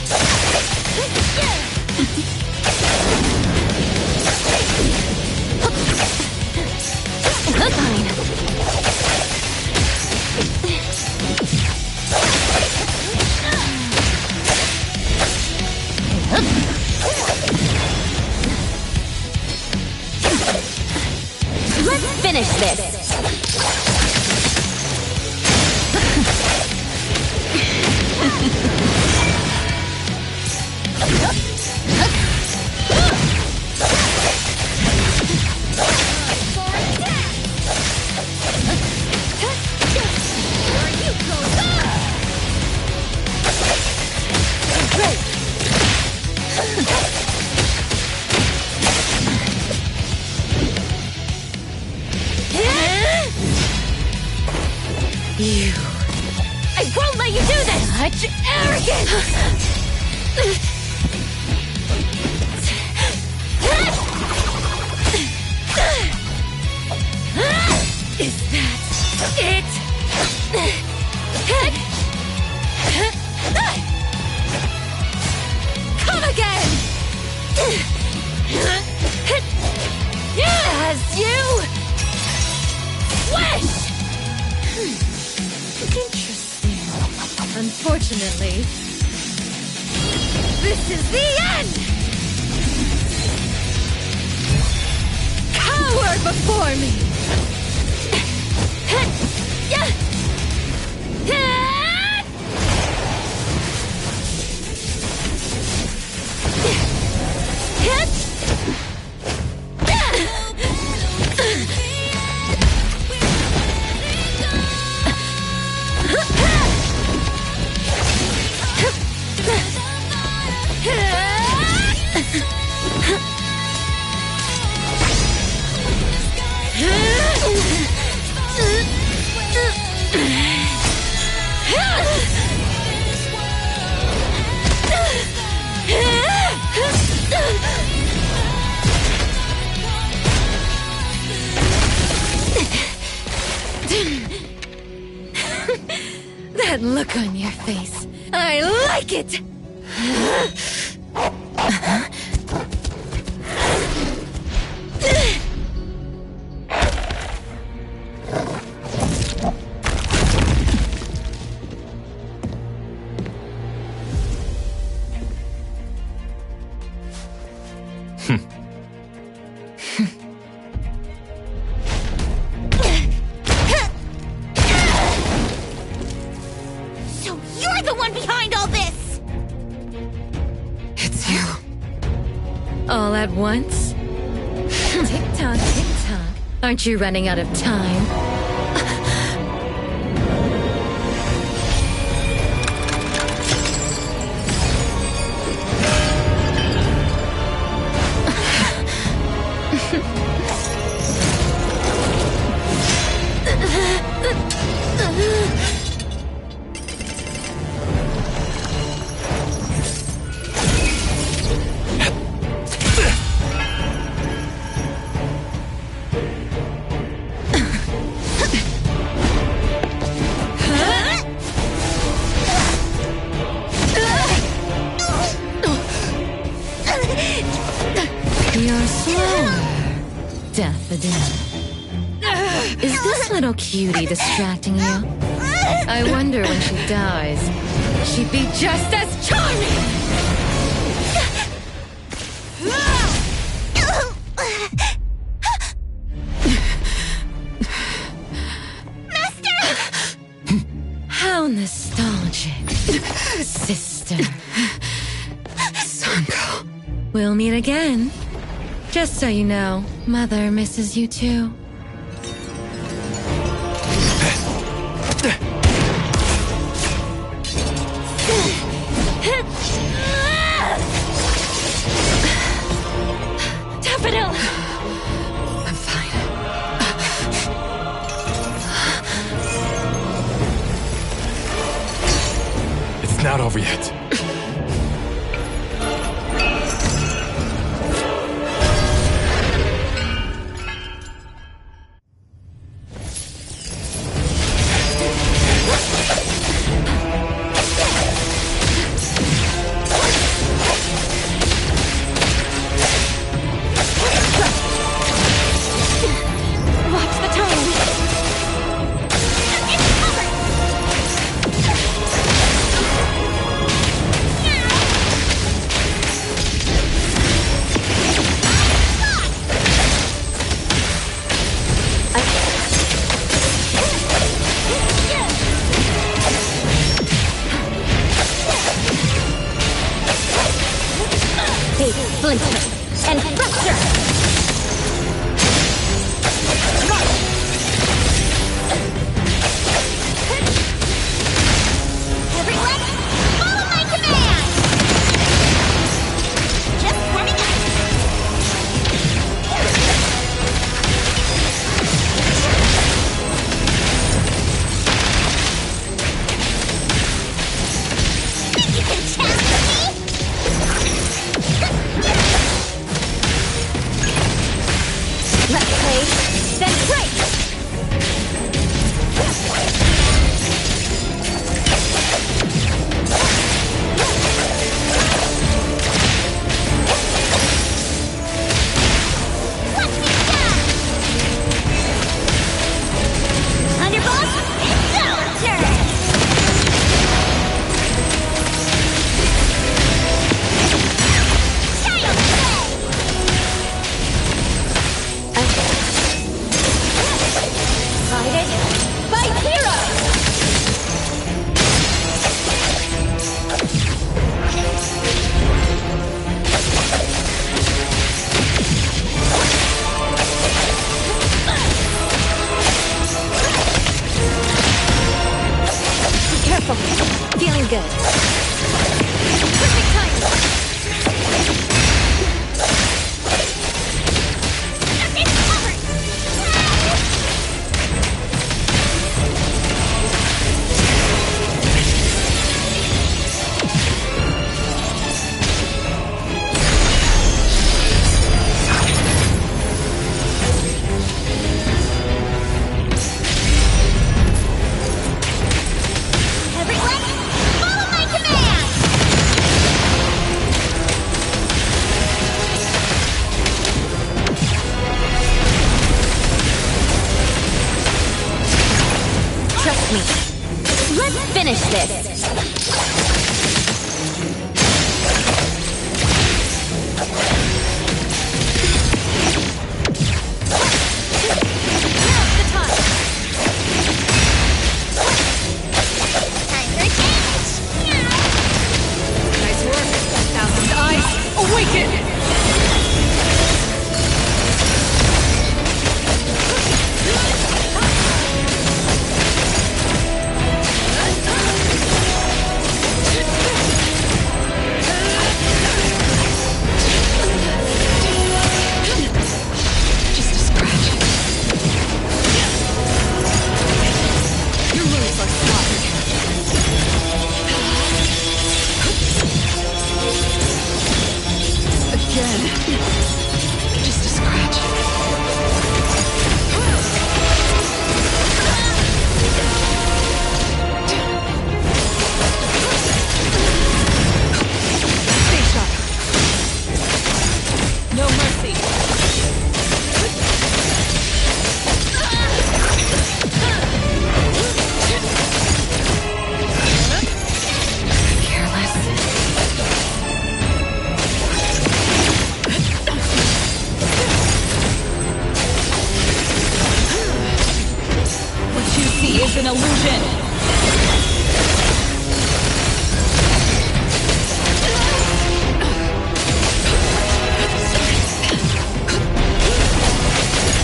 Fine. Let's finish this. You. I won't let you do this! Such arrogance! Is that it? Come again! As you wish! Interesting. Unfortunately, This is the end! cower before me! That look on your face. I like it! So you're the one behind all this! It's you. All at once? Tick-tock, tick-tock. Aren't you running out of time? You're slower, Daffodil. Is this little cutie distracting you? I wonder when she dies, she'd be just as charming! How nostalgic, sister. Sanko. We'll meet again. Just so you know, Mother misses you too. Daffodil! I'm fine. It's not over yet. Fate splinter and fracture! Everyone, follow my command! Just warming up. Think you can challenge me? Let's play, then break! Thunderbolt, it's our turn! Child's play! Guided by heroes! Careful. Feeling good. Perfect timing. It's covered! Everyone, follow my command! Trust me. Let's finish this. Now's the time. Time for change! Nice work. Thousand eyes, awaken! Just a scratch. Your moves are slaughtered. Again. Just a scratch. Stay sharp. No mercy. What you see is an illusion.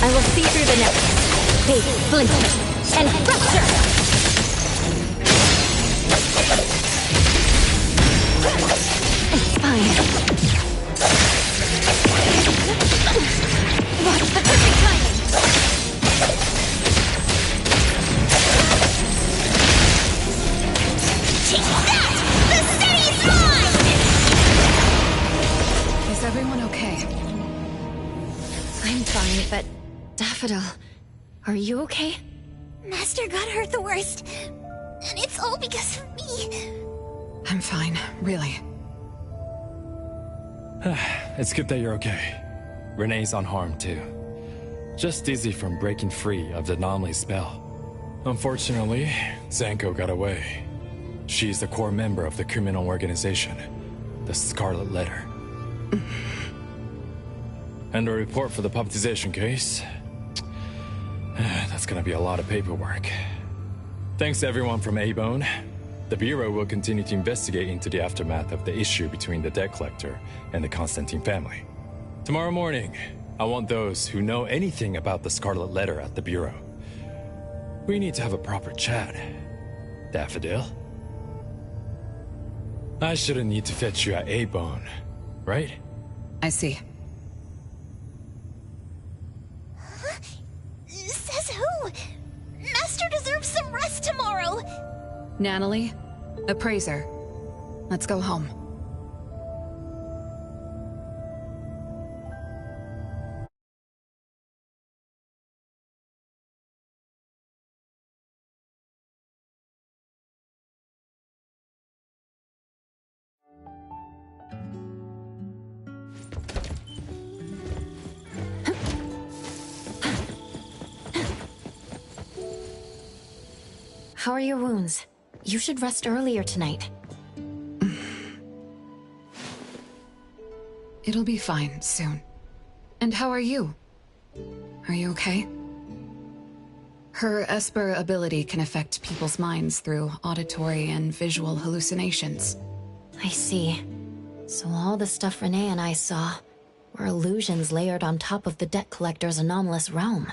I will see through the net. Fate splinter and fracture! It's fine. What's the perfect timing? Take that! The city's mine! Is everyone okay? I'm fine, but Daffodil, are you okay? Master got hurt the worst. And it's all because of me. I'm fine, really. It's good that you're okay. Renee's unharmed too. Just dizzy from breaking free of the anomaly spell. Unfortunately, Zanko got away. She's the core member of the criminal organization, the Scarlet Letter. And a report for the puppetization case. That's gonna be a lot of paperwork. Thanks to everyone from A-Bone. The Bureau will continue to investigate into the aftermath of the issue between the debt collector and the Constantine family. Tomorrow morning, I want those who know anything about the Scarlet Letter at the Bureau. We need to have a proper chat. Daffodil? I shouldn't need to fetch you at A-Bone, right? I see. Huh? Says who? Master deserves some rest tomorrow! Natalie, Appraiser. Let's go home. How are your wounds? You should rest earlier tonight. It'll be fine soon. And how are you? Are you okay? Her Esper ability can affect people's minds through auditory and visual hallucinations. I see. So all the stuff Renee and I saw were illusions layered on top of the debt collector's anomalous realm.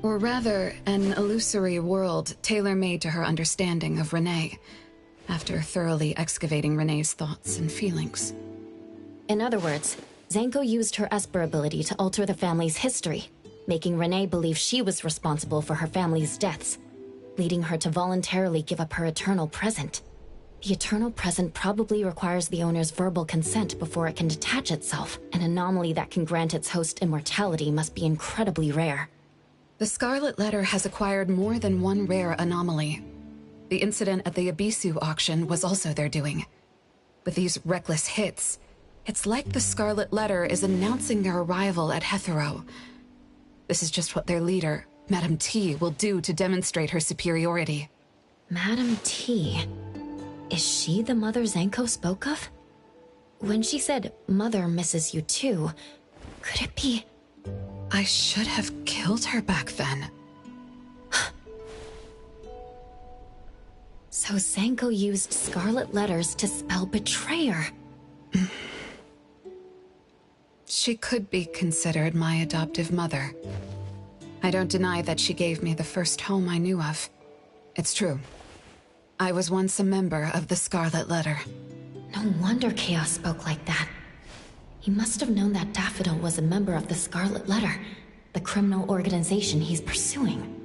Or rather, an illusory world tailor-made to her understanding of Renee, after thoroughly excavating Renee's thoughts and feelings. In other words, Zanko used her Esper ability to alter the family's history, making Renee believe she was responsible for her family's deaths, leading her to voluntarily give up her eternal present. The eternal present probably requires the owner's verbal consent before it can detach itself. An anomaly that can grant its host immortality must be incredibly rare. The Scarlet Letter has acquired more than one rare anomaly. The incident at the Abisu auction was also their doing. With these reckless hits, it's like the Scarlet Letter is announcing their arrival at Hetero. This is just what their leader, Madame T, will do to demonstrate her superiority. Madame T? Is she the mother Zanko spoke of? When she said, "Mother misses you too," could it be... I should have killed her back then. So Zanko used Scarlet Letters to spell betrayer. She could be considered my adoptive mother. I don't deny that she gave me the first home I knew of. It's true. I was once a member of the Scarlet Letter. No wonder Chaos spoke like that. He must have known that Daffodil was a member of the Scarlet Letter, the criminal organization he's pursuing.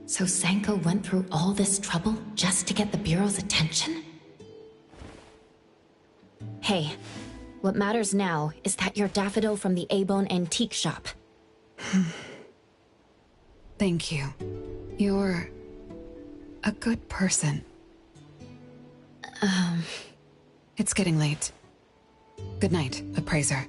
So Zanko went through all this trouble just to get the Bureau's attention? Hey, what matters now is that you're Daffodil from the A-Bone antique shop. Thank you. You're a good person. It's getting late. Good night, Appraiser.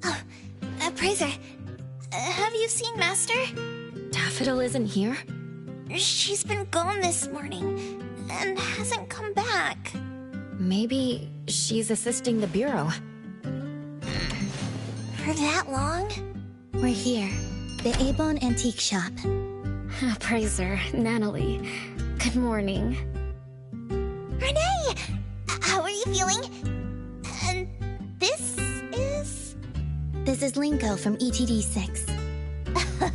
Oh, Appraiser, have you seen Master? Daffodil isn't here? She's been gone this morning, and hasn't come back. Maybe she's assisting the Bureau. For that long? We're here, the A-Bone Antique Shop. Appraiser, Natalie, good morning. Renee! How are you feeling? And this is... This is Linko from ETD6.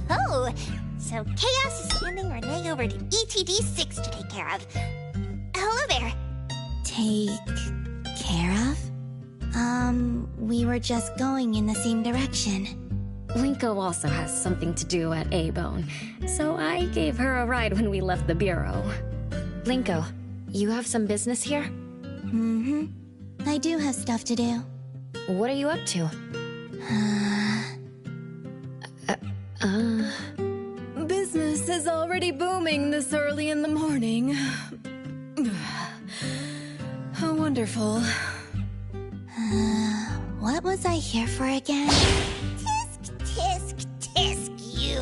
Oh, so Chaos is handing Renee over to ETD6 to take care of. Hello there. Take care of? We were just going in the same direction. Linko also has something to do at A-Bone, so I gave her a ride when we left the Bureau. Linko, you have some business here? Mm-hmm. I do have stuff to do. What are you up to? Business is already booming this early in the morning. How wonderful. What was I here for again? Tisk, you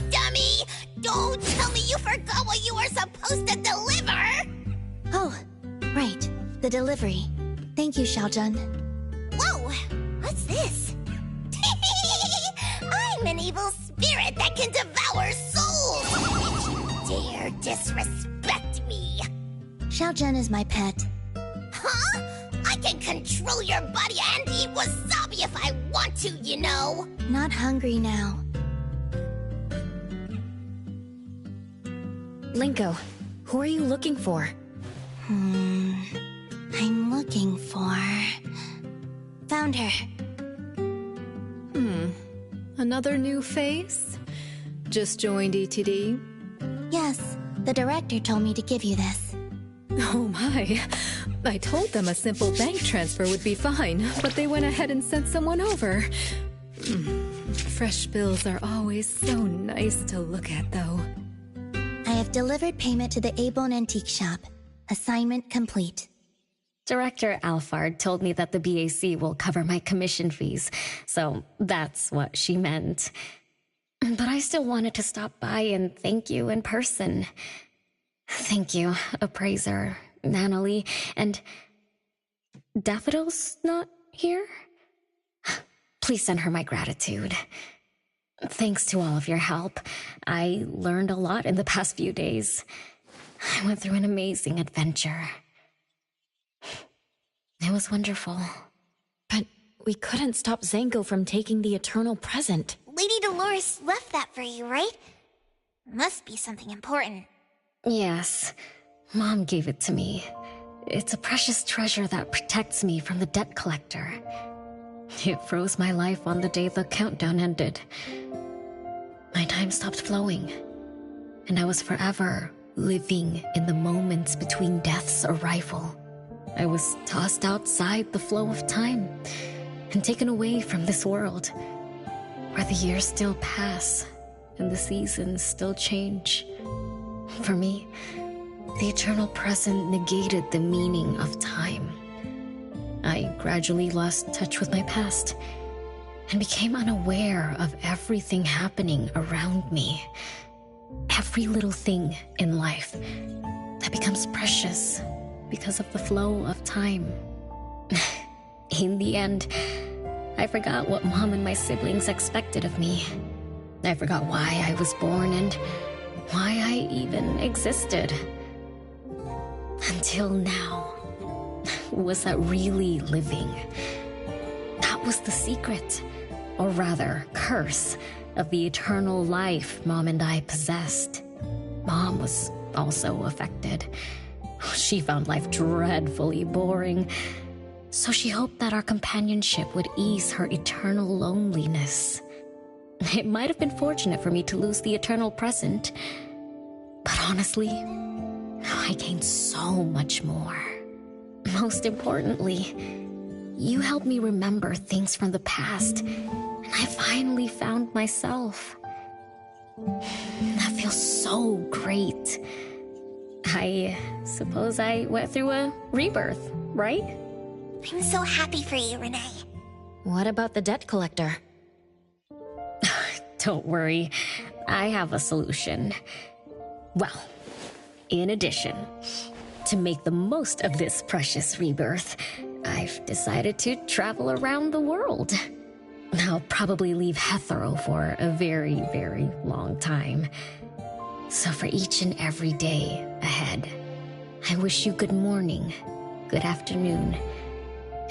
dummy! Don't tell me you forgot what you were supposed to deliver! Oh, right. The delivery. Thank you, Xiaojun. Whoa! this? I'm an evil spirit that can devour souls! If you dare disrespect me! Xiaozhen is my pet. Huh? I can control your body and eat wasabi if I want to, you know! Not hungry now. Linko, who are you looking for? I'm looking for... Found her. Another new face? Just joined ETD? Yes, the director told me to give you this. Oh my. I told them a simple bank transfer would be fine, but they went ahead and sent someone over. Fresh bills are always so nice to look at, though. I have delivered payment to the A-Bone Antique Shop. Assignment complete. Director Alfard told me that the BAC will cover my commission fees, so that's what she meant. But I still wanted to stop by and thank you in person. Thank you, Appraiser, Natalie, and... Daffodil's not here? Please send her my gratitude. Thanks to all of your help. I learned a lot in the past few days. I went through an amazing adventure. It was wonderful. But we couldn't stop Zango from taking the eternal present. Lady Dolores left that for you, right? Must be something important. Yes, Mom gave it to me. It's a precious treasure that protects me from the debt collector. It froze my life on the day the countdown ended. My time stopped flowing, and I was forever living in the moments between death's arrival. I was tossed outside the flow of time and taken away from this world, where the years still pass and the seasons still change. For me, the eternal present negated the meaning of time. I gradually lost touch with my past and became unaware of everything happening around me. Every little thing in life that becomes precious because of the flow of time. In the end, I forgot what Mom and my siblings expected of me. I forgot why I was born and why I even existed. Until now. Was that really living? That was the secret, or rather, curse, of the eternal life Mom and I possessed. Mom was also affected. She found life dreadfully boring, so she hoped that our companionship would ease her eternal loneliness. It might have been fortunate for me to lose the eternal present, but honestly, I gained so much more. Most importantly, you helped me remember things from the past, and I finally found myself. That feels so great. I suppose I went through a rebirth, right? I'm so happy for you, Renee. What about the debt collector? Don't worry, I have a solution. Well, in addition, to make the most of this precious rebirth, I've decided to travel around the world. I'll probably leave Hethero for a very, very long time. So for each and every day ahead, I wish you good morning, good afternoon,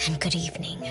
and good evening.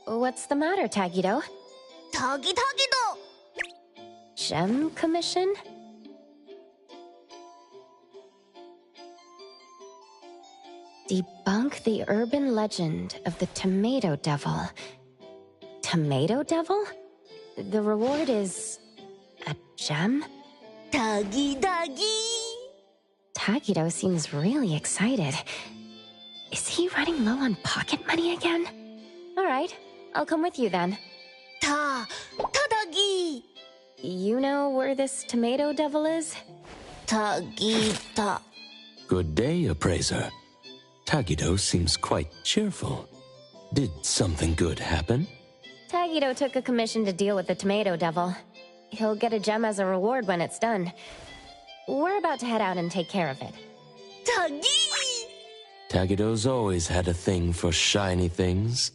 What's the matter, Tagido? Tagido! Gem commission? Debunk the urban legend of the Tomato Devil. Tomato Devil? The reward is... a gem? Tagi! Tagido seems really excited. Is he running low on pocket money again? Alright, I'll come with you then. Tadagi! You know where this Tomato Devil is? Tagita. Good day, appraiser. Tagido seems quite cheerful. Did something good happen? Tagido took a commission to deal with the Tomato Devil. He'll get a gem as a reward when it's done. We're about to head out and take care of it. Tagi! Tagido's always had a thing for shiny things.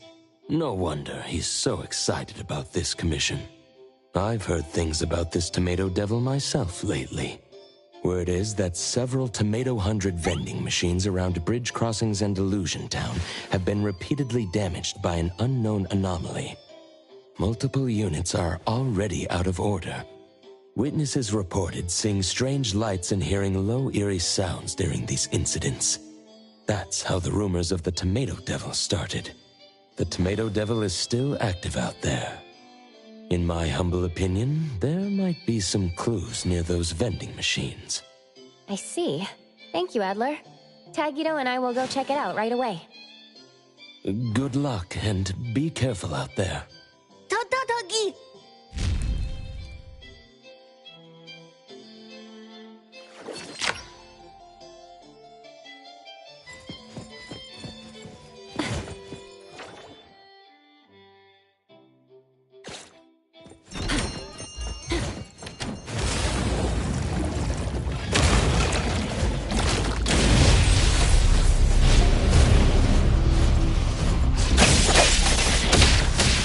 No wonder he's so excited about this commission. I've heard things about this Tomato Devil myself lately. Word is that several Tomato 100 vending machines around bridge crossings and Illusion Town have been repeatedly damaged by an unknown anomaly. Multiple units are already out of order. Witnesses reported seeing strange lights and hearing low, eerie sounds during these incidents. That's how the rumors of the Tomato Devil started. The Tomato Devil is still active out there. In my humble opinion, there might be some clues near those vending machines. I see. Thank you, Adler. Tagido and I will go check it out right away. Good luck, and be careful out there. Tagi!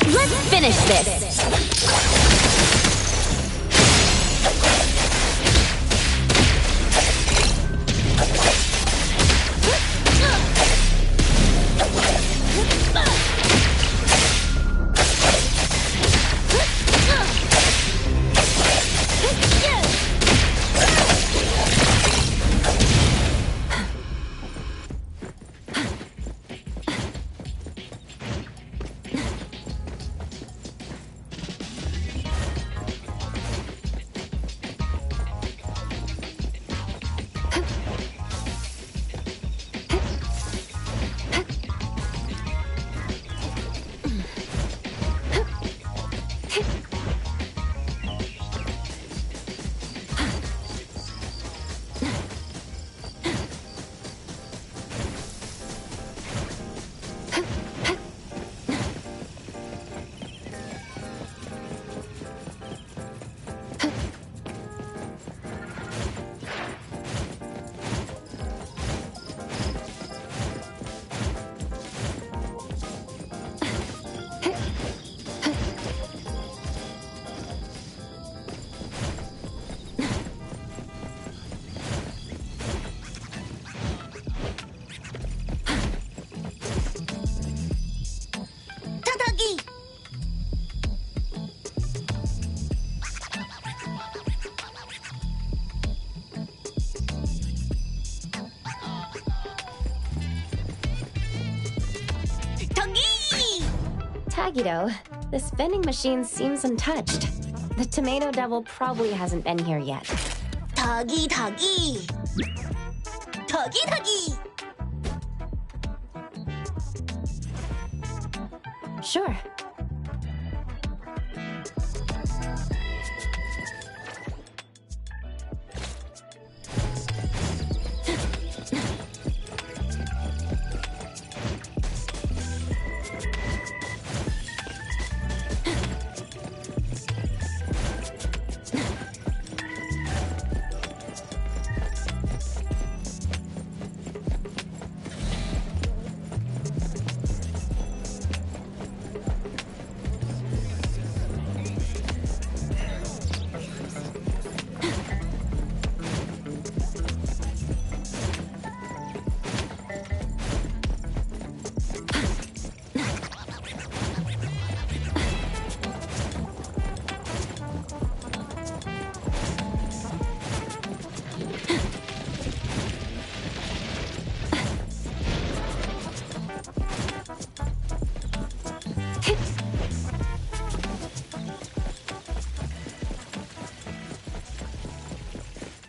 Let's finish this! Tagido, this vending machine seems untouched. The Tomato Devil probably hasn't been here yet. Tagi! Sure.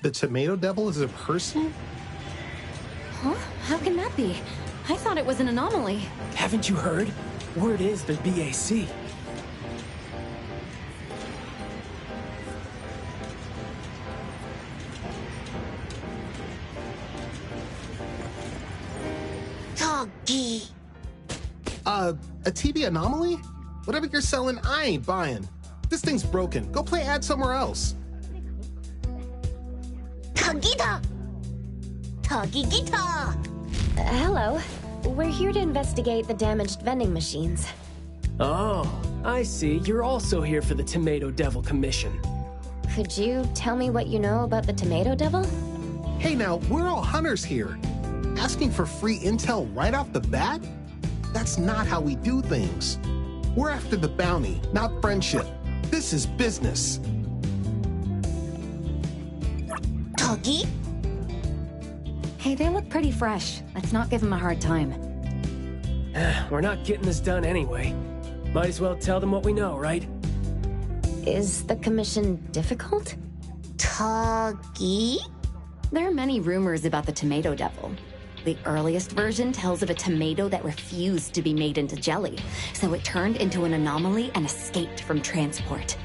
The Tomato Devil is a person? Huh? How can that be? I thought it was an anomaly. Haven't you heard? Word is they're BAC. Doggy. A TB anomaly? Whatever you're selling, I ain't buying. This thing's broken. Go play ad somewhere else. Tagita! Tagigita! Hello. We're here to investigate the damaged vending machines. Oh, I see. You're also here for the Tomato Devil Commission. Could you tell me what you know about the Tomato Devil? Hey now, we're all hunters here. Asking for free intel right off the bat? That's not how we do things. We're after the bounty, not friendship. This is business. Tuggy? Hey, they look pretty fresh. Let's not give them a hard time. We're not getting this done anyway. Might as well tell them what we know, right? Is the commission difficult? Tuggy? There are many rumors about the Tomato Devil. The earliest version tells of a tomato that refused to be made into jelly, so it turned into an anomaly and escaped from transport.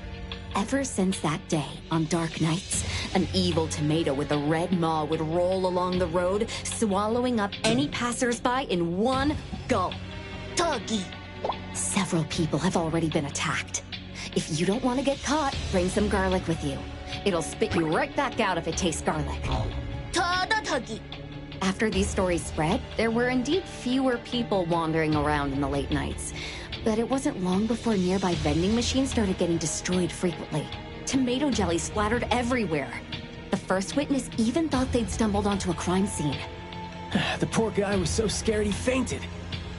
Ever since that day, on dark nights, an evil tomato with a red maw would roll along the road, swallowing up any passersby in one gulp. Doggy. Several people have already been attacked. If you don't want to get caught, bring some garlic with you. It'll spit you right back out if it tastes garlic. Tuggy. After these stories spread, there were indeed fewer people wandering around in the late nights. But it wasn't long before nearby vending machines started getting destroyed frequently. Tomato jelly splattered everywhere. The first witness even thought they'd stumbled onto a crime scene. The poor guy was so scared he fainted.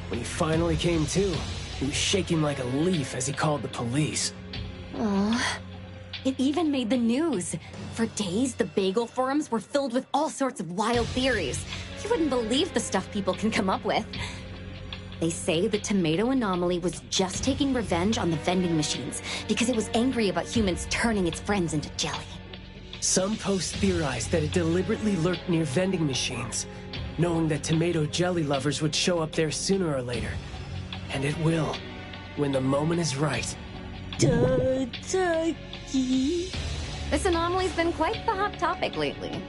When he finally came to, he was shaking like a leaf as he called the police. Oh, it even made the news. For days, the bagel forums were filled with all sorts of wild theories. You wouldn't believe the stuff people can come up with. They say the tomato anomaly was just taking revenge on the vending machines because it was angry about humans turning its friends into jelly. Some posts theorized that it deliberately lurked near vending machines, knowing that tomato jelly lovers would show up there sooner or later. And it will, when the moment is right. This anomaly's been quite the hot topic lately.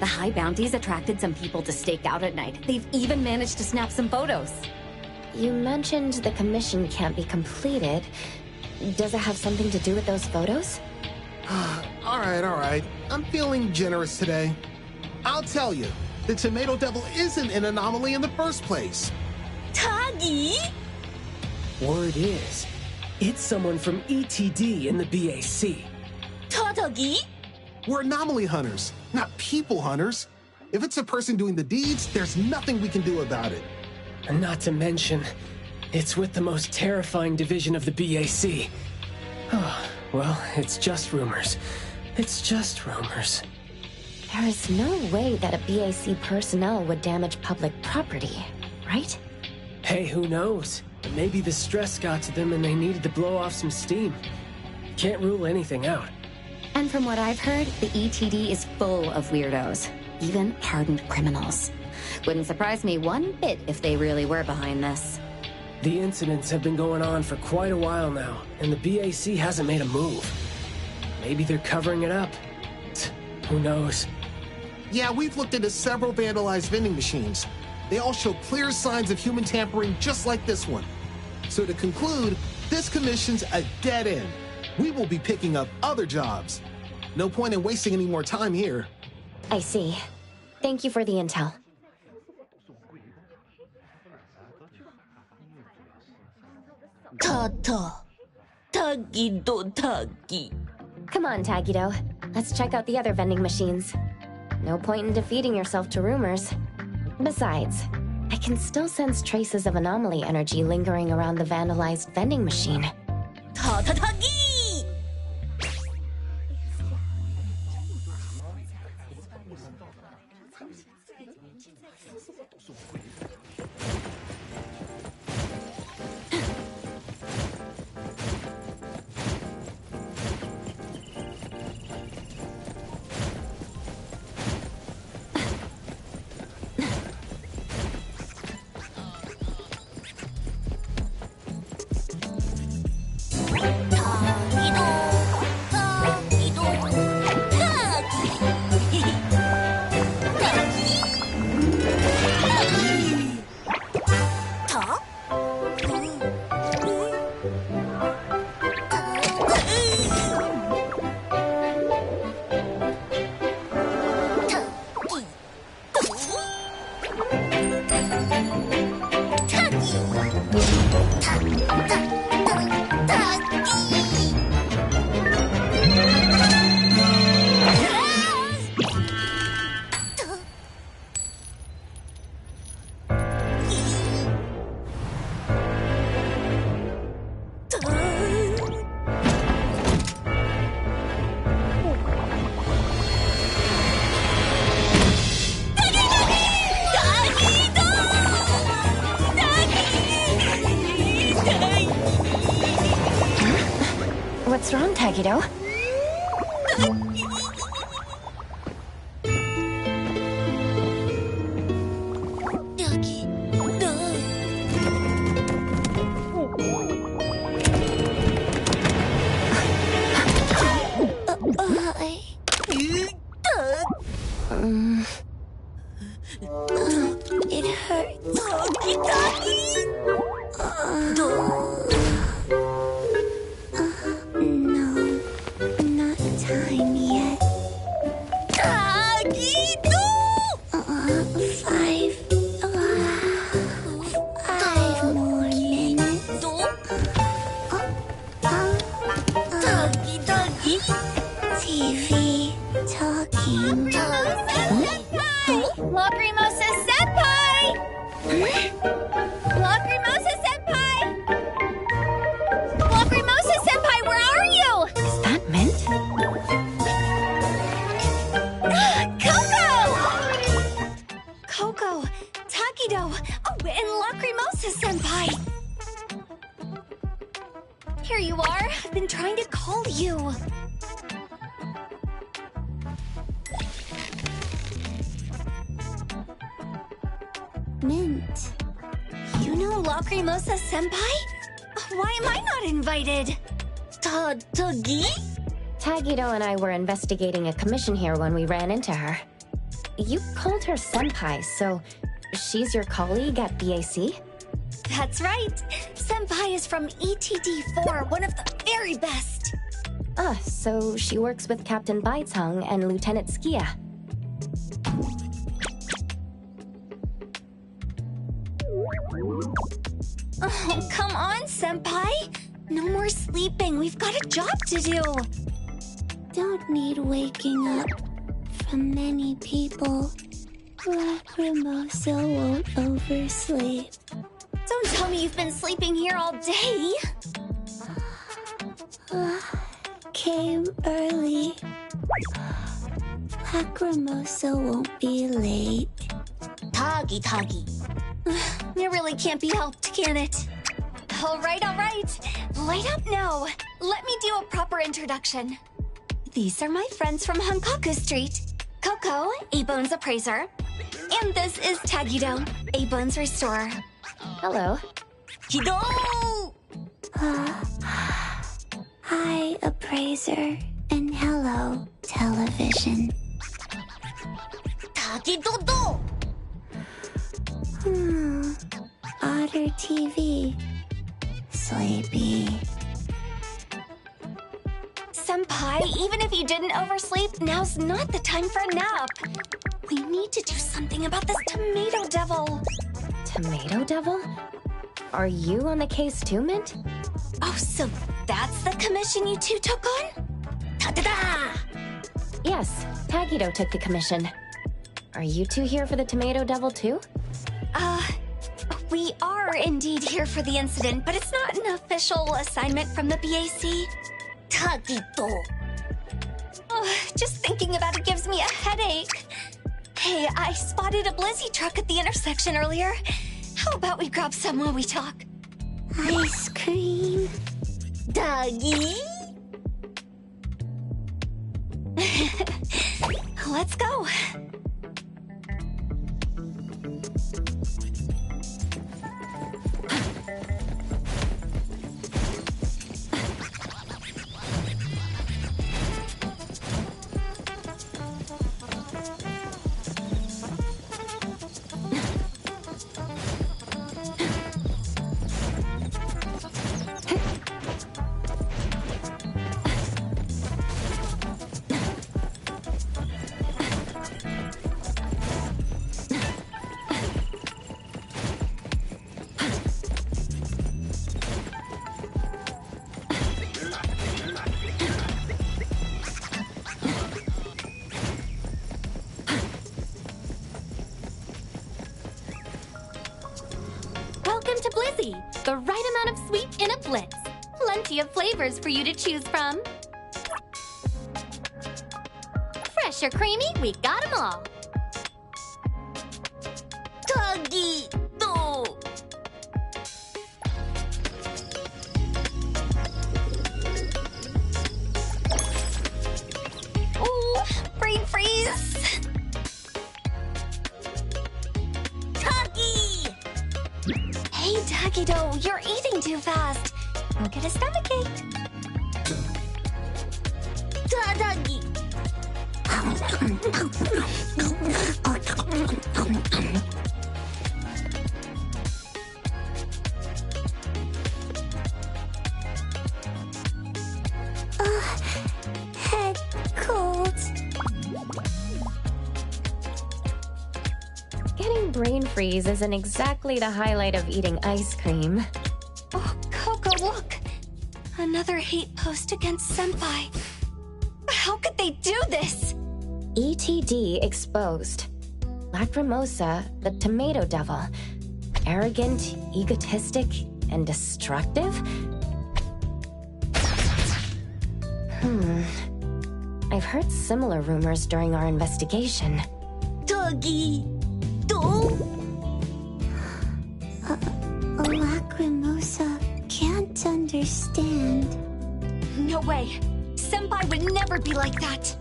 The high bounties attracted some people to stake out at night. They've even managed to snap some photos. You mentioned the commission can't be completed. Does it have something to do with those photos? All right. I'm feeling generous today. I'll tell you, the Tomato Devil isn't an anomaly in the first place. Tuggy? Word is, it's someone from ETD in the BAC. Tuggy? We're anomaly hunters, not people hunters. If it's a person doing the deeds, there's nothing we can do about it. And not to mention, it's with the most terrifying division of the BAC. Oh, well, it's just rumors. It's just rumors. There is no way that a BAC personnel would damage public property, right? Hey, who knows? Maybe the stress got to them and they needed to blow off some steam. Can't rule anything out. And from what I've heard, the ETD is full of weirdos, even hardened criminals. Wouldn't surprise me one bit if they really were behind this. The incidents have been going on for quite a while now, and the BAC hasn't made a move. Maybe they're covering it up. Who knows? Yeah, we've looked into several vandalized vending machines. They all show clear signs of human tampering just like this one. So to conclude, this commission's a dead end. We will be picking up other jobs. No point in wasting any more time here. I see. Thank you for the intel. Tuggy. Come on, Tagido. Let's check out the other vending machines. No point in defeating yourself to rumors. Besides, I can still sense traces of anomaly energy lingering around the vandalized vending machine. Tuggy! Tagido. It hurts. No, not time yet. 5 more minutes. TV talking. Lacrimosa Senpai! Lacrimosa Senpai! Lacrimosa Senpai, where are you? Is that Mint? Coco, Tagido, and Lacrimosa Senpai! Here you are. I've been trying to call you. Mint. You know Lacrimosa Senpai? Why am I not invited? Tagi? Tagido and I were investigating a commission here when we ran into her. You called her Senpai, so she's your colleague at BAC? That's right. Senpai is from ETD4, one of the very best. So she works with Captain Baitong and Lieutenant Skia. Oh, come on, Senpai. No more sleeping. We've got a job to do. Don't need waking up from many people. Lacrimosa won't oversleep. Don't tell me you've been sleeping here all day. Came early. Lacrimosa won't be late. Tagi. It really can't be helped, can it? All right. Light up now. Let me do a proper introduction. These are my friends from Hankaku Street. Coco, A-Bone's appraiser. And this is Tagido, A-Bone's restorer. Hello. Kido! Hi, appraiser. And hello, television. Tagido! Otter TV. Sleepy. Senpai, even if you didn't oversleep, now's not the time for a nap. We need to do something about this tomato devil. Tomato Devil? Are you on the case too, Mint? Oh, so that's the commission you two took on? Ta-da-da! Yes, Tagido took the commission. Are you two here for the Tomato Devil too? We are indeed here for the incident, but it's not an official assignment from the BAC. Tagido. Just thinking about it gives me a headache. Hey, I spotted a Blizzy truck at the intersection earlier. How about we grab some while we talk? Ice cream. Doggy? Let's go. Welcome to Blizzy, the right amount of sweet in a blitz. Plenty of flavors for you to choose from. Fresh or creamy, we got them all. Doggy, do. Agido, you're eating too fast. Go get a stomachache. Doggy. Head cold. Getting brain freeze isn't exactly the highlight of eating ice cream. Oh, Coco, look! Another hate post against Senpai. How could they do this? ETD exposed. Lacrimosa, the tomato devil. Arrogant, egotistic, and destructive? I've heard similar rumors during our investigation. Doggy! Lacrimosa can't understand. No way! Senpai would never be like that!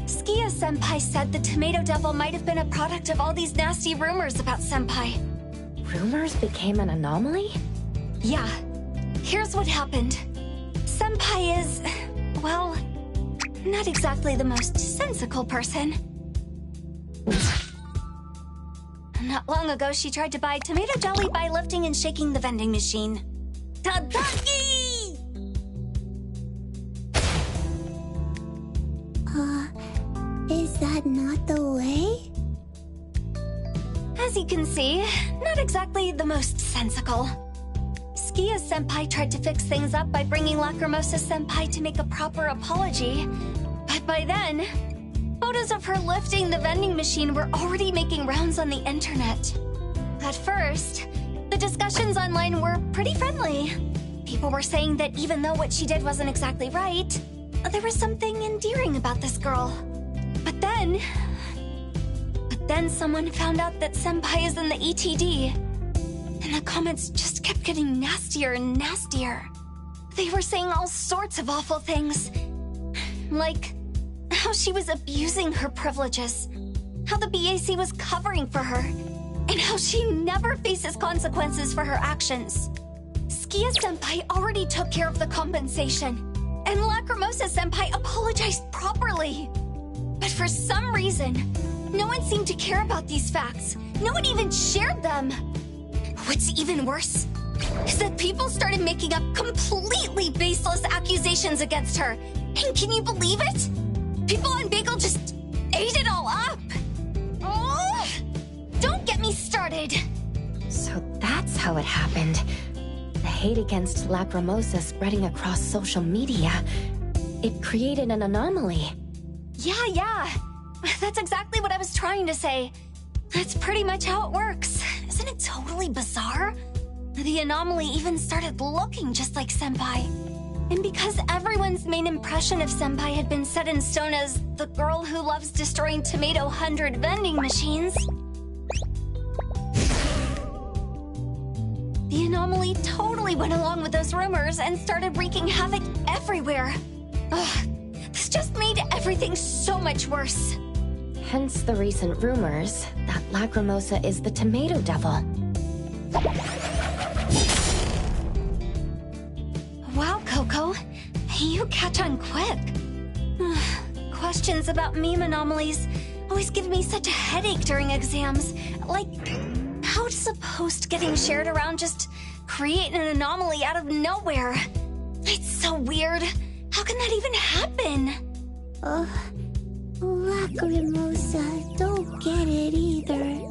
Skia-senpai said the Tomato Devil might have been a product of all these nasty rumors about Senpai. Rumors became an anomaly? Yeah. Here's what happened. Senpai is, well, not exactly the most sensical person. Not long ago, she tried to buy tomato jelly by lifting and shaking the vending machine. Tadaki! Is that not the way? As you can see, not exactly the most sensical. Skia-senpai tried to fix things up by bringing Lacrimosa-senpai to make a proper apology. But by then, photos of her lifting the vending machine were already making rounds on the internet. At first, the discussions online were pretty friendly. People were saying that even though what she did wasn't exactly right, there was something endearing about this girl. But then someone found out that Senpai is in the ETD, and the comments just kept getting nastier and nastier. They were saying all sorts of awful things, like how she was abusing her privileges, how the BAC was covering for her, and how she never faces consequences for her actions. Skia-senpai already took care of the compensation, and Lacrimosa-senpai apologized properly. But for some reason, no one seemed to care about these facts. No one even shared them. What's even worse is that people started making up completely baseless accusations against her. And can you believe it? People on Bagel just ate it all up. Oh, don't get me started. So that's how it happened. The hate against Lacrimosa spreading across social media. It created an anomaly. Yeah. That's exactly what I was trying to say. That's pretty much how it works. Isn't it totally bizarre? The anomaly even started looking just like Senpai. And because everyone's main impression of Senpai had been set in stone as the girl who loves destroying Tomato 100 vending machines, the anomaly totally went along with those rumors and started wreaking havoc everywhere. Ugh, this just made everything so much worse. Hence the recent rumors that Lacrimosa is the tomato devil. Wow, Coco. You catch on quick. Questions about meme anomalies always give me such a headache during exams. Like, how does a post getting shared around just create an anomaly out of nowhere? It's so weird. How can that even happen? Lacrimosa, don't get it either.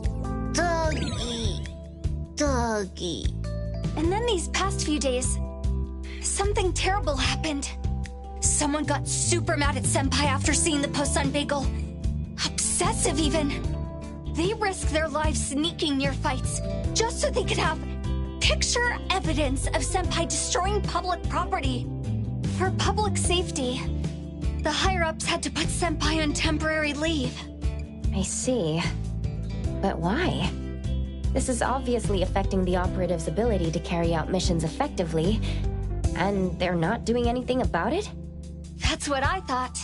Doggy. And then these past few days, something terrible happened. Someone got super mad at Senpai after seeing the posts on Bagel. Obsessive, even. They risked their lives sneaking near fights just so they could have picture evidence of Senpai destroying public property. For public safety, the higher-ups had to put Senpai on temporary leave. I see. But why? This is obviously affecting the operative's ability to carry out missions effectively, and they're not doing anything about it? That's what I thought.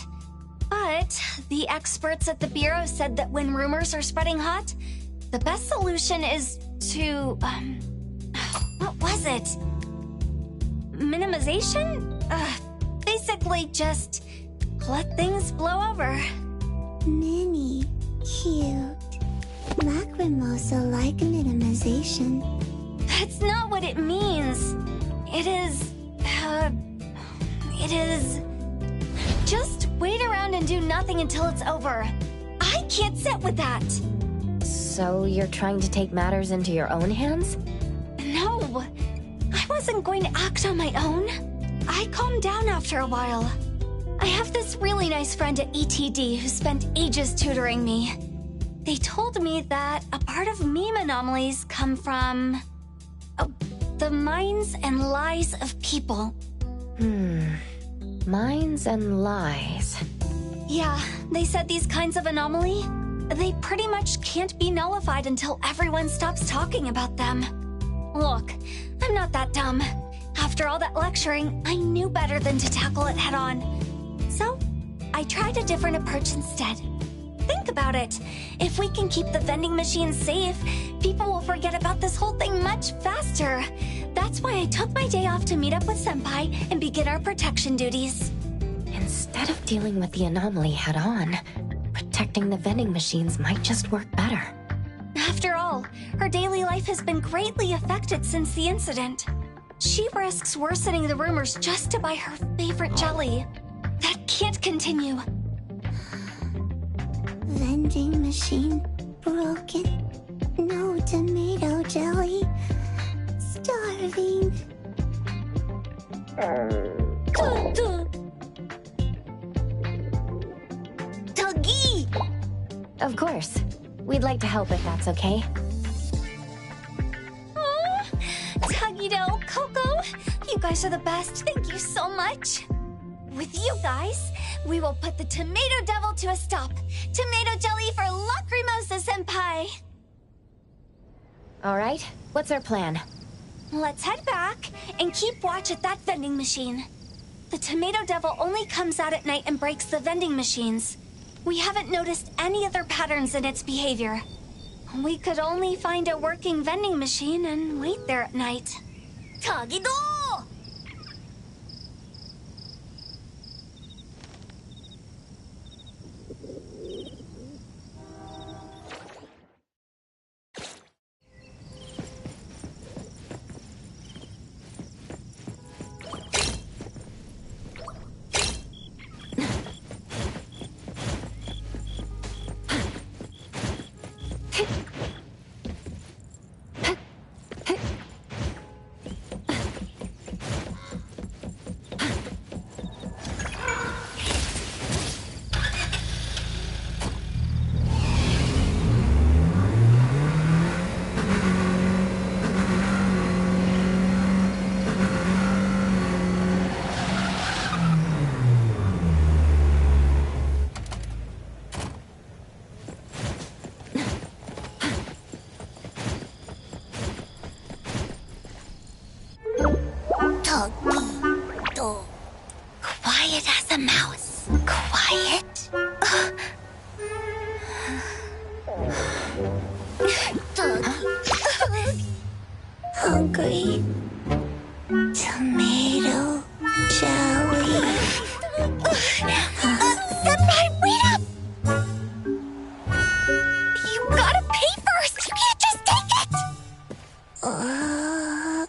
But the experts at the Bureau said that when rumors are spreading hot, the best solution is to, What was it? Minimization? Basically just let things blow over. Mini. Cute. Lacrimosa like minimization. That's not what it means. It is... Just wait around and do nothing until it's over. I can't sit with that. So you're trying to take matters into your own hands? No. I wasn't going to act on my own. I calmed down after a while. I have this really nice friend at ETD who spent ages tutoring me. They told me that a part of meme anomalies come from... the minds and lies of people. Minds and lies. Yeah, they said these kinds of anomaly, they pretty much can't be nullified until everyone stops talking about them. Look, I'm not that dumb. After all that lecturing, I knew better than to tackle it head on. So, I tried a different approach instead. Think about it. If we can keep the vending machines safe, people will forget about this whole thing much faster. That's why I took my day off to meet up with Senpai and begin our protection duties. Instead of dealing with the anomaly head on, protecting the vending machines might just work better. After all, her daily life has been greatly affected since the incident. She risks worsening the rumors just to buy her favorite jelly. That can't continue. Vending machine broken. No tomato jelly. Starving. Tuggy! Of course. We'd like to help if that's okay. Oh, Tuggy-Do, Coco, you guys are the best. Thank you so much. With you guys, we will put the Tomato Devil to a stop. Tomato jelly for Lacrimosa Senpai. All right, what's our plan? Let's head back and keep watch at that vending machine. The Tomato Devil only comes out at night and breaks the vending machines. We haven't noticed any other patterns in its behavior. We could only find a working vending machine and wait there at night. Tuggy-Do! Tuggy-Do. Quiet as a mouse. Quiet. Hungry. Tomato jelly. Senpai, wait up! You gotta pay first! You can't just take it! Huh?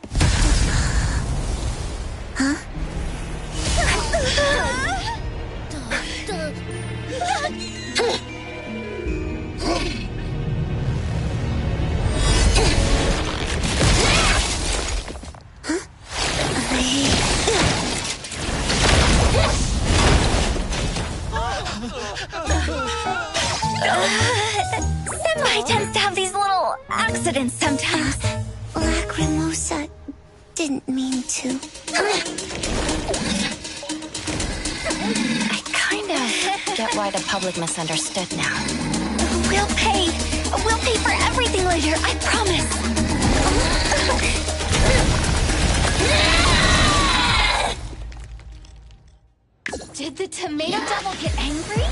Senpai tends to have these little accidents sometimes. Lacrimosa didn't mean to. I kind of get why the public misunderstood now. We'll pay. We'll pay for everything later, I promise. Did the Tomato Devil get angry?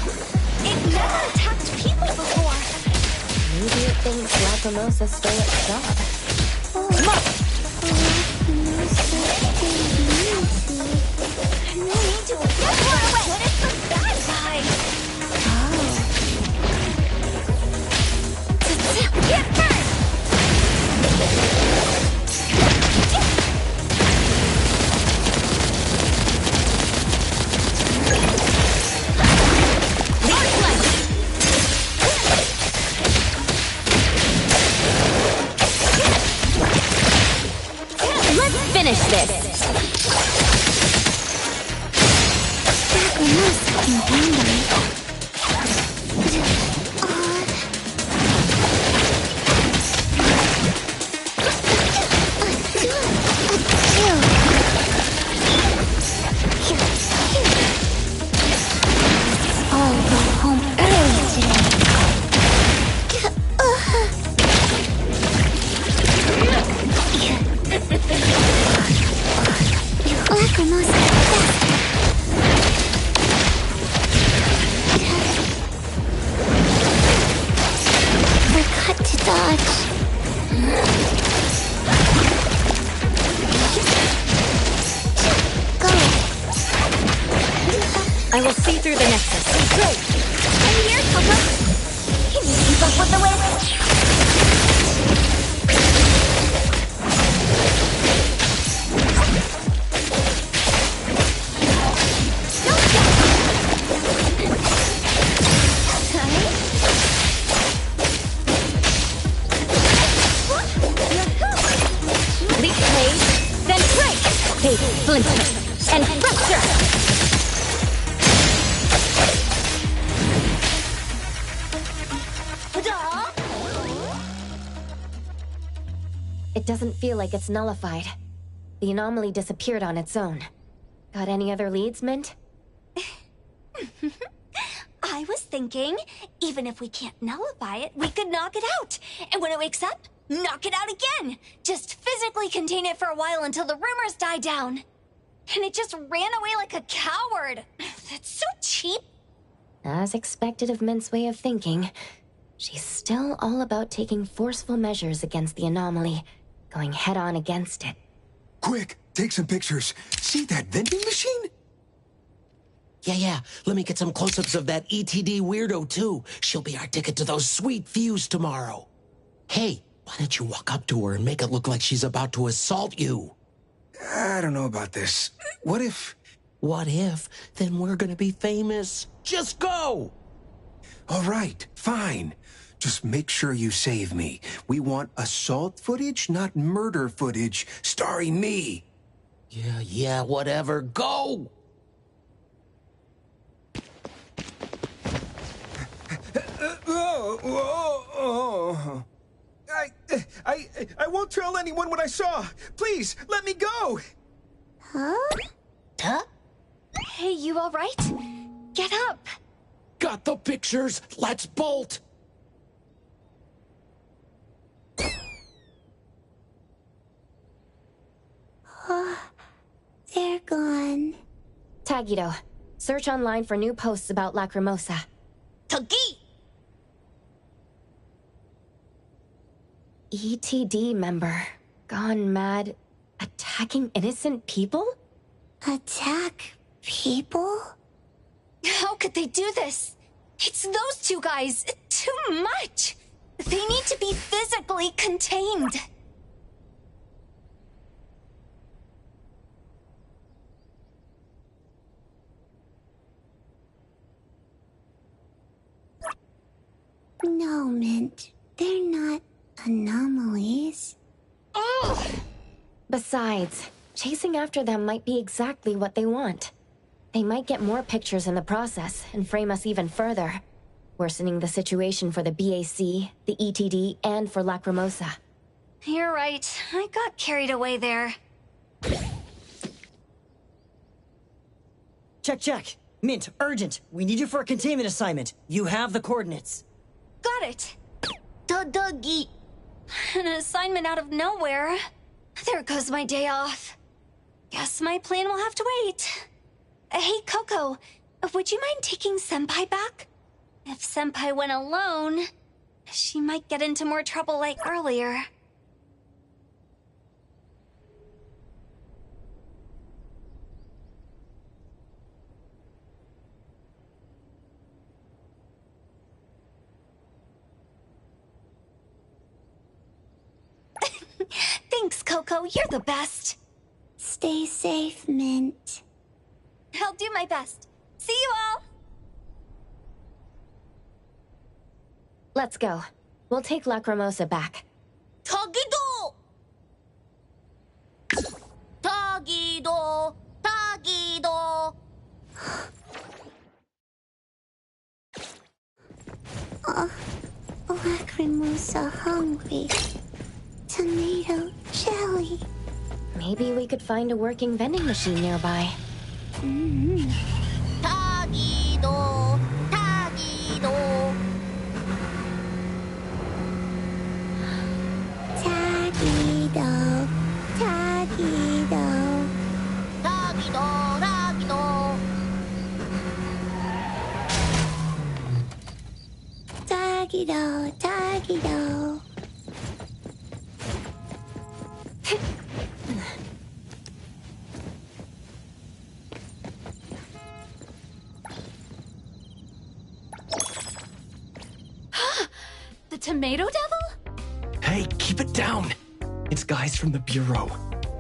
It never attacked people before. Maybe it thinks Lacrimosa stole its job. No need to get far away. What is the bad guy? Get first! Let's finish this! I'll go home early today. Lacrimosa, forgot to dodge. Go. I will see through the nexus. Great. I'm here, Coco. Can you keep up with the wind? Leap phase, then break! Take splinter and fracture! It doesn't feel like it's nullified. The anomaly disappeared on its own. Got any other leads, Mint? I was thinking, even if we can't nullify it, we could knock it out. And when it wakes up, knock it out again. Just physically contain it for a while until the rumors die down. And it just ran away like a coward. That's so cheap. As expected of Mint's way of thinking, she's still all about taking forceful measures against the anomaly, going head-on against it. Quick, take some pictures. See that vending machine? Yeah. Let me get some close-ups of that ETD weirdo, too. She'll be our ticket to those sweet views tomorrow. Hey, why don't you walk up to her and make it look like she's about to assault you? I don't know about this. What if... What if? Then we're gonna be famous. Just go! All right, fine. Just make sure you save me. We want assault footage, not murder footage, starring me. Yeah, whatever. Go! I won't tell anyone what I saw. Please, let me go. Huh? Hey, you all right? Get up. Got the pictures. Let's bolt. They're gone. Tagido, search online for new posts about Lacrimosa. Tagi! ETD member, gone mad, attacking innocent people? Attack people? How could they do this? It's those two guys. Too much. They need to be physically contained. No, Mint. They're not anomalies. Ugh! Besides, chasing after them might be exactly what they want. They might get more pictures in the process and frame us even further, worsening the situation for the BAC, the ETD, and for Lacrimosa. You're right. I got carried away there. Check. Mint, urgent. We need you for a containment assignment. You have the coordinates. Got it. Dougie. An assignment out of nowhere. There goes my day off. Guess my plan will have to wait. Hey, Coco, would you mind taking Senpai back? If Senpai went alone, she might get into more trouble like earlier. Thanks, Coco. You're the best. Stay safe, Mint. I'll do my best. See you all! Let's go. We'll take Lacrimosa back. 저기도! 저기도! 저기도! Lacrimosa hungry. Tomato jelly. Maybe we could find a working vending machine nearby. 저기도! 저기도! Tagido. Tagido. 저기도! 저기도! Tagido. Tagido. The tomato devil? Hey, keep it down! It's guys from the Bureau.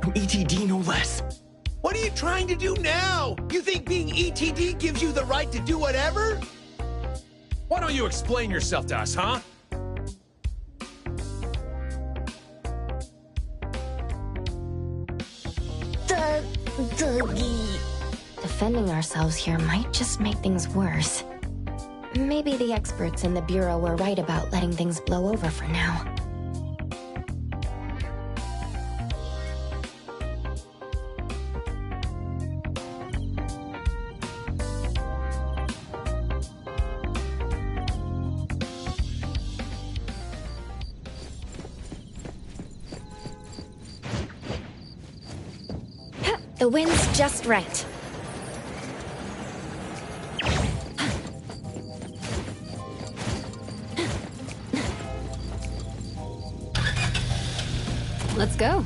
From ETD, no less. What are you trying to do now? You think being ETD gives you the right to do whatever? Why don't you explain yourself to us, huh? Defending ourselves here might just make things worse. Maybe the experts in the Bureau were right about letting things blow over for now. The wind's just right. Let's go.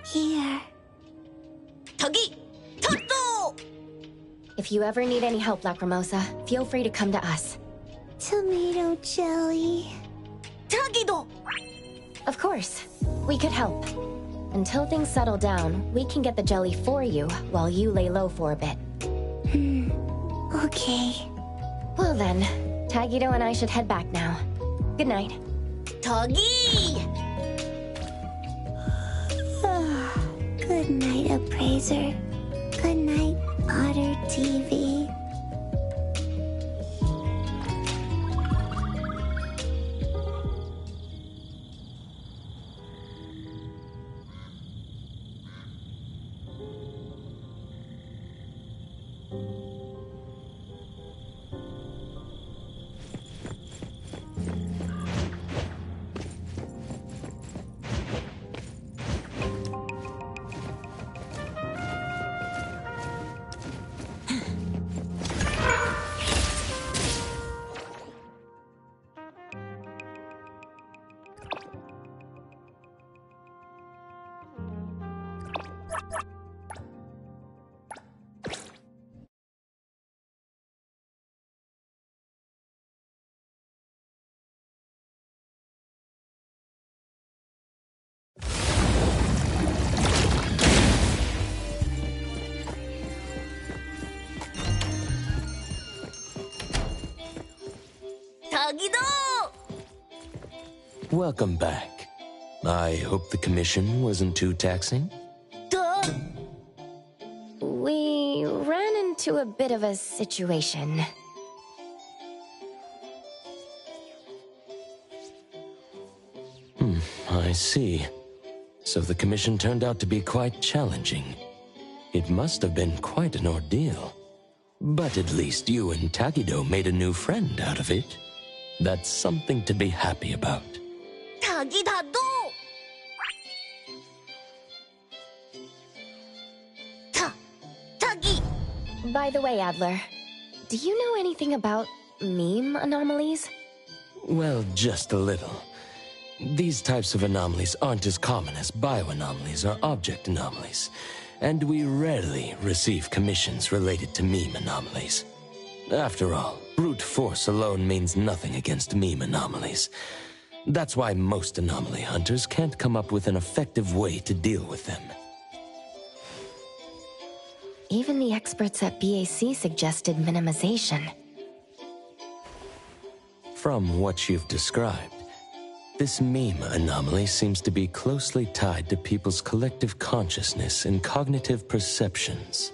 Here. 저기! 저쪽! If you ever need any help, Lacrimosa, feel free to come to us. Tomato jelly. 저기도! Of course. We could help. Until things settle down, we can get the jelly for you while you lay low for a bit. Okay. Well then, Tagido and I should head back now. Good night. 저기! Good night, Appraiser. Good night, Otter TV. 저기도! Welcome back. I hope the commission wasn't too taxing. We ran into a bit of a situation. I see. So the commission turned out to be quite challenging. It must have been quite an ordeal. But at least you and Tagido made a new friend out of it. That's something to be happy about. 타기다도! 타기! By the way, Adler, do you know anything about meme anomalies? Well, just a little. These types of anomalies aren't as common as bioanomalies or object anomalies, and we rarely receive commissions related to meme anomalies. After all, brute force alone means nothing against meme anomalies. That's why most anomaly hunters can't come up with an effective way to deal with them. Even the experts at BAC suggested minimization. From what you've described, this meme anomaly seems to be closely tied to people's collective consciousness and cognitive perceptions.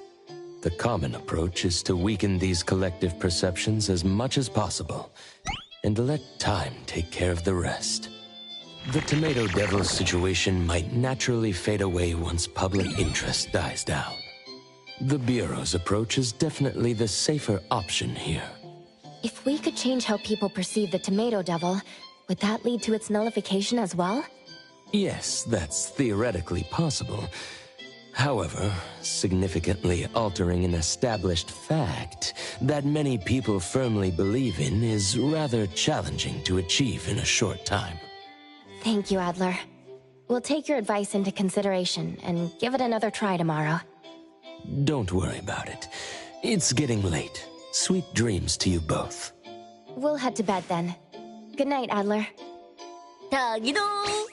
The common approach is to weaken these collective perceptions as much as possible, and let time take care of the rest. The Tomato Devil situation might naturally fade away once public interest dies down. The Bureau's approach is definitely the safer option here. If we could change how people perceive the Tomato Devil, would that lead to its nullification as well? Yes, that's theoretically possible. However, significantly altering an established fact that many people firmly believe in is rather challenging to achieve in a short time. Thank you, Adler. We'll take your advice into consideration and give it another try tomorrow. Don't worry about it. It's getting late. Sweet dreams to you both. We'll head to bed then. Good night, Adler. 타기도!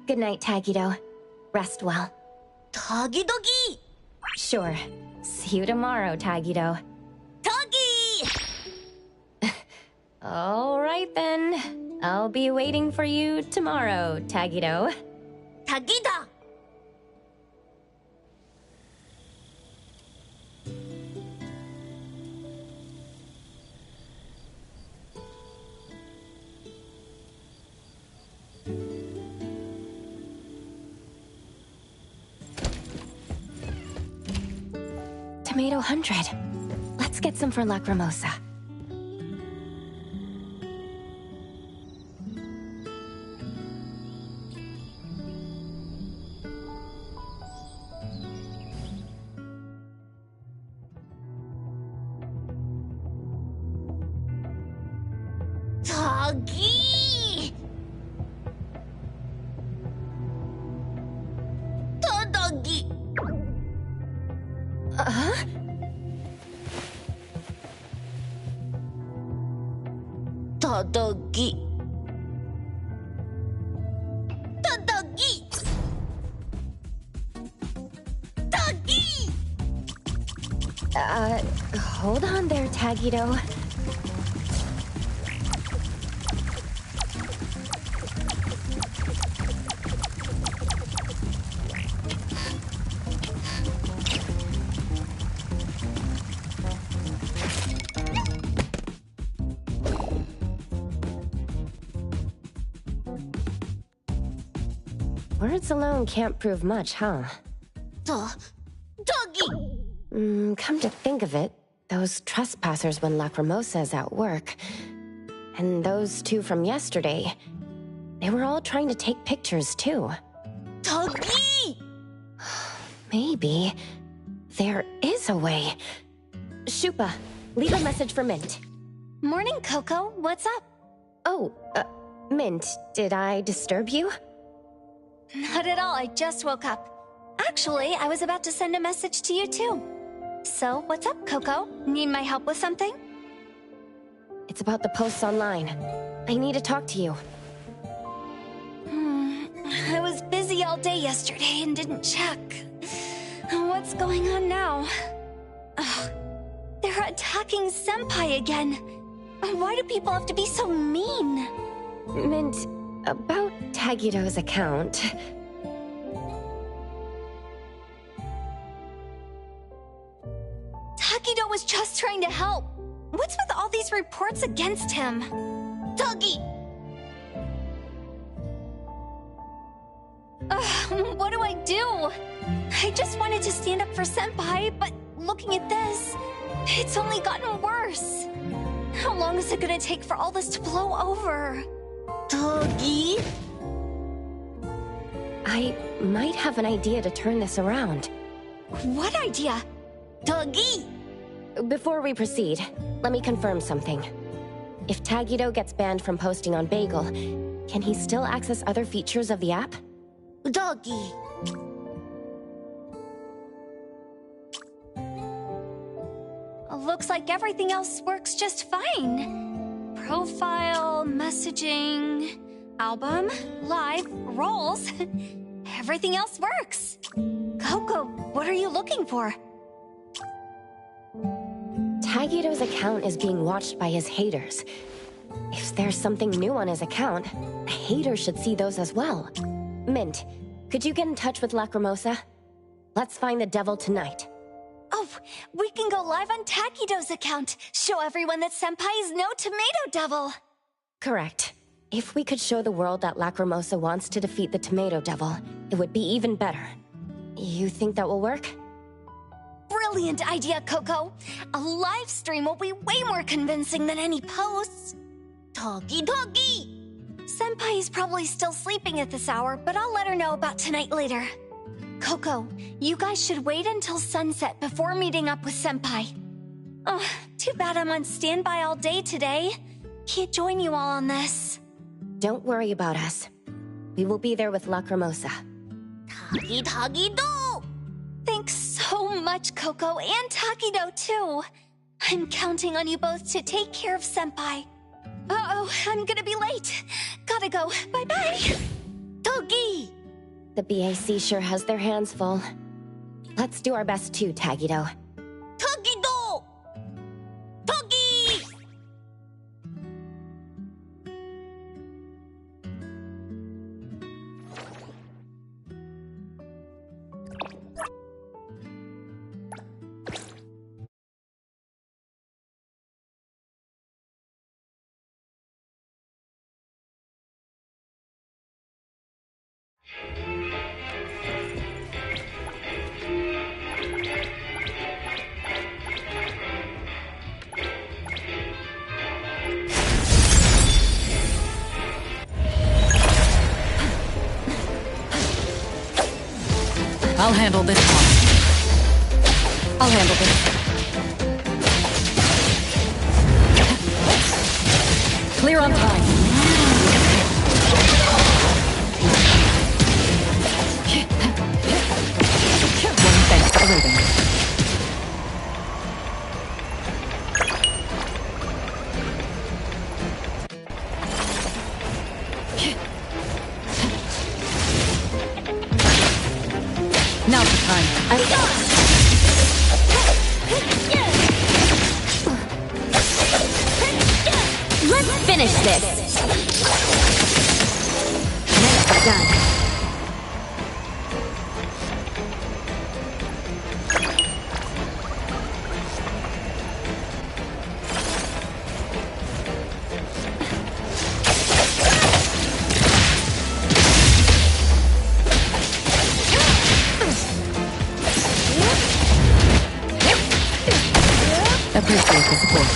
Good night, Tagido. Rest well. 타기도기! Sure. See you tomorrow, Tagido. 타기! All right then. I'll be waiting for you tomorrow, Tagido. 타기다! Tomato 100. Let's get some for Lacrimosa. 타기! 타다기! 타다기! 타다기! 타기! Hold on there, Tagido. Words alone can't prove much, huh? 타기! Come to think of it, those trespassers when Lacrimosa is at work, and those two from yesterday, they were all trying to take pictures too. 타기! Maybe there is a way. Shupa, leave a message for Mint. Morning, Coco. What's up? Oh, Mint, did I disturb you? Not at all. I just woke up. Actually, I was about to send a message to you too. So, what's up, Coco? Need my help with something? It's about the posts online. I need to talk to you. I was busy all day yesterday and didn't check. What's going on now? Ugh, they're attacking Senpai again. Why do people have to be so mean? Mint, about Tagido's account. Takido was just trying to help. What's with all these reports against him? Doggy! What do I do? I just wanted to stand up for Senpai, but looking at this, it's only gotten worse. How long is it gonna take for all this to blow over? Doggy? I might have an idea to turn this around. What idea? Doggy! Before we proceed, let me confirm something. If Tagido gets banned from posting on Bagel, can he still access other features of the app? Doggy! Looks like everything else works just fine. Profile, messaging, album, live, roles. Everything else works. Coco, what are you looking for? Tagido's account is being watched by his haters. If there's something new on his account, haters should see those as well. Mint, could you get in touch with Lacrimosa? Let's find the devil tonight. Oh, we can go live on Takido's account. Show everyone that Senpai is no Tomato Devil. Correct. If we could show the world that Lacrimosa wants to defeat the Tomato Devil, it would be even better. You think that will work? Brilliant idea, Coco. A live stream will be way more convincing than any posts. Doggy, doggy! Senpai is probably still sleeping at this hour, but I'll let her know about tonight later. Coco, you guys should wait until sunset before meeting up with Senpai. Oh, too bad I'm on standby all day today. Can't join you all on this. Don't worry about us. We will be there with Lacrimosa. Doggy, doggy, do! Thanks so much, Coco, and Takido, too. I'm counting on you both to take care of Senpai. Uh-oh, I'm gonna be late. Gotta go. Bye-bye. Doggy! The BAC sure has their hands full. Let's do our best too, Tagido. Tagido! Doggy! I'll handle this one. I'll handle this. Clear on time. One thanks for everything. Now's the time. I'm done. Let's finish this. Nicely done. Appreciate the support.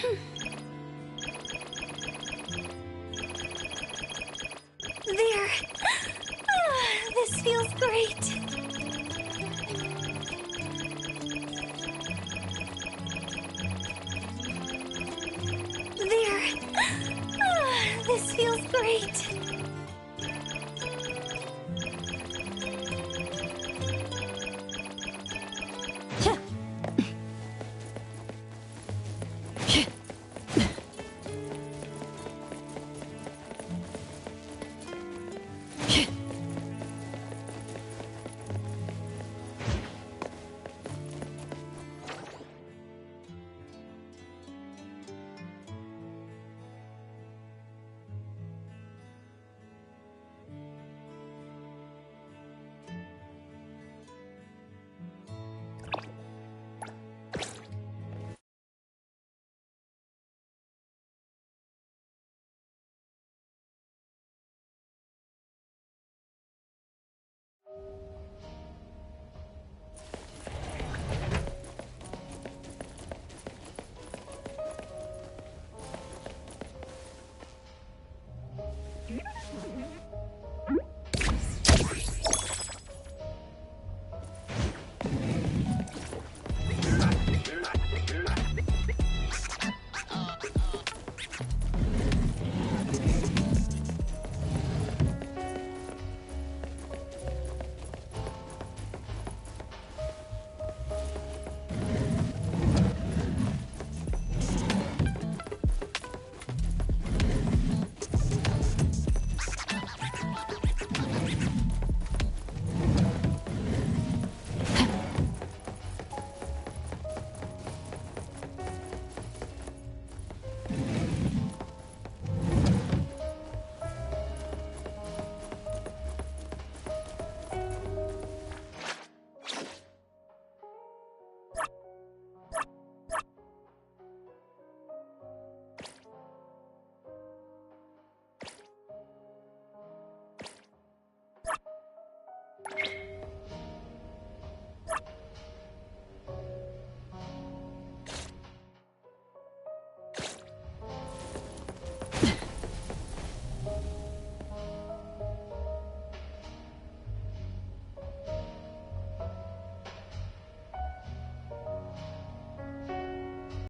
There. This feels great. There. This feels great.